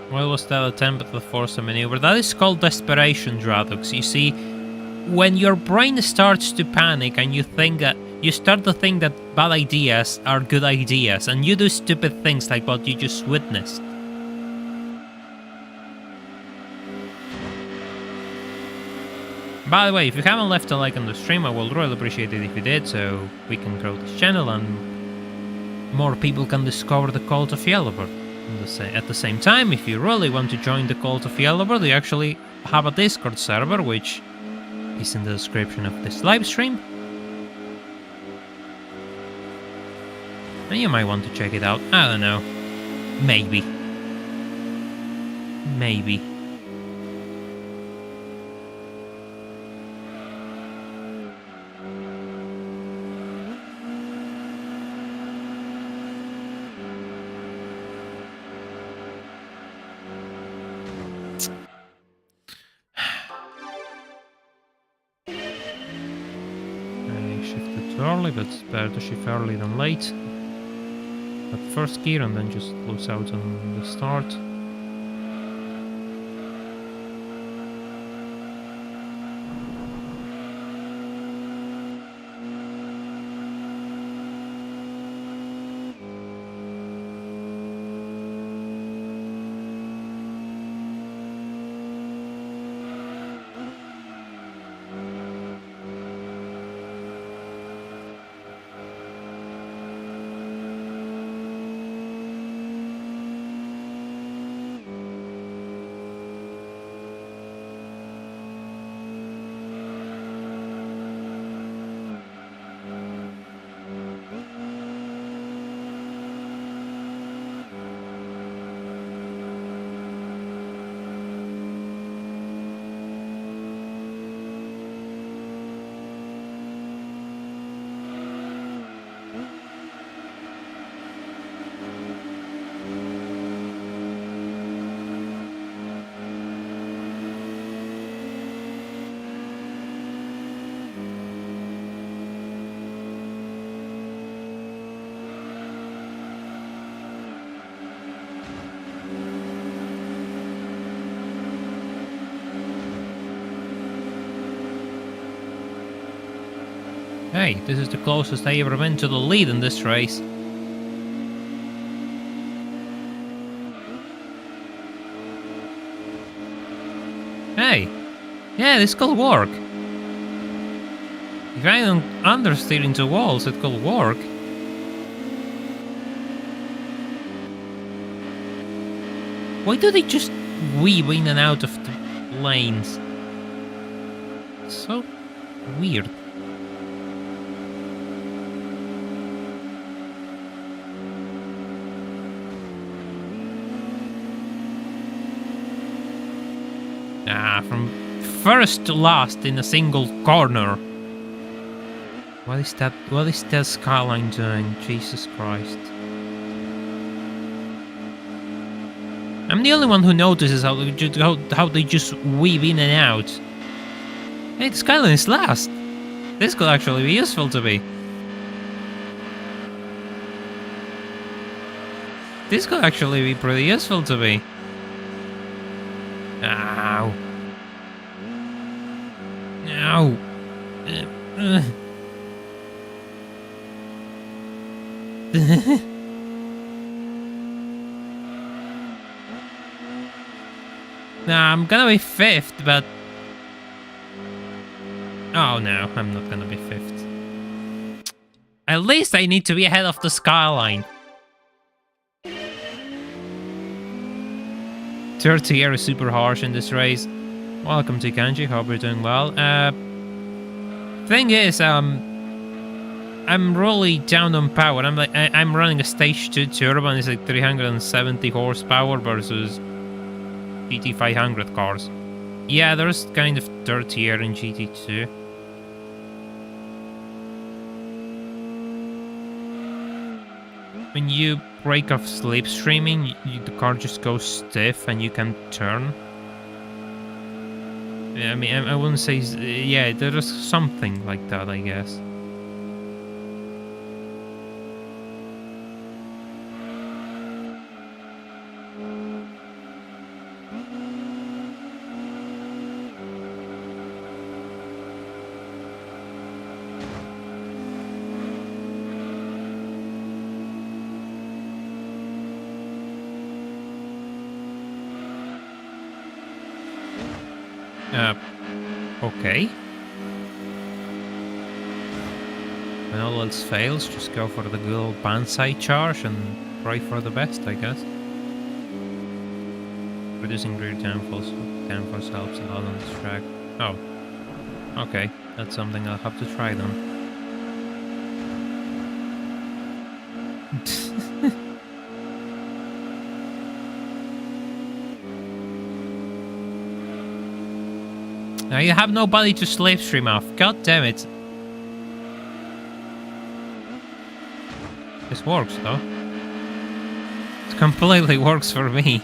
What was that attempt at the force maneuver? That is called desperation, Dradox. You see, when your brain starts to panic and you start to think that bad ideas are good ideas, and you do stupid things like what you just witnessed. By the way, if you haven't left a like on the stream, I will really appreciate it if you did, so we can grow this channel and more people can discover the cult of Yellowbird. At the same time, if you really want to join the cult of Yellowbird, we actually have a Discord server, which is in the description of this live stream. And you might want to check it out. I don't know. Maybe. Maybe. Early, but it's better to shift early than late. At first gear and then just close out on the start. Hey, this is the closest I ever been to the lead in this race. Hey, yeah, this could work. If I don't understeer into walls, it could work. Why do they just weave in and out of the lanes? So weird. From first to last in a single corner. What is that skyline doing? Jesus Christ. I'm the only one who notices how they just weave in and out. Hey, the skyline is last. This could actually be useful to me. This could actually be pretty useful to me. Ow. Ow. Nah, I'm gonna be fifth, but... Oh no, I'm not gonna be fifth. At least I need to be ahead of the skyline. 30 air is super harsh in this race. Welcome to Kanji, hope you're doing well. Thing is, I'm really down on power. I'm running a stage 2 turbo and it's like 370 horsepower versus GT500 cars. Yeah, there's kind of dirty air in GT2. When you break off slipstreaming, the car just goes stiff and you can turn. I mean, I wouldn't say... Yeah, there is something like that, I guess. Okay. When all else fails, just go for the good old banzai charge and pray for the best, I guess. Reducing rear downforce helps a lot on this track. Oh. Okay, that's something I'll have to try then. Now you have nobody to slipstream off. God damn it. This works though. It completely works for me.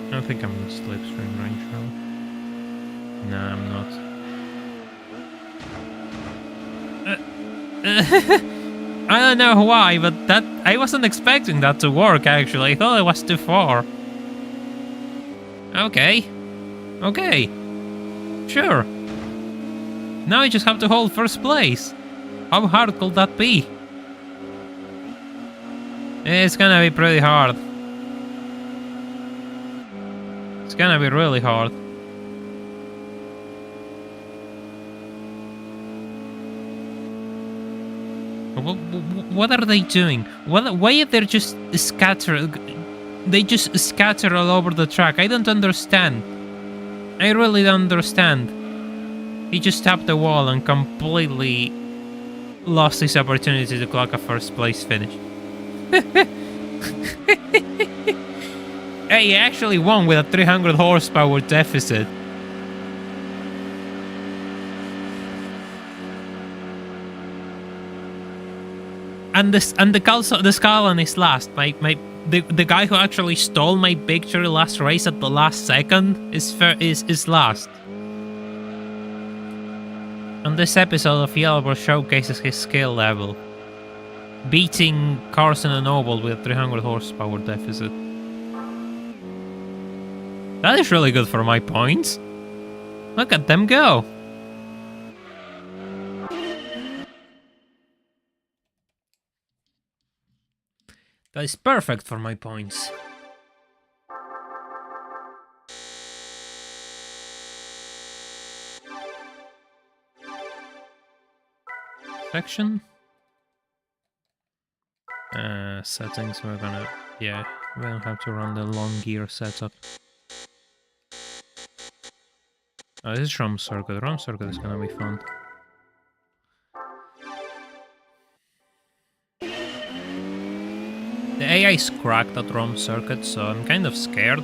I don't think I'm in the slipstream range really. Nah, I'm not. I don't know why, but I wasn't expecting that to work actually. I thought it was too far. Okay. Okay. Sure. Now I just have to hold first place. How hard could that be? It's gonna be pretty hard. It's gonna be really hard. What are they doing? Why are they just scattered? They just scatter all over the track. I don't understand. I really don't understand. He just tapped the wall and completely lost his opportunity to clock a first place finish. Hey, he actually won with a 300 horsepower deficit. And the Scalon is last. The guy who actually stole my victory last race at the last second is last. And this episode of Yellowbird showcases his skill level, beating Carson and Noble with a 300 horsepower deficit. That is really good for my points. Look at them go. That is perfect for my points. Section. Settings, we don't have to run the long gear setup. Oh, this is ROM circuit. ROM circuit is gonna be fun. The AI is cracked at ROM circuit, so I'm kind of scared.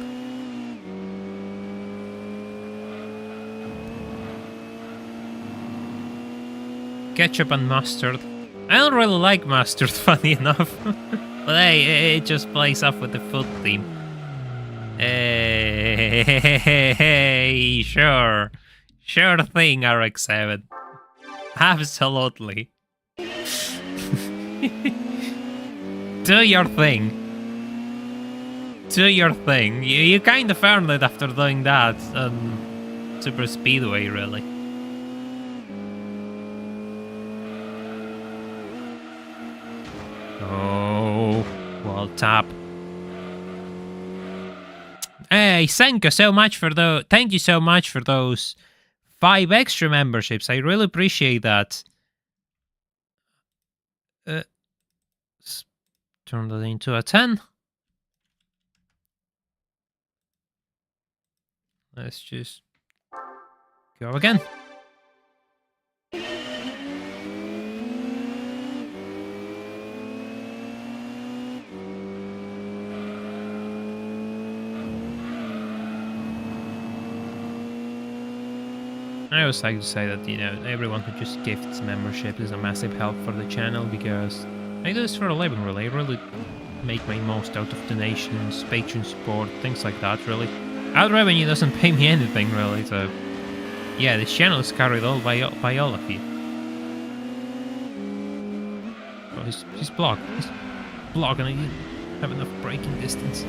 Ketchup and mustard. I don't really like mustard, funny enough. But hey, it just plays off with the food theme. Hey, sure. Sure thing, RX-7. Absolutely. Do your thing. Do your thing. You kind of earned it after doing that. Super Speedway, really. Oh, wall tap. Hey, thank you so much for those 5 extra memberships. I really appreciate that. Let's turn that into a 10. Let's just go again. I always like to say that, you know, everyone who just gifts membership is a massive help for the channel, because I do this for a living, really. I really make my most out of donations, patron support, things like that, really. Ad revenue doesn't pay me anything, really, so yeah, this channel is carried all by all of you. Oh, he's blocked. He's blocked, and I didn't have enough braking distance.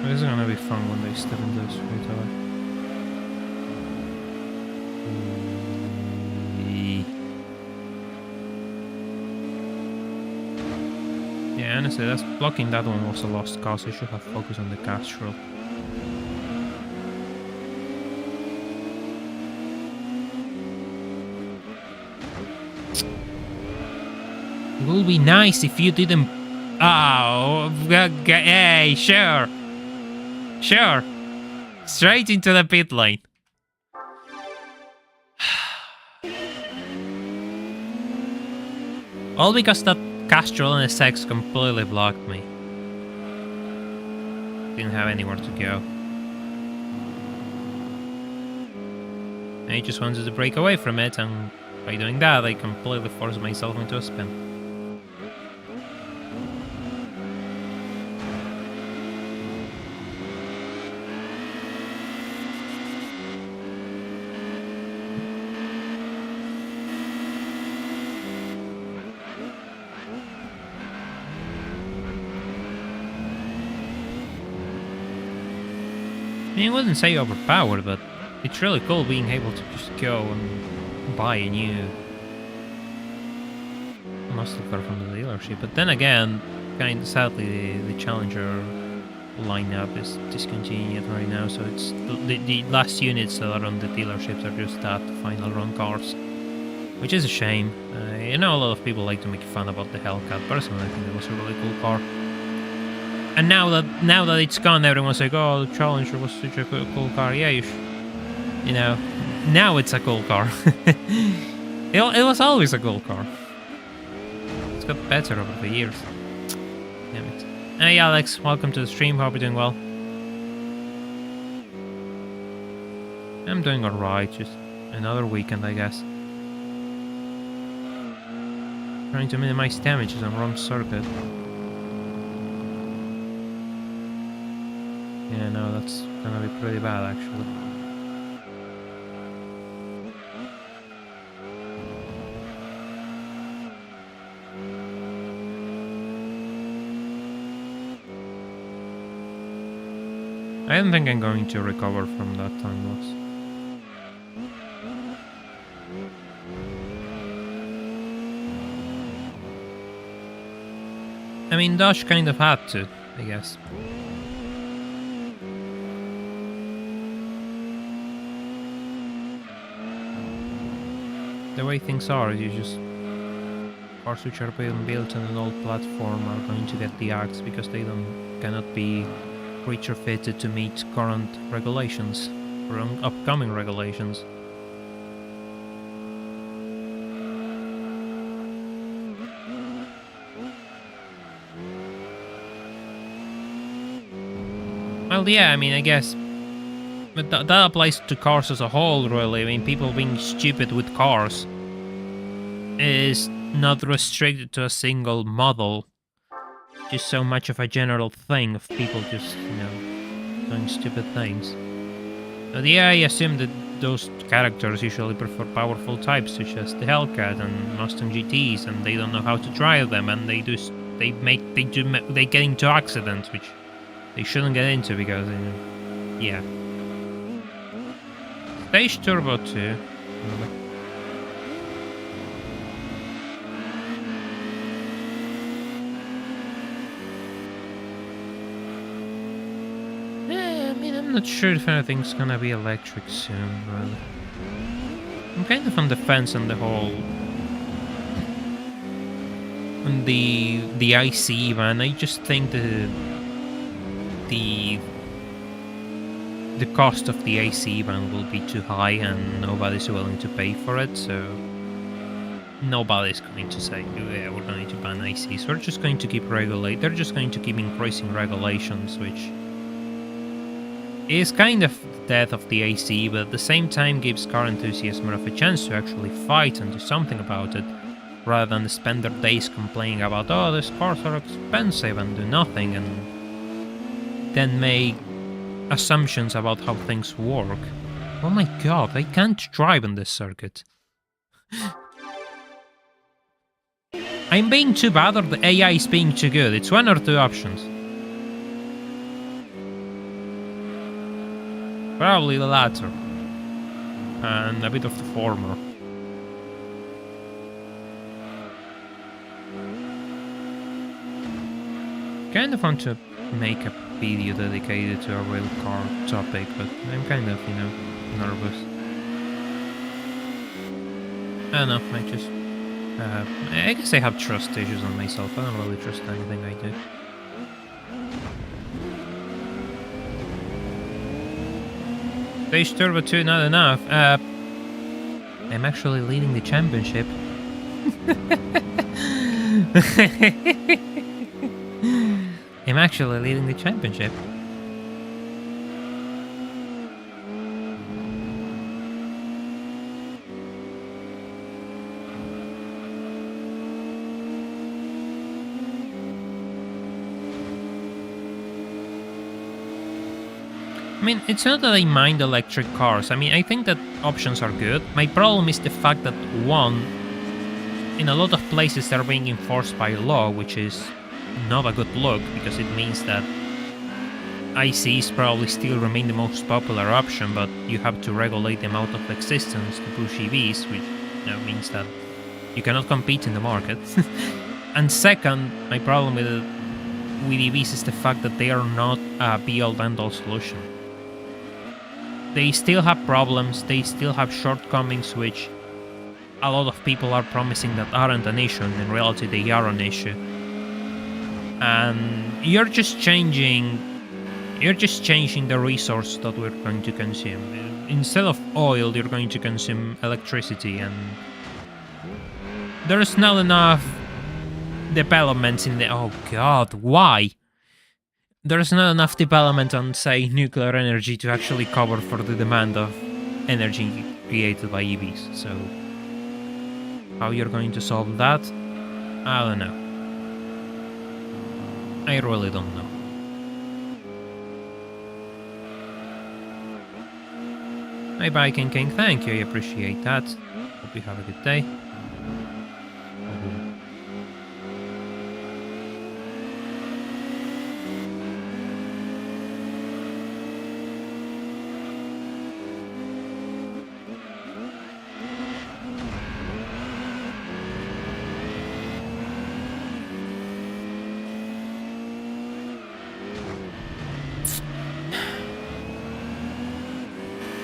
This is gonna be fun when they step into this straight away. Yeah, honestly, that's blocking that one was a lost cause. I should have focused on the Castrol. It would be nice if you didn't. Oh, hey, sure. Sure. Straight into the pit lane. All because that Castrol and SX completely blocked me. Didn't have anywhere to go. I just wanted to break away from it, and by doing that, I completely forced myself into a spin. I mean, I wouldn't say overpowered, but it's really cool being able to just go and buy a new muscle car from the dealership. But then again, kind of sadly, the Challenger lineup is discontinued right now, so it's the last units that are on the dealerships are just that final run cars, which is a shame. I know a lot of people like to make fun about the Hellcat. Personally, I think it was a really cool car. And now that it's gone, everyone's like, "Oh, the Challenger was such a cool car." Yeah, you know, now it's a cool car. it was always a cool car. It's got better over the years. Damn it. Hey, Alex, welcome to the stream. Hope you're doing well. I'm doing alright. Just another weekend, I guess. Trying to minimize damages on wrong circuit. Yeah, no, that's gonna be pretty bad, actually. I don't think I'm going to recover from that time loss. I mean, Dodge kind of had to, I guess. The way things are, you just cars which are being built on an old platform are going to get the axe because they cannot be retrofitted to meet current regulations or upcoming regulations. Well, yeah, I mean, I guess. But that applies to cars as a whole, really. I mean, people being stupid with cars is not restricted to a single model. Just so much of a general thing of people just, you know, doing stupid things. But yeah, I assume that those characters usually prefer powerful types such as the Hellcat and Mustang GTs, and they don't know how to drive them, and they get into accidents, which they shouldn't get into because, yeah. Stage Turbo 2. not sure if anything's gonna be electric soon, really. I'm kind of on the fence on the whole... on the ICE van. I just think the cost of the ICE van will be too high and nobody's willing to pay for it, so... nobody's going to say, yeah, we're going to ban ICs. We're just going to keep they're just going to keep increasing regulations, which is kind of the death of the IC, but at the same time gives car enthusiasts more of a chance to actually fight and do something about it, rather than spend their days complaining about, oh, these cars are expensive, and do nothing, and then make assumptions about how things work. Oh my god, I can't drive in this circuit. I'm being too bad or the AI is being too good? It's one or two options. Probably the latter. And a bit of the former. Kind of want to make a video dedicated to a real car topic, but I'm kind of, nervous. I don't know, I just... I guess I have trust issues on myself. I don't really trust anything I do. Stage Turbo 2, not enough. I'm actually leading the championship. I'm actually leading the championship. I mean, it's not that I mind electric cars. I mean, I think that options are good. My problem is the fact that, one, in a lot of places they're being enforced by law, which is not a good look, because it means that ICs probably still remain the most popular option, but you have to regulate them out of existence to push EVs, which means that you cannot compete in the market. And second, my problem with EVs is the fact that they are not a be-all end-all solution. They still have problems, they still have shortcomings, which a lot of people are promising that aren't an issue, and in reality they are an issue. And you're just changing the resource that we're going to consume. Instead of oil, you're going to consume electricity, and there's not enough developments in the... Oh god, why? There's not enough development on, say, nuclear energy to actually cover for the demand of energy created by EVs, so... how you're going to solve that? I don't know. I really don't know. Hi Biking King, thank you, I appreciate that. Hope you have a good day.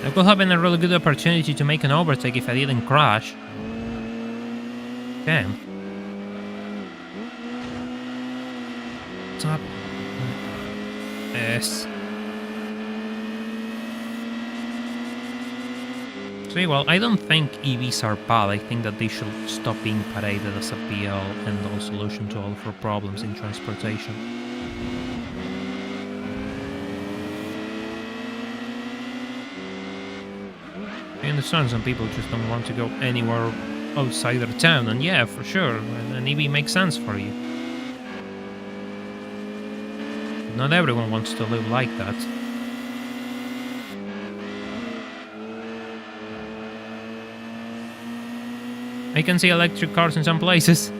I could have been a really good opportunity to make an overtake if I didn't crash. Damn. Top. Yes. See, well, I don't think EVs are bad. I think that they should stop being paraded as a be-all end-all solution to all of our problems in transportation. I understand some people just don't want to go anywhere outside their town, and yeah, for sure, an EV makes sense for you. But not everyone wants to live like that. I can see electric cars in some places.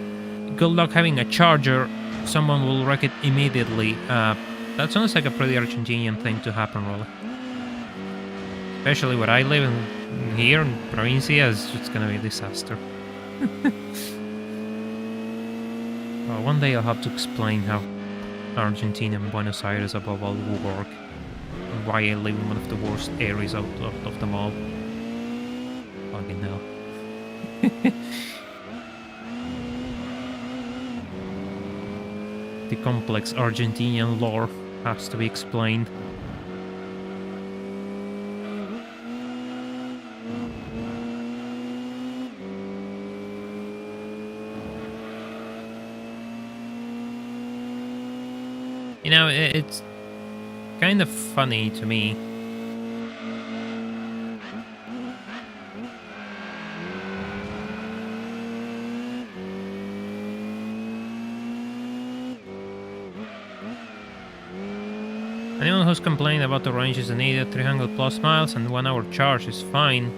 Good luck having a charger, someone will wreck it immediately. That sounds like a pretty Argentinian thing to happen, really. Especially where I live in here in Provincia, it's just gonna be a disaster. Well, one day I'll have to explain how Argentina and Buenos Aires above all will work. and why I live in one of the worst areas of them all. Fucking hell. The complex Argentinian lore has to be explained. You know, it's kind of funny to me. Anyone who's complaining about the range is an idiot. 300 plus miles and 1 hour charge is fine.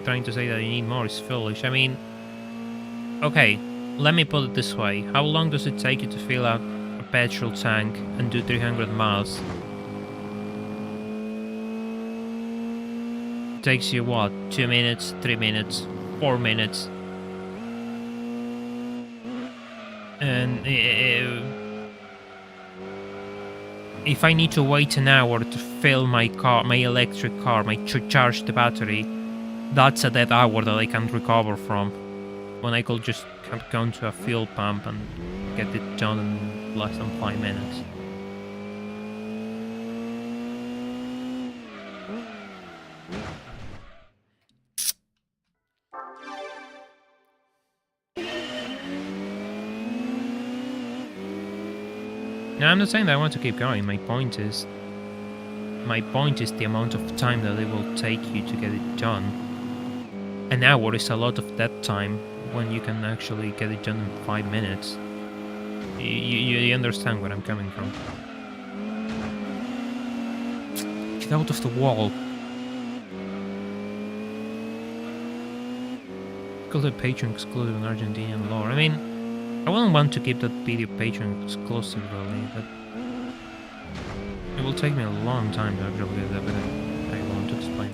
Trying to say that you need more is foolish. I mean, okay, let me put it this way. How long does it take you to fill out a petrol tank and do 300 miles? It takes you what? 2 minutes, 3 minutes, 4 minutes. And if I need to wait an hour to fill my car, my electric car, to charge the battery, that's a dead hour that I can't recover from. When I could just have gone to a fuel pump and get it done in less than 5 minutes. No, I'm not saying that I want to keep going. My point is the amount of time that it will take you to get it done. An hour is a lot of that time when you can actually get it done in 5 minutes. You understand where I'm coming from. Get out of the wall. Call the Patreon exclusive in Argentinian lore. I mean, I wouldn't want to keep that video Patreon exclusive really, but it will take me a long time to actually get that, but I want to explain.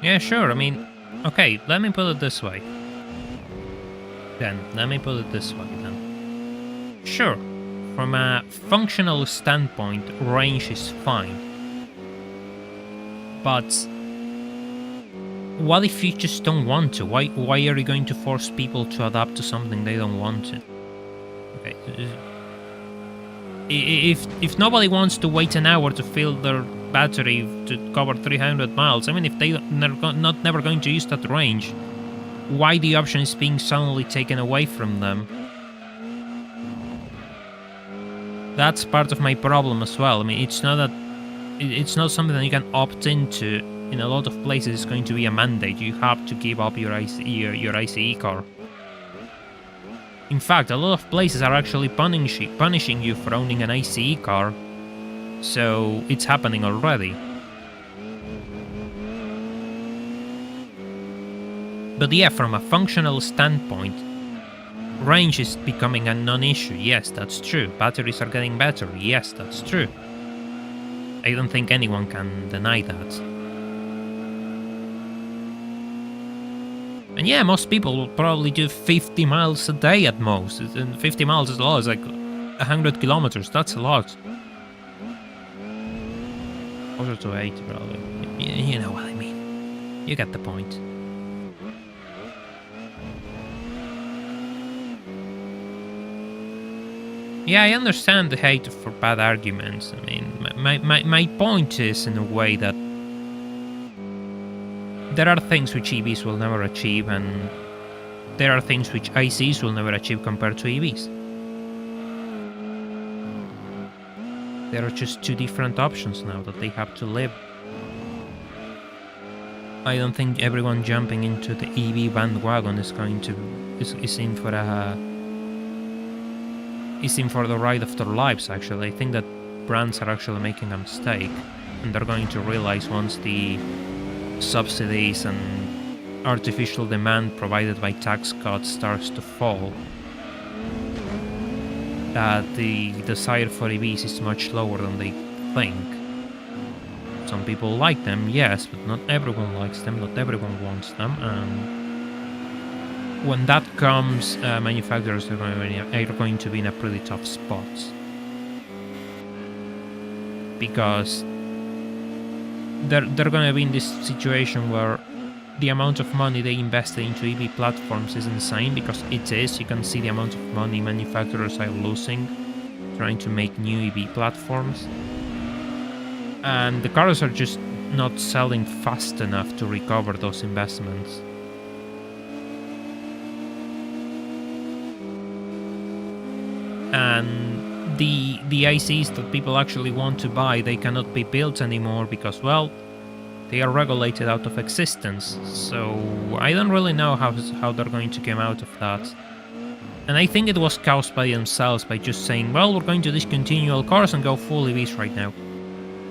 Yeah, sure, I mean, okay, let me put it this way. Sure, from a functional standpoint, range is fine. But what if you just don't want to? Why are you going to force people to adapt to something they don't want to? Okay. If nobody wants to wait an hour to fill their battery to cover 300 miles, I mean, if they're never going to use that range, why the option is being suddenly taken away from them? That's part of my problem as well. I mean, it's not something that you can opt into. In a lot of places, it's going to be a mandate. You have to give up your ICE car. In fact, a lot of places are actually punishing you for owning an ICE car. So it's happening already. But yeah, from a functional standpoint, range is becoming a non-issue. Yes, that's true. Batteries are getting better. Yes, that's true. I don't think anyone can deny that. And yeah, most people will probably do 50 miles a day at most. And 50 miles is a lot. It's like 100 kilometers. That's a lot. Closer to 80 probably. You know what I mean. You get the point. Yeah, I understand the hate for bad arguments. I mean, my point is in a way that there are things which EVs will never achieve, and there are things which ICs will never achieve compared to EVs. There are just two different options now that they have to live. I don't think everyone jumping into the EV bandwagon is in for the ride of their lives. Actually, I think that brands are actually making a mistake, and they're going to realize once the subsidies and artificial demand provided by tax cuts starts to fall, that the desire for EVs is much lower than they think. Some people like them, yes, but not everyone likes them, not everyone wants them, and when that comes, manufacturers are going to be in a pretty tough spot. Because they're going to be in this situation where the amount of money they invested into EV platforms is insane, because it is. You can see the amount of money manufacturers are losing trying to make new EV platforms. And the cars are just not selling fast enough to recover those investments. And the ICs that people actually want to buy, they cannot be built anymore because, well, they are regulated out of existence. So I don't really know how they're going to come out of that. And I think it was caused by themselves, by just saying, well, we're going to discontinue all cars and go full EVs right now.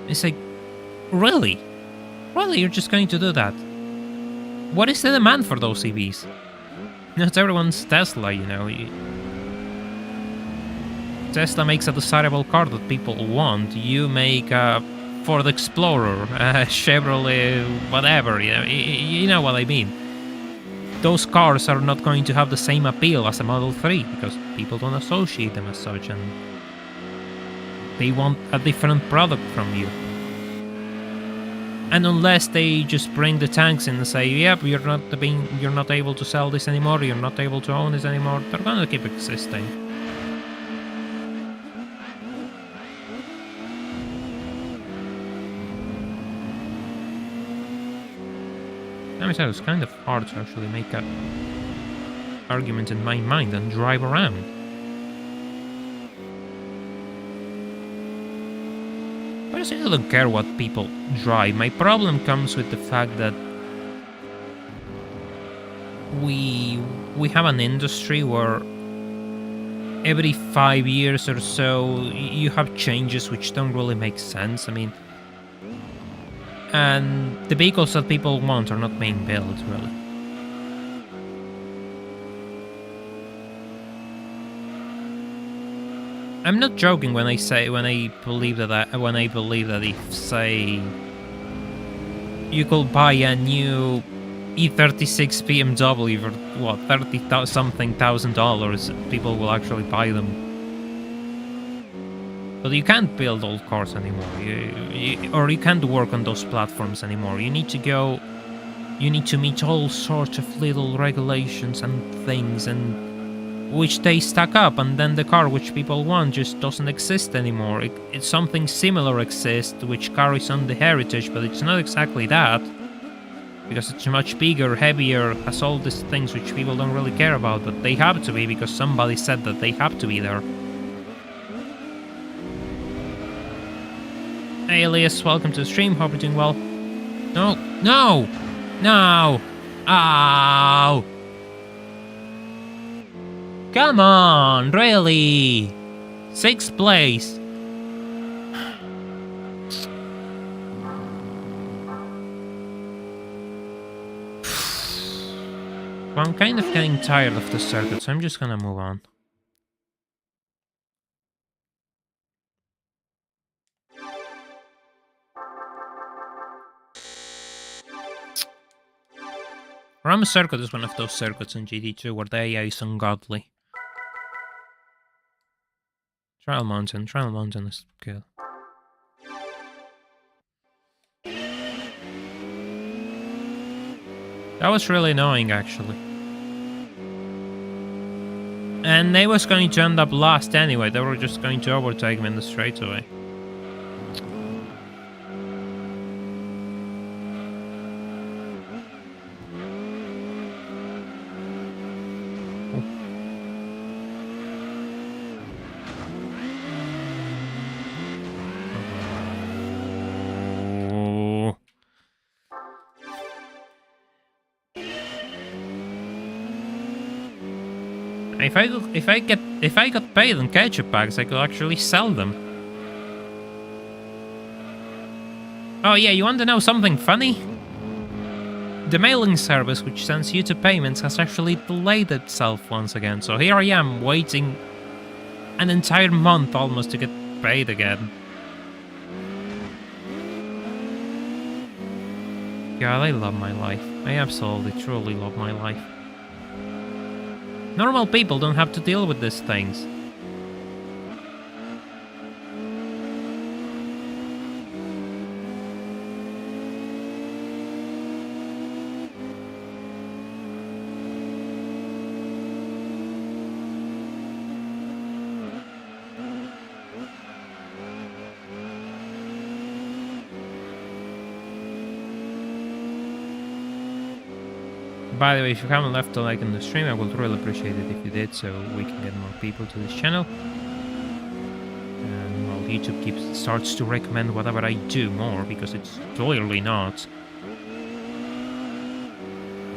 It's like, really? Really, you're just going to do that? What is the demand for those EVs? Not everyone's Tesla, you know. Tesla makes a desirable car that people want. You make a Ford Explorer, a Chevrolet, whatever, you know. You know what I mean. Those cars are not going to have the same appeal as a Model 3 because people don't associate them as such, and they want a different product from you. And unless they just bring the tanks in and say, yep, you're not able to sell this anymore, you're not able to own this anymore, they're gonna keep existing. Let me say, it's kind of hard to actually make an argument in my mind and drive around. But I still don't care what people drive. My problem comes with the fact that we have an industry where every 5 years or so you have changes which don't really make sense. I mean, and the vehicles that people want are not being built, really. I'm not joking when I believe that if, say, you could buy a new E36 BMW for what, $30,000 $something, people will actually buy them. But you can't build old cars anymore, or you can't work on those platforms anymore. You need to meet all sorts of little regulations and things, and which they stack up, and then the car which people want just doesn't exist anymore. It's something similar exists, which carries on the heritage, but it's not exactly that, because it's much bigger, heavier, has all these things which people don't really care about, but they have to be because somebody said that they have to be there. Hey Elias, welcome to the stream, hope you're doing well. No! No! No! Ow! Come on, really? 6th place! Well, I'm kind of getting tired of the circuit, so I'm just gonna move on. Ram Circuit is one of those circuits in GT2 where the AI is ungodly. Trial Mountain is good. That was really annoying, actually. And they was going to end up last anyway, they were just going to overtake me in the straightaway. If I got paid on ketchup bags, I could actually sell them. Oh yeah, you want to know something funny? the mailing service which sends YouTube payments has actually delayed itself once again. So here I am waiting an entire month almost to get paid again. God, I love my life. I absolutely, truly love my life. Normal people don't have to deal with these things. By the way, if you haven't left a like on the stream, I would really appreciate it if you did, so we can get more people to this channel. And well, YouTube starts to recommend whatever I do more, because it's clearly not.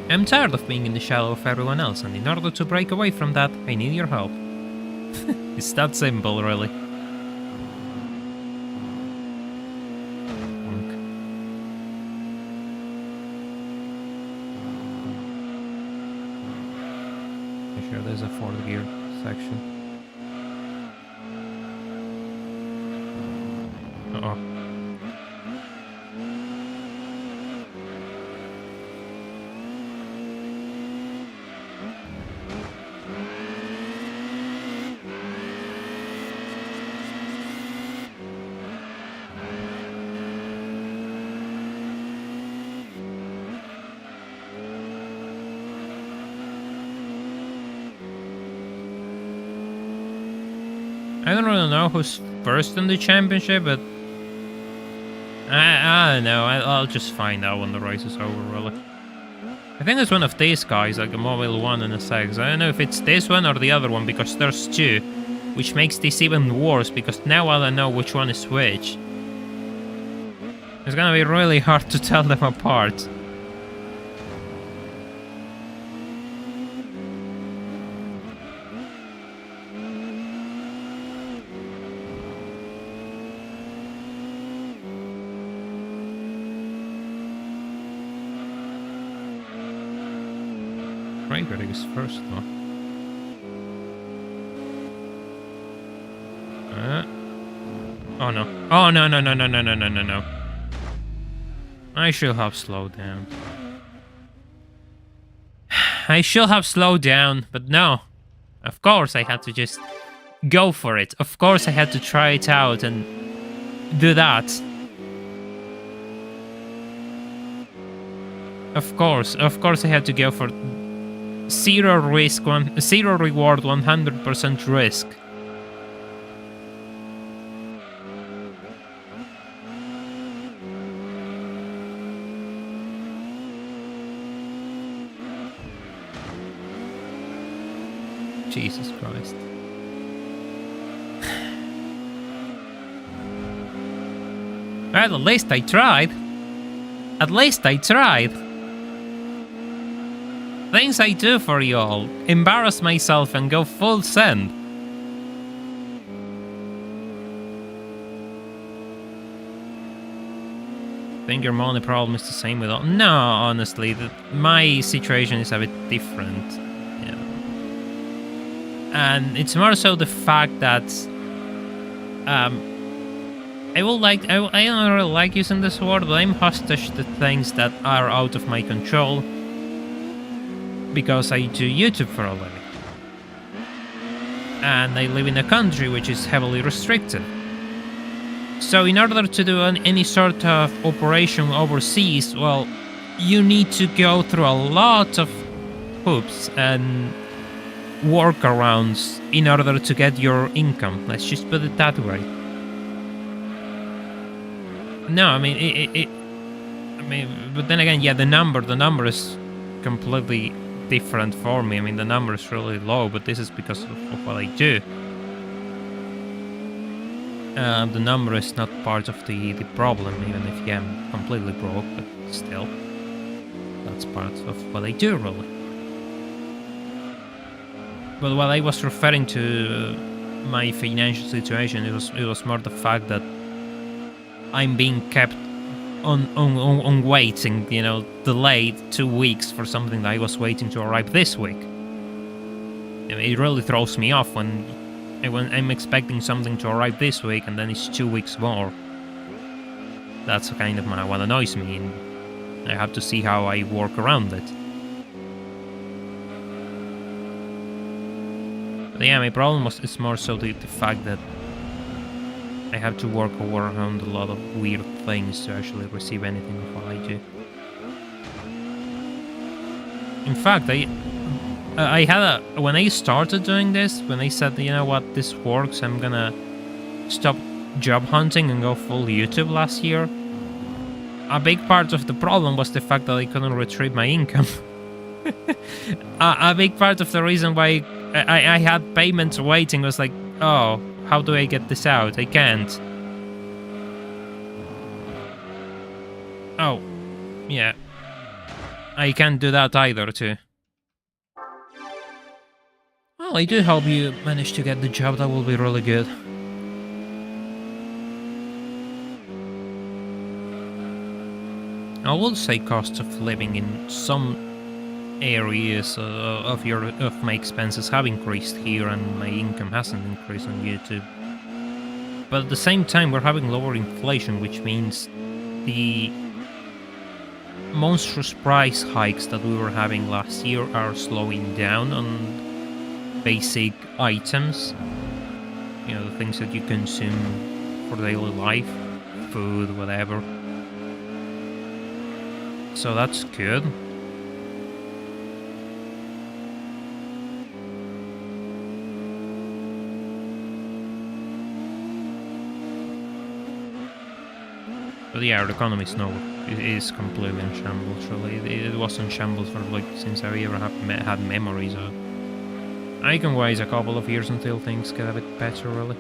I'm tired of being in the shadow of everyone else, and in order to break away from that, I need your help. It's that simple, really. There's a 4th gear section. Uh-oh. I don't really know who's first in the championship, but I don't know. I'll just find out when the race is over, really. I think it's one of these guys, like a Mobile 1 and a 6. I don't know if it's this one or the other one, because there's two, which makes this even worse, because now I don't know which one is which. It's gonna be really hard to tell them apart. Apricot is first, though. Oh no. Oh no, no, no, no, no, no, no, no, no. I should have slowed down. I should have slowed down, but no. Of course I had to just go for it. Of course I had to try it out and do that. Of course I had to go for zero risk, zero reward, 100% risk. Jesus Christ. Well, at least I tried. At least I tried. Things I do for y'all. Embarrass myself and go full send. I think your money problem is the same with all. No, honestly, my situation is a bit different. Yeah. And it's more so the fact that I don't really like using this word, but I'm hostage to things that are out of my control. Because I do YouTube for a living. And I live in a country which is heavily restricted. So in order to do any sort of operation overseas, well, you need to go through a lot of hoops and workarounds in order to get your income. Let's just put it that way. No, I mean, but then again, yeah, the number is completely different for me. I mean, the number is really low, but this is because of what I do. The number is not part of the problem, even if yeah, I'm completely broke, but still, that's part of what I do, really. But what I was referring to my financial situation, it was more the fact that I'm being kept on waiting, you know, delayed 2 weeks for something that I was waiting to arrive this week. It really throws me off when I'm expecting something to arrive this week and then it's 2 weeks more. That's kind of what annoys me, and I have to see how I work around it. But yeah, my problem is more so the fact that I have to work around a lot of weird things to actually receive anything of what I do. In fact, I had when I started doing this, when I said, you know what, this works, I'm gonna stop job hunting and go full YouTube last year. A big part of the problem was the fact that I couldn't retrieve my income. A big part of the reason why I had payments waiting was like, oh, how do I get this out? I can't. Oh, yeah. I can't do that either, too. Well, I do hope you manage to get the job. That will be really good. I will say cost of living in some areas of my expenses have increased here, and my income hasn't increased on YouTube. But at the same time, we're having lower inflation, which means the monstrous price hikes that we were having last year are slowing down on basic items. You know, the things that you consume for daily life, food, whatever. So that's good. But yeah, our economy is completely in shambles, really. It was in shambles for like since I ever had memories of. I can wait a couple of years until things get a bit better, really.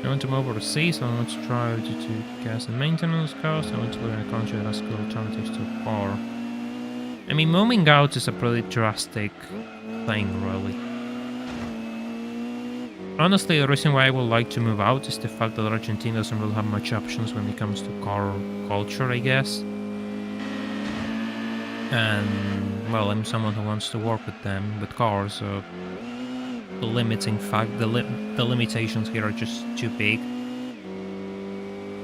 I want to move overseas, so I want to try to gas and maintenance costs. I want to live in a country that has good alternatives to car. I mean, moving out is a pretty drastic thing, really. Honestly, the reason why I would like to move out is the fact that Argentina doesn't really have much options when it comes to car culture, I guess. And, well, I'm someone who wants to work with them, with cars, so the limiting fact, the limitations here are just too big.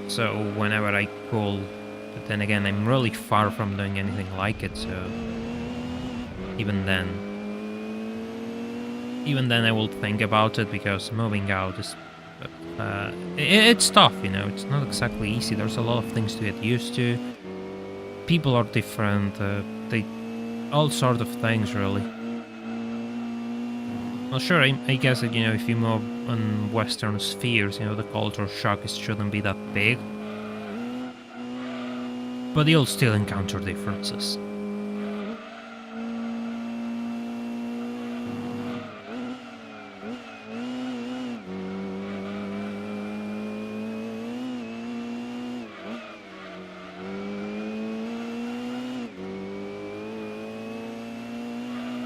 So whenever I call, but then again, I'm really far from doing anything like it, so even then I will think about it, because moving out is it's tough, you know. It's not exactly easy. There's a lot of things to get used to. People are different, all sort of things, really. Well, sure, I guess that, you know, if you move on Western spheres, you know, the culture shock shouldn't be that big. But you'll still encounter differences.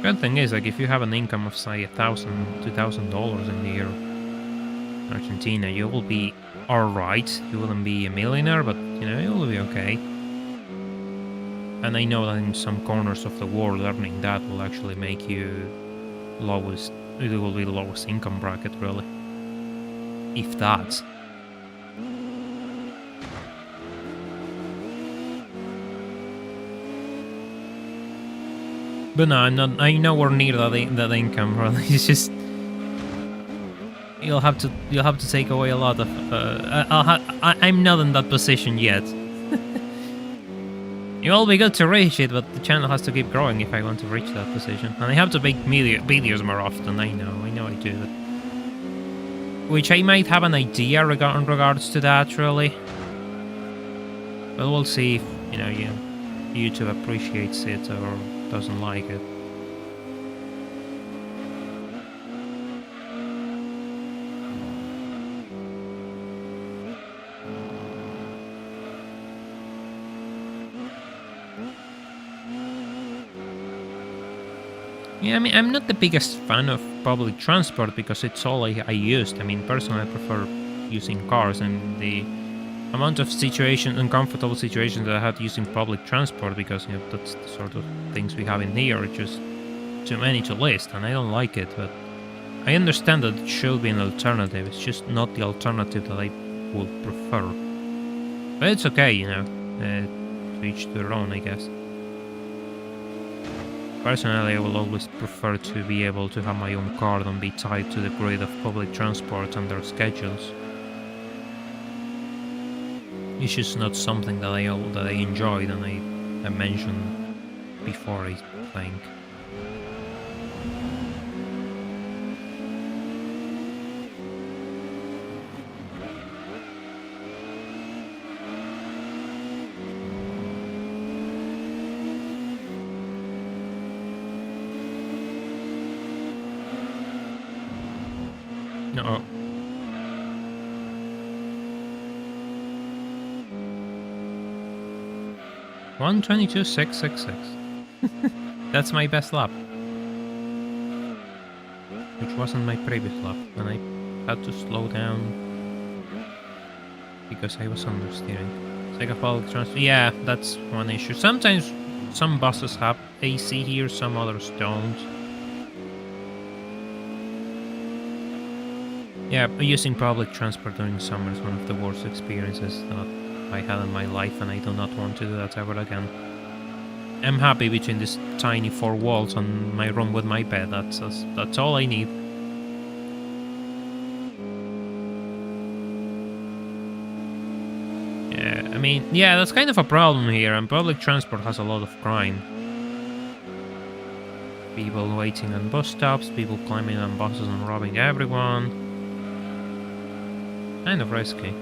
Good thing is, like, if you have an income of, say, $1,000, $2,000 in the year in Argentina, you will be alright. You wouldn't be a millionaire, but, you know, you will be okay. And I know that in some corners of the world, earning that will actually make you it will be the lowest income bracket, really. If that. But no, I'm nowhere near that income, really. you'll have to take away a lot of. I'm not in that position yet. It will be good to reach it, but the channel has to keep growing if I want to reach that position. And I have to make videos more often. I know I do. Which I might have an idea in regards to that, really. But we'll see if YouTube appreciates it or doesn't like it. Yeah, I mean, I'm not the biggest fan of public transport because it's all I used. I mean, personally, I prefer using cars, and the amount of uncomfortable situations that I had using public transport, because that's the sort of things we have in here, are just too many to list, and I don't like it. But I understand that it should be an alternative. It's just not the alternative that I would prefer. But it's okay, to each their own, I guess. Personally, I will always prefer to be able to have my own car than be tied to the grid of public transport and their schedules. It's just not something that I enjoyed, and I mentioned before, I think. No. 1:22.666. That's my best lap. Which wasn't my previous lap, and I had to slow down because I was understeering. Take a public transport. Yeah, that's one issue. Sometimes some buses have AC here, some others don't. Yeah, using public transport during summer is one of the worst experiences that I had in my life, and I do not want to do that ever again. I'm happy between these tiny four walls and my room with my bed. That's all I need. Yeah, I mean, yeah, that's kind of a problem here, and public transport has a lot of crime. People waiting on bus stops, people climbing on buses and robbing everyone. Kind of risky.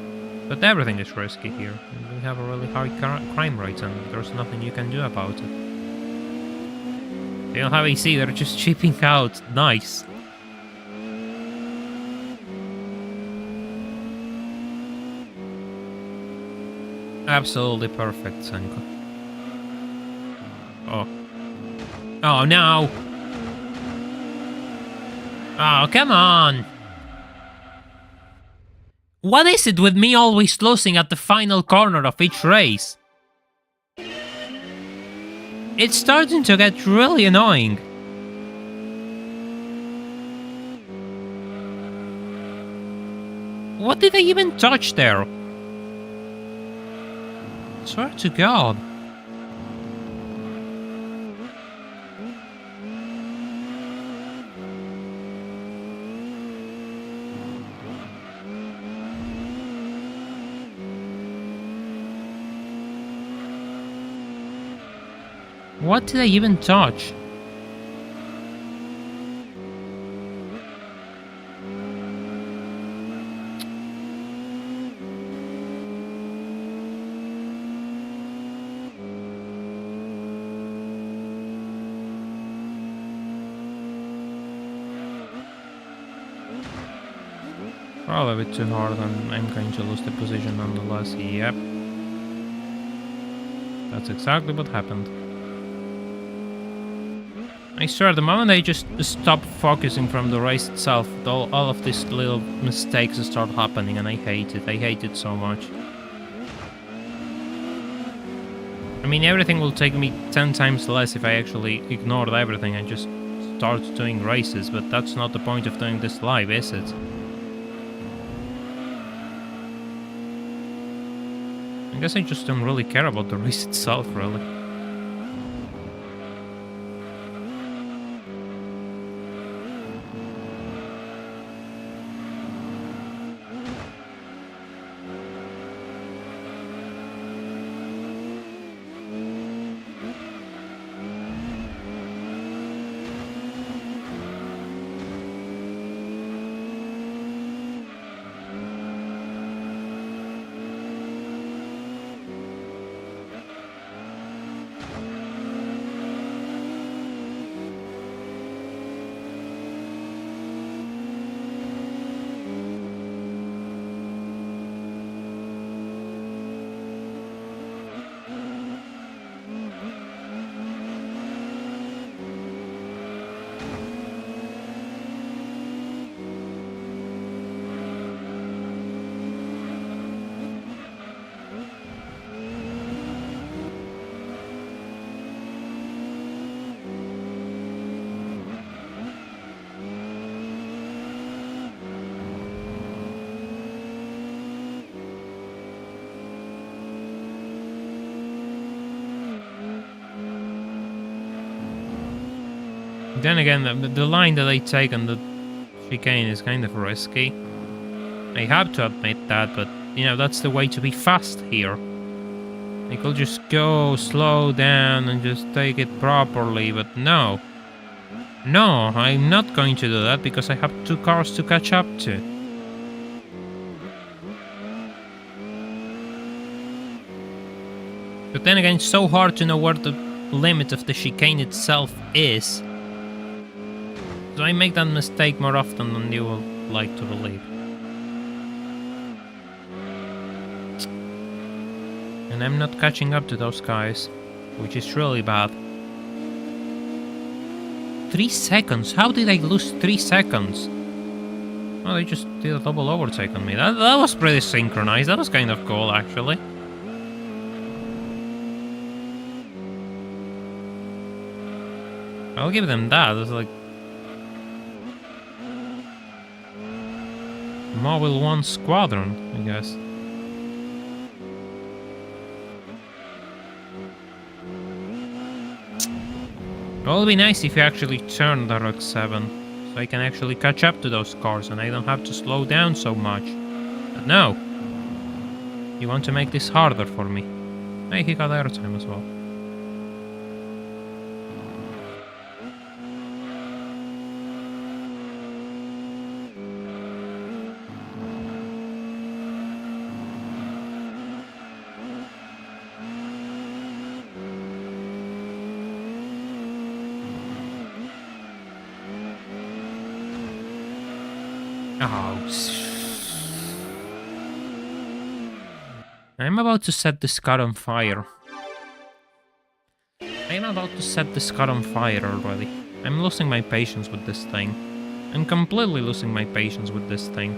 But everything is risky here. We have a really high crime rate, and there's nothing you can do about it. They don't have AC, they're just chipping out. Nice. Absolutely perfect, Senko. Oh. Oh, no! Oh, come on! What is it with me always losing at the final corner of each race? It's starting to get really annoying. What did I even touch there? Swear to God. What did I even touch? Probably a bit too hard, and I'm going to lose the position nonetheless. Yep. That's exactly what happened. I swear, the moment I just stop focusing from the race itself, all of these little mistakes start happening, and I hate it. I hate it so much. I mean, everything will take me 10 times less if I actually ignored everything and just start doing races, but that's not the point of doing this live, is it? I guess I just don't really care about the race itself, really. Then again, the line that I take on the chicane is kind of risky. I have to admit that, but, you know, that's the way to be fast here. I could just go slow down and just take it properly, but no. No, I'm not going to do that because I have 2 cars to catch up to. But then again, it's so hard to know where the limit of the chicane itself is. So I make that mistake more often than you will like to believe. And I'm not catching up to those guys, which is really bad. 3 seconds? How did I lose 3 seconds? Oh, they just did a double overtake on me. That was pretty synchronized. That was kind of cool, actually. I'll give them that. It's like Mobile 1 Squadron, I guess. It would be nice if you actually turned the RX-7, so I can actually catch up to those cars and I don't have to slow down so much. But no! You want to make this harder for me. Hey, he got airtime as well. I'm about to set this car on fire. I'm about to set this car on fire already. I'm losing my patience with this thing. I'm completely losing my patience with this thing.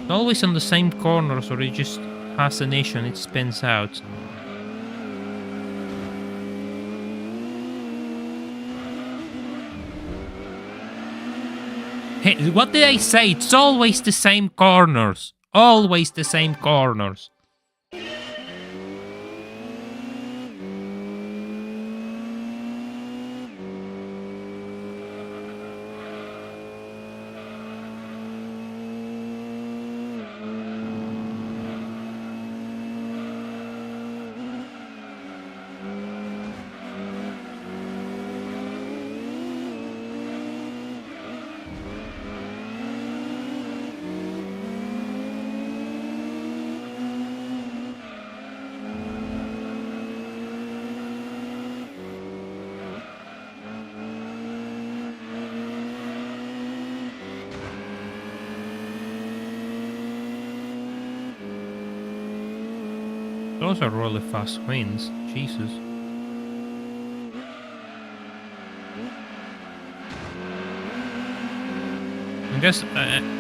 It's always on the same corners or it just has an issue and it spins out. Hey, what did I say? It's always the same corners. Always the same corners. Those are really fast wins. Jesus.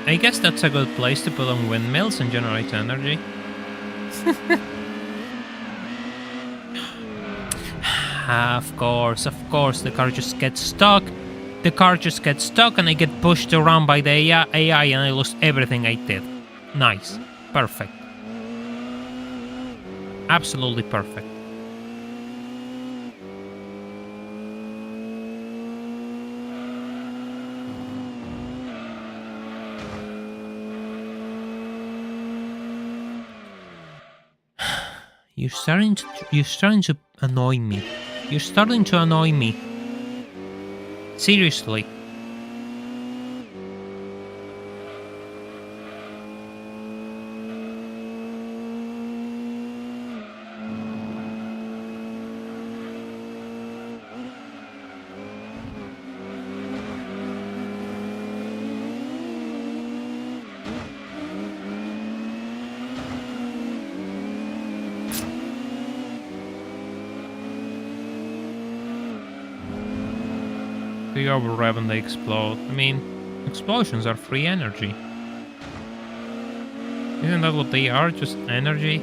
I guess that's a good place to put on windmills and generate energy. Of course, the car just gets stuck. The car just gets stuck and I get pushed around by the AI and I lost everything I did. Nice. Perfect. Absolutely perfect. You're starting to annoy me. You're starting to annoy me. Seriously. They overrev and they explode. I mean, explosions are free energy. Isn't that what they are? Just energy?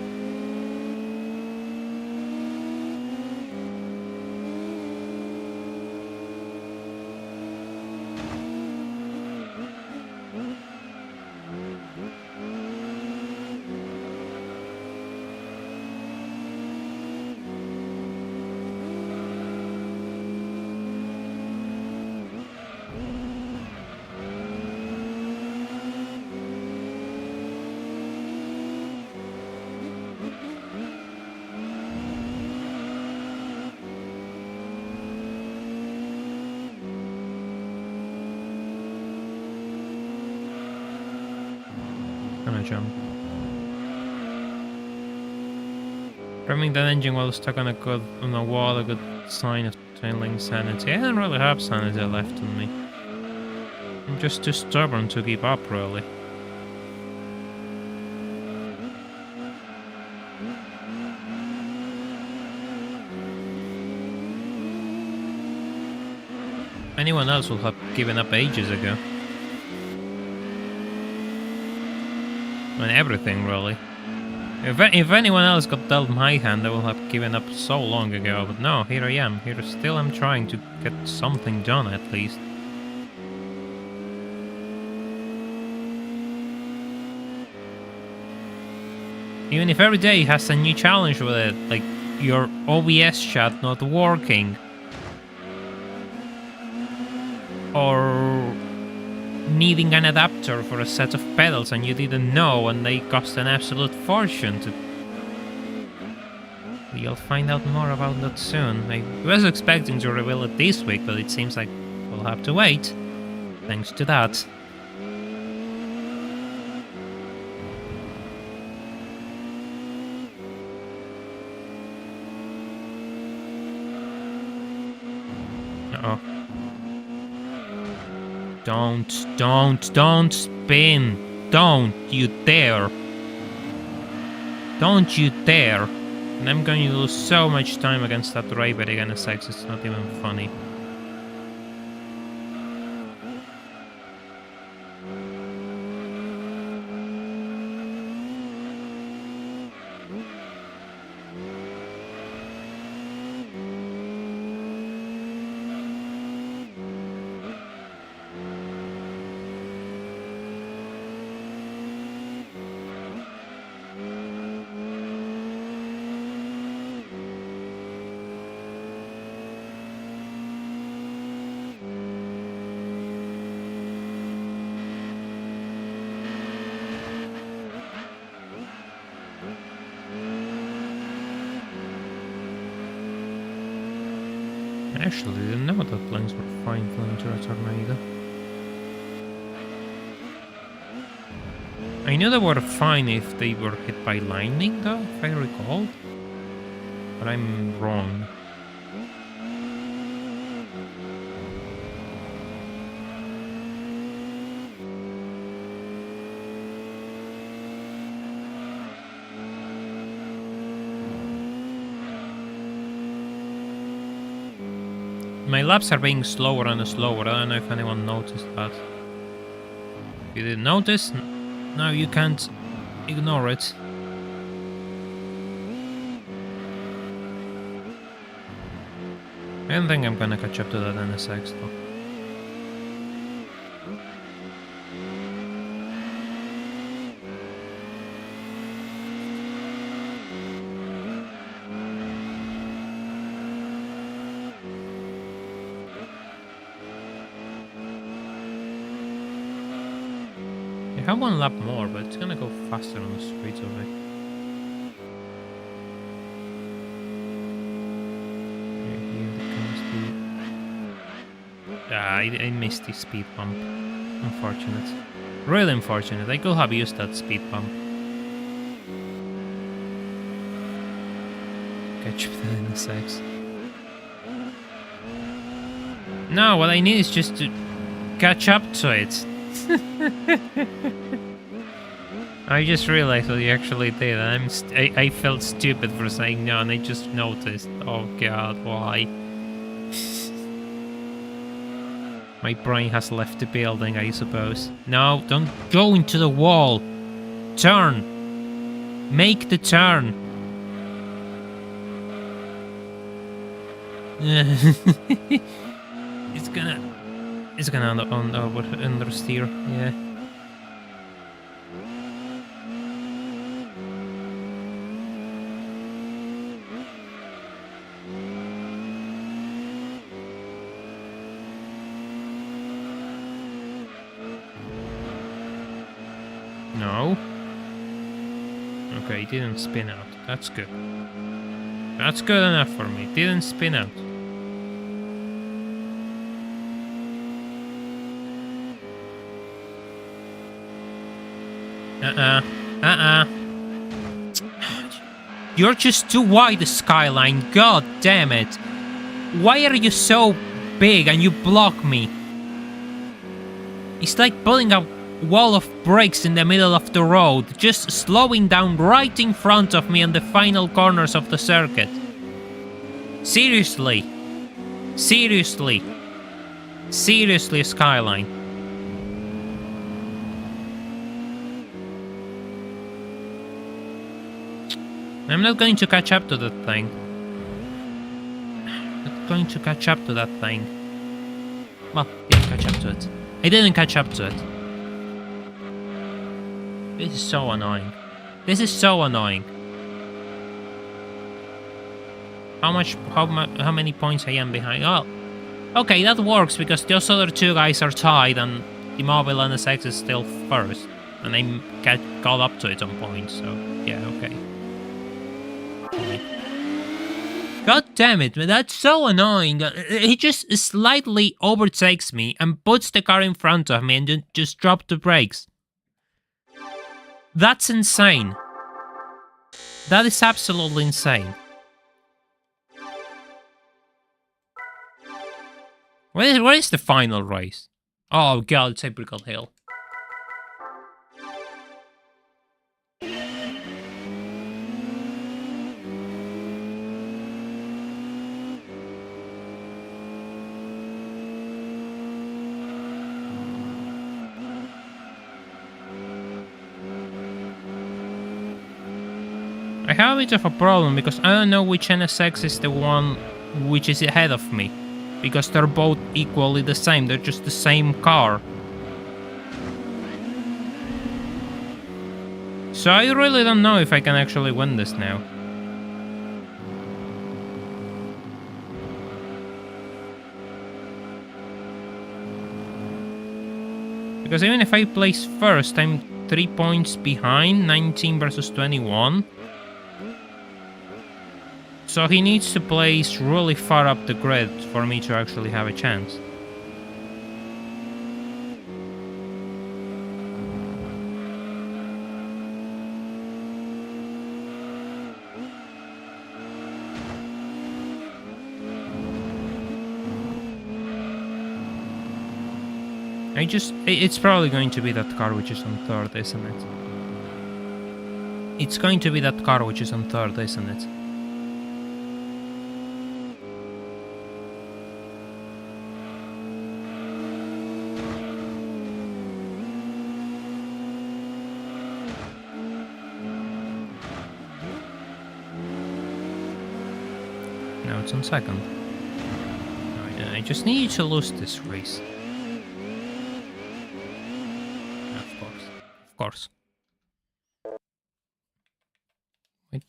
jump. Trimming that engine while stuck on a wall, a good sign of trailing sanity. I don't really have sanity left in me. I'm just too stubborn to keep up, really. Anyone else will have given up ages ago. I mean, everything, really. If anyone else got dealt my hand, I would have given up so long ago. But no, here I am. Here still I'm trying to get something done, at least. Even if every day has a new challenge with it, like your OBS chat not working. Or needing an adapter for a set of pedals and you didn't know and they cost an absolute fortune to... You'll find out more about that soon. I was expecting to reveal it this week, but it seems like we'll have to wait. Thanks to that. Uh-oh. Don't spin. Don't you dare. Don't you dare. And I'm going to lose so much time against that rabbit again, it's not even funny. I actually didn't know that planes were fine flying to a tornado. I knew they were fine if they were hit by lightning, though, if I recall. But I'm wrong. My laps are being slower and slower. I don't know if anyone noticed that. If you didn't notice, now you can't ignore it. I don't think I'm gonna catch up to that NSX though. I have one lap more, but it's gonna go faster on the streets of it. I missed the speed bump. Unfortunate. Really unfortunate. I could have used that speed bump. Catch up that in the sex. No, what I need is just to catch up to it. I just realized what you actually did. I felt stupid for saying no, and I just noticed. Oh god, why? My brain has left the building, I suppose. No, don't go into the wall. Turn. Make the turn. It's gonna understeer, yeah. No. Okay, didn't spin out. That's good. That's good enough for me. Didn't spin out. You're just too wide, Skyline. God damn it. Why are you so big and you block me? It's like putting a wall of brakes in the middle of the road, just slowing down right in front of me on the final corners of the circuit. Seriously. Seriously. Seriously, Skyline. I'm not going to catch up to that thing. Not going to catch up to that thing. Well, didn't catch up to it. I didn't catch up to it. This is so annoying. This is so annoying. How many points I am behind? Oh, okay, that works because those other two guys are tied and the Mobile NSX is still first. And I got up to it on points, so yeah, okay. God damn it, man, that's so annoying. He just slightly overtakes me and puts the car in front of me and then just drops the brakes. That's insane. That is absolutely insane. Where is the final race? Oh god, it's Apricot Hill. I have a bit of a problem because I don't know which NSX is the one which is ahead of me. Because they're both equally the same, they're just the same car. So I really don't know if I can actually win this now. Because even if I place first, I'm 3 points behind, 19 versus 21. So he needs to place really far up the grid for me to actually have a chance. It's probably going to be that car which is on third, isn't it? It's going to be that car which is on third, isn't it? Now it's on second. I just need to lose this race. Of course. Of course. Wait.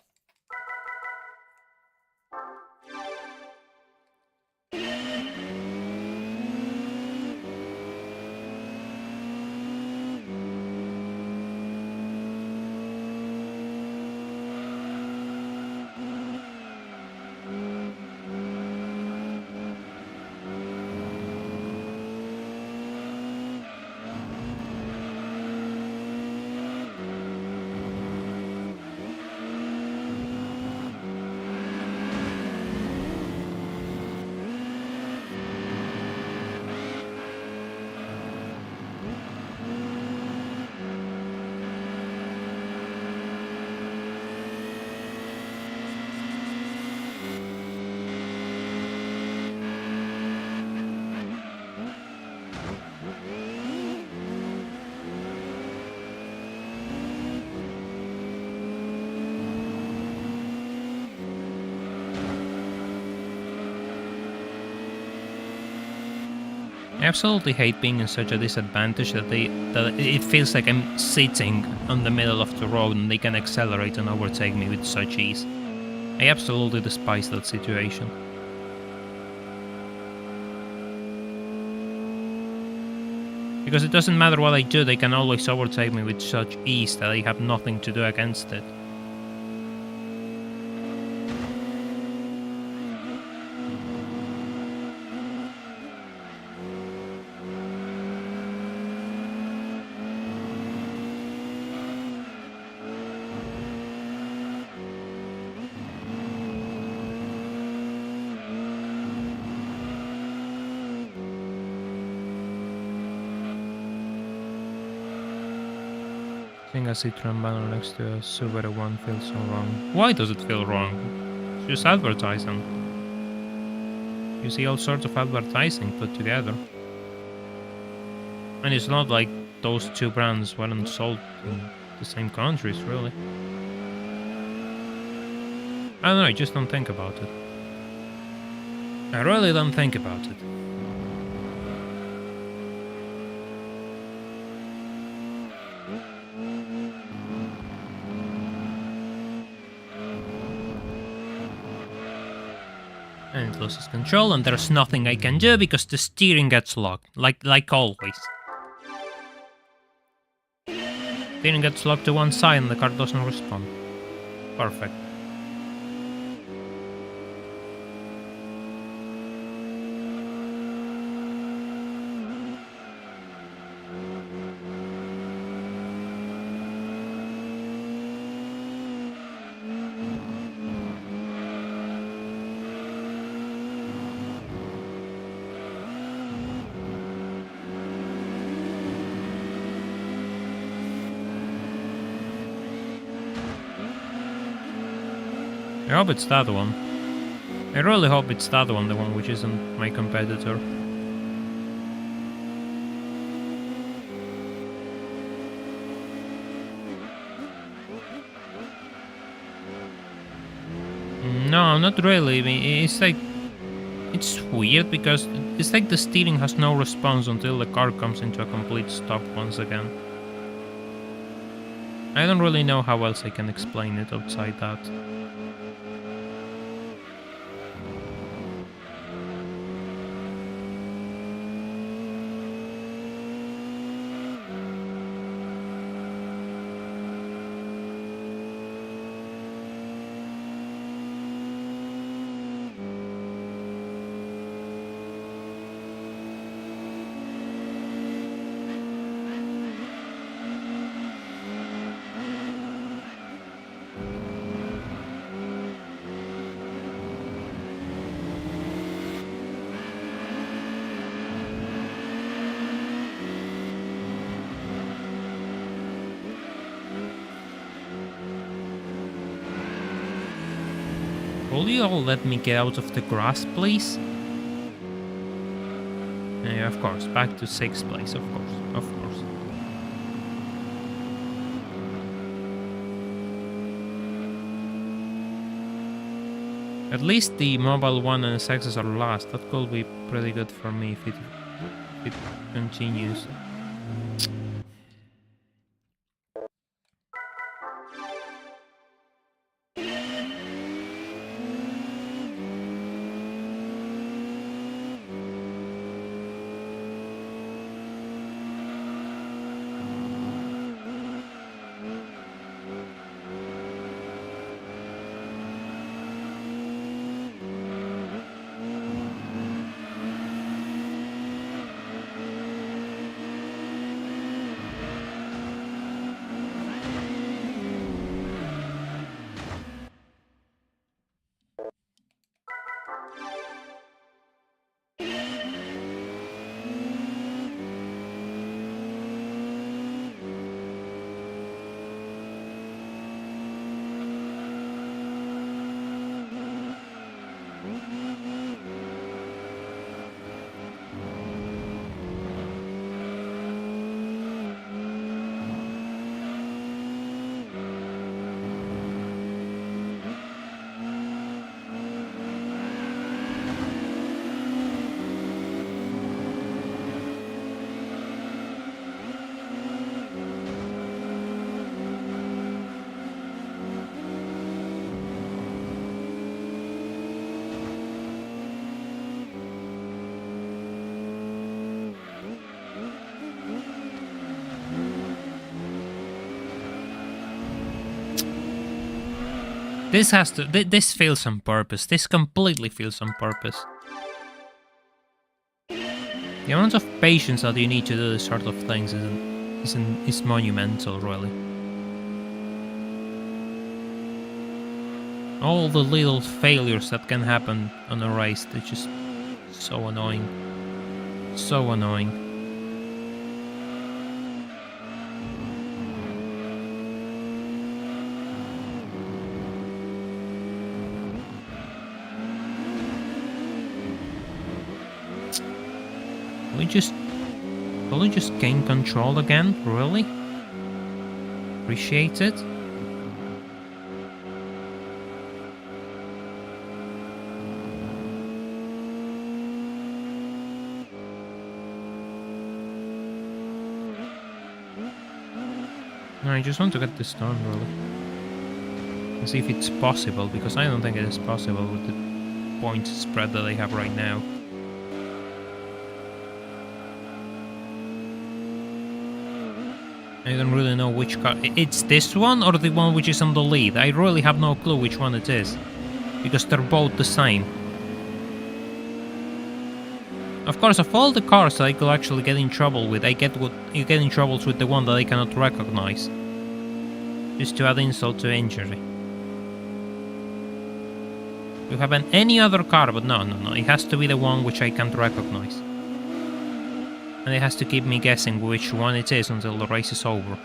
I absolutely hate being in such a disadvantage that it feels like I'm sitting on the middle of the road and they can accelerate and overtake me with such ease. I absolutely despise that situation. Because it doesn't matter what I do, they can always overtake me with such ease that I have nothing to do against it. Seeing a Citroen banner next to a Subaru one feels so wrong. Why does it feel wrong? It's just advertising. You see all sorts of advertising put together. And it's not like those two brands weren't sold in the same countries, really. I don't know, I just don't think about it. I really don't think about it. And it loses control, and there's nothing I can do because the steering gets locked, like always. Steering gets locked to one side and the car doesn't respond. Perfect. I hope it's that one. I really hope it's that one, the one which isn't my competitor. No, not really. I mean, it's like... It's weird because it's like the steering has no response until the car comes into a complete stop once again. I don't really know how else I can explain it outside that. Will you all let me get out of the grass, please? Yeah, of course. Back to 6th place, of course. Of course. At least the Mobile 1 and SXs are last. That could be pretty good for me if it continues. This feels on purpose. This completely feels on purpose. The amount of patience that you need to do this sort of things is monumental, really. All the little failures that can happen on a race, they're just so annoying. So annoying. Will we just gain control again? Really? Appreciate it? No, I just want to get this done, really. And see if it's possible, because I don't think it is possible with the point spread that I have right now. I don't really know which car. It's this one or the one which is on the lead. I really have no clue which one it is, because they're both the same. Of course, of all the cars that I could actually get in trouble with, you get in troubles with the one that I cannot recognize. Just to add insult to injury. You have any other car, but no. It has to be the one which I can't recognize. And it has to keep me guessing which one it is until the race is over.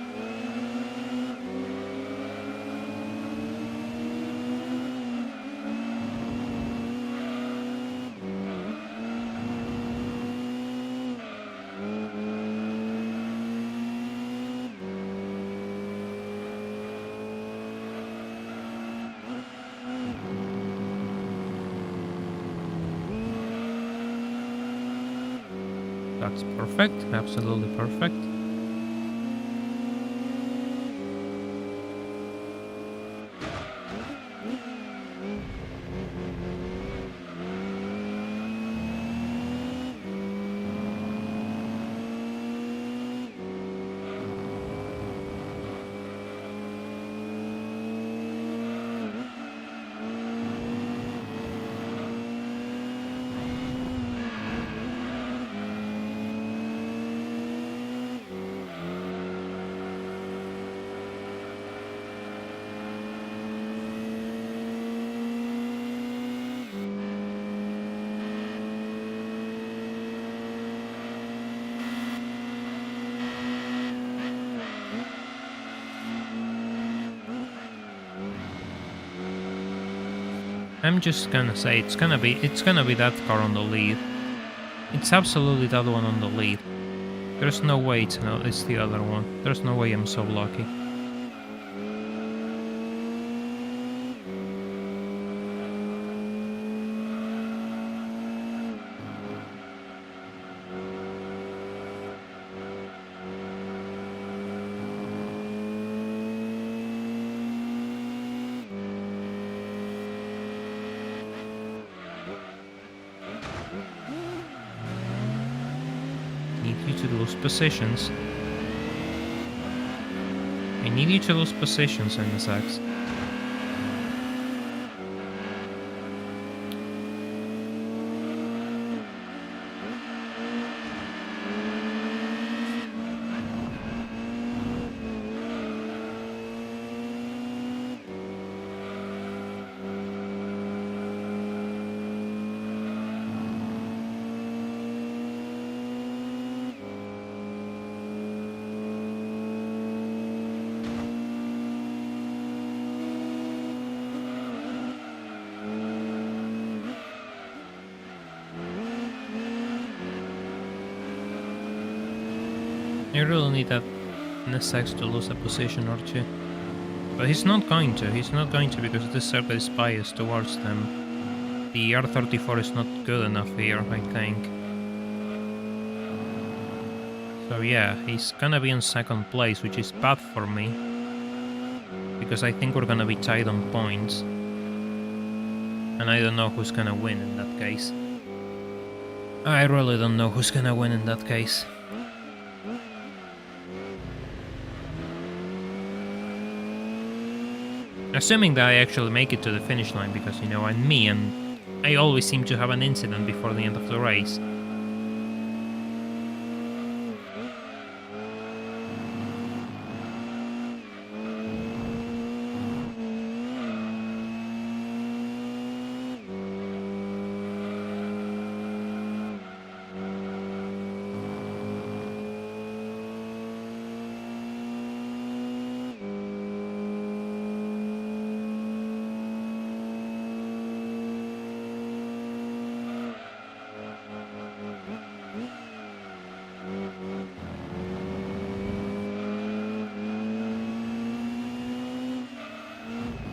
That's perfect, absolutely perfect. I'm just gonna say it's gonna be that car on the lead. It's absolutely that one on the lead. There's no way it's the other one. There's no way I'm so lucky. Positions. I need you to lose positions in this X. I really need that NSX to lose a position or two. But he's not going to. He's not going to because this circuit is biased towards them. The R34 is not good enough here, I think. So yeah, he's gonna be in second place, which is bad for me. Because I think we're gonna be tied on points. And I don't know who's gonna win in that case. I really don't know who's gonna win in that case. Assuming that I actually make it to the finish line, because, you know, I'm me, and I always seem to have an incident before the end of the race.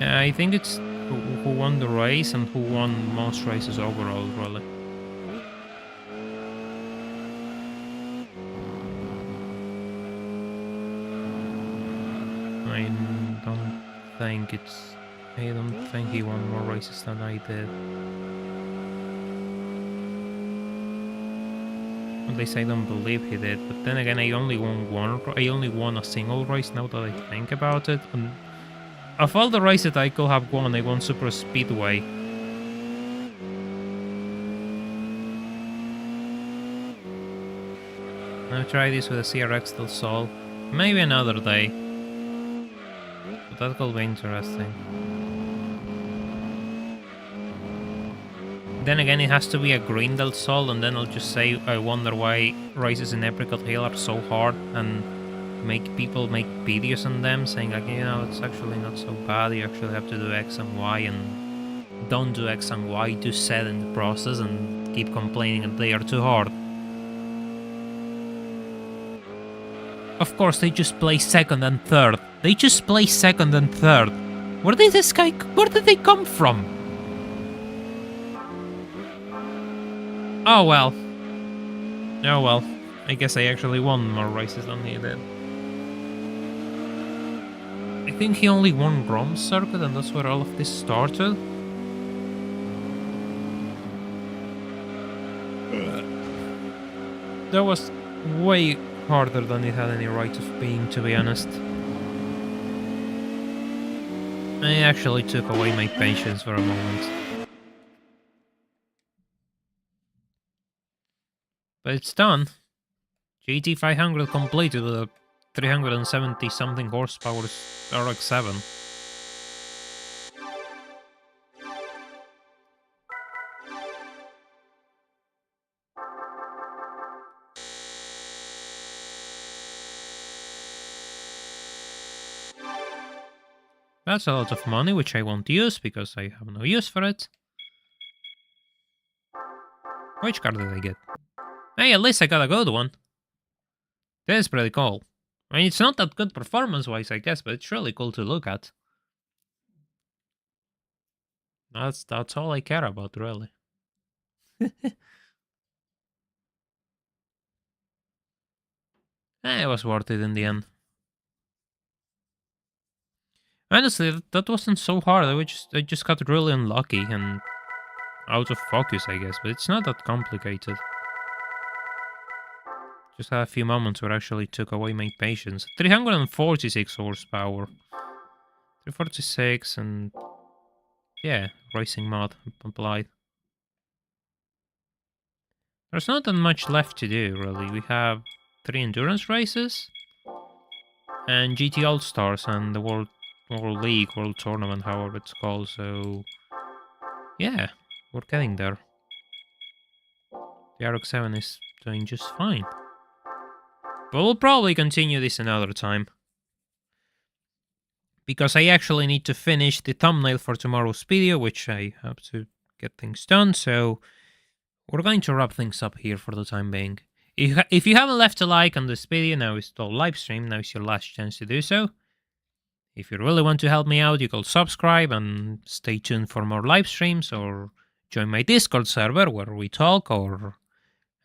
I think it's who won the race and who won most races overall, really. I don't think it's... I don't think he won more races than I did. At least I don't believe he did. But then again, I only won a single race now that I think about it. And of all the races I could have won, I won Super Speedway. I'll try this with a CRX del Sol. Maybe another day. But that could be interesting. Then again, it has to be a green del Sol, and then I'll just say I wonder why races in Apricot Hill are so hard, and make people make videos on them saying like, you know, it's actually not so bad, you actually have to do X and Y, and don't do X and Y, do Z in the process, and keep complaining that they are too hard. Of course, they just place second and third. They just place second and third. Where did they come from? Oh well. Oh well. I guess I actually won more races than he did. I think he only won Grom Circuit, and that's where all of this started. That was way harder than it had any right of being, to be honest. I actually took away my patience for a moment. But it's done. GT500 completed with a 370 something horsepower RX-7. That's a lot of money, which I won't use because I have no use for it. Which car did I get? Hey, at least I got a good one. That is pretty cool. I mean, it's not that good performance-wise, I guess, but it's really cool to look at. That's all I care about, really. It was worth it in the end. Honestly, that wasn't so hard. I just got really unlucky and out of focus, I guess. But it's not that complicated. Just had a few moments where I actually took away my patience. 346 horsepower. 346 and... yeah, racing mod applied. There's not that much left to do, really. We have 3 endurance races. And GT All-Stars and the World League, World Tournament, however it's called, so... yeah, we're getting there. The RX-7 is doing just fine. But we'll probably continue this another time. Because I actually need to finish the thumbnail for tomorrow's video, which I have to get things done, so... we're going to wrap things up here for the time being. If you haven't left a like on this video, now is the live stream, now is your last chance to do so. If you really want to help me out, you can subscribe and stay tuned for more live streams, or join my Discord server where we talk, or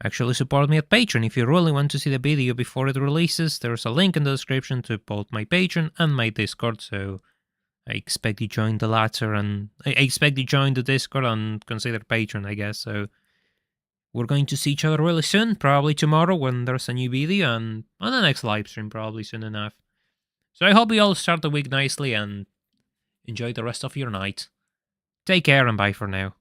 actually support me at Patreon. If you really want to see the video before it releases, there's a link in the description to both my Patreon and my Discord, so I expect you join the latter, and I expect you join the Discord and consider Patreon, I guess, so... we're going to see each other really soon, probably tomorrow when there's a new video, and on the next live stream probably soon enough. So I hope you all start the week nicely and enjoy the rest of your night. Take care and bye for now.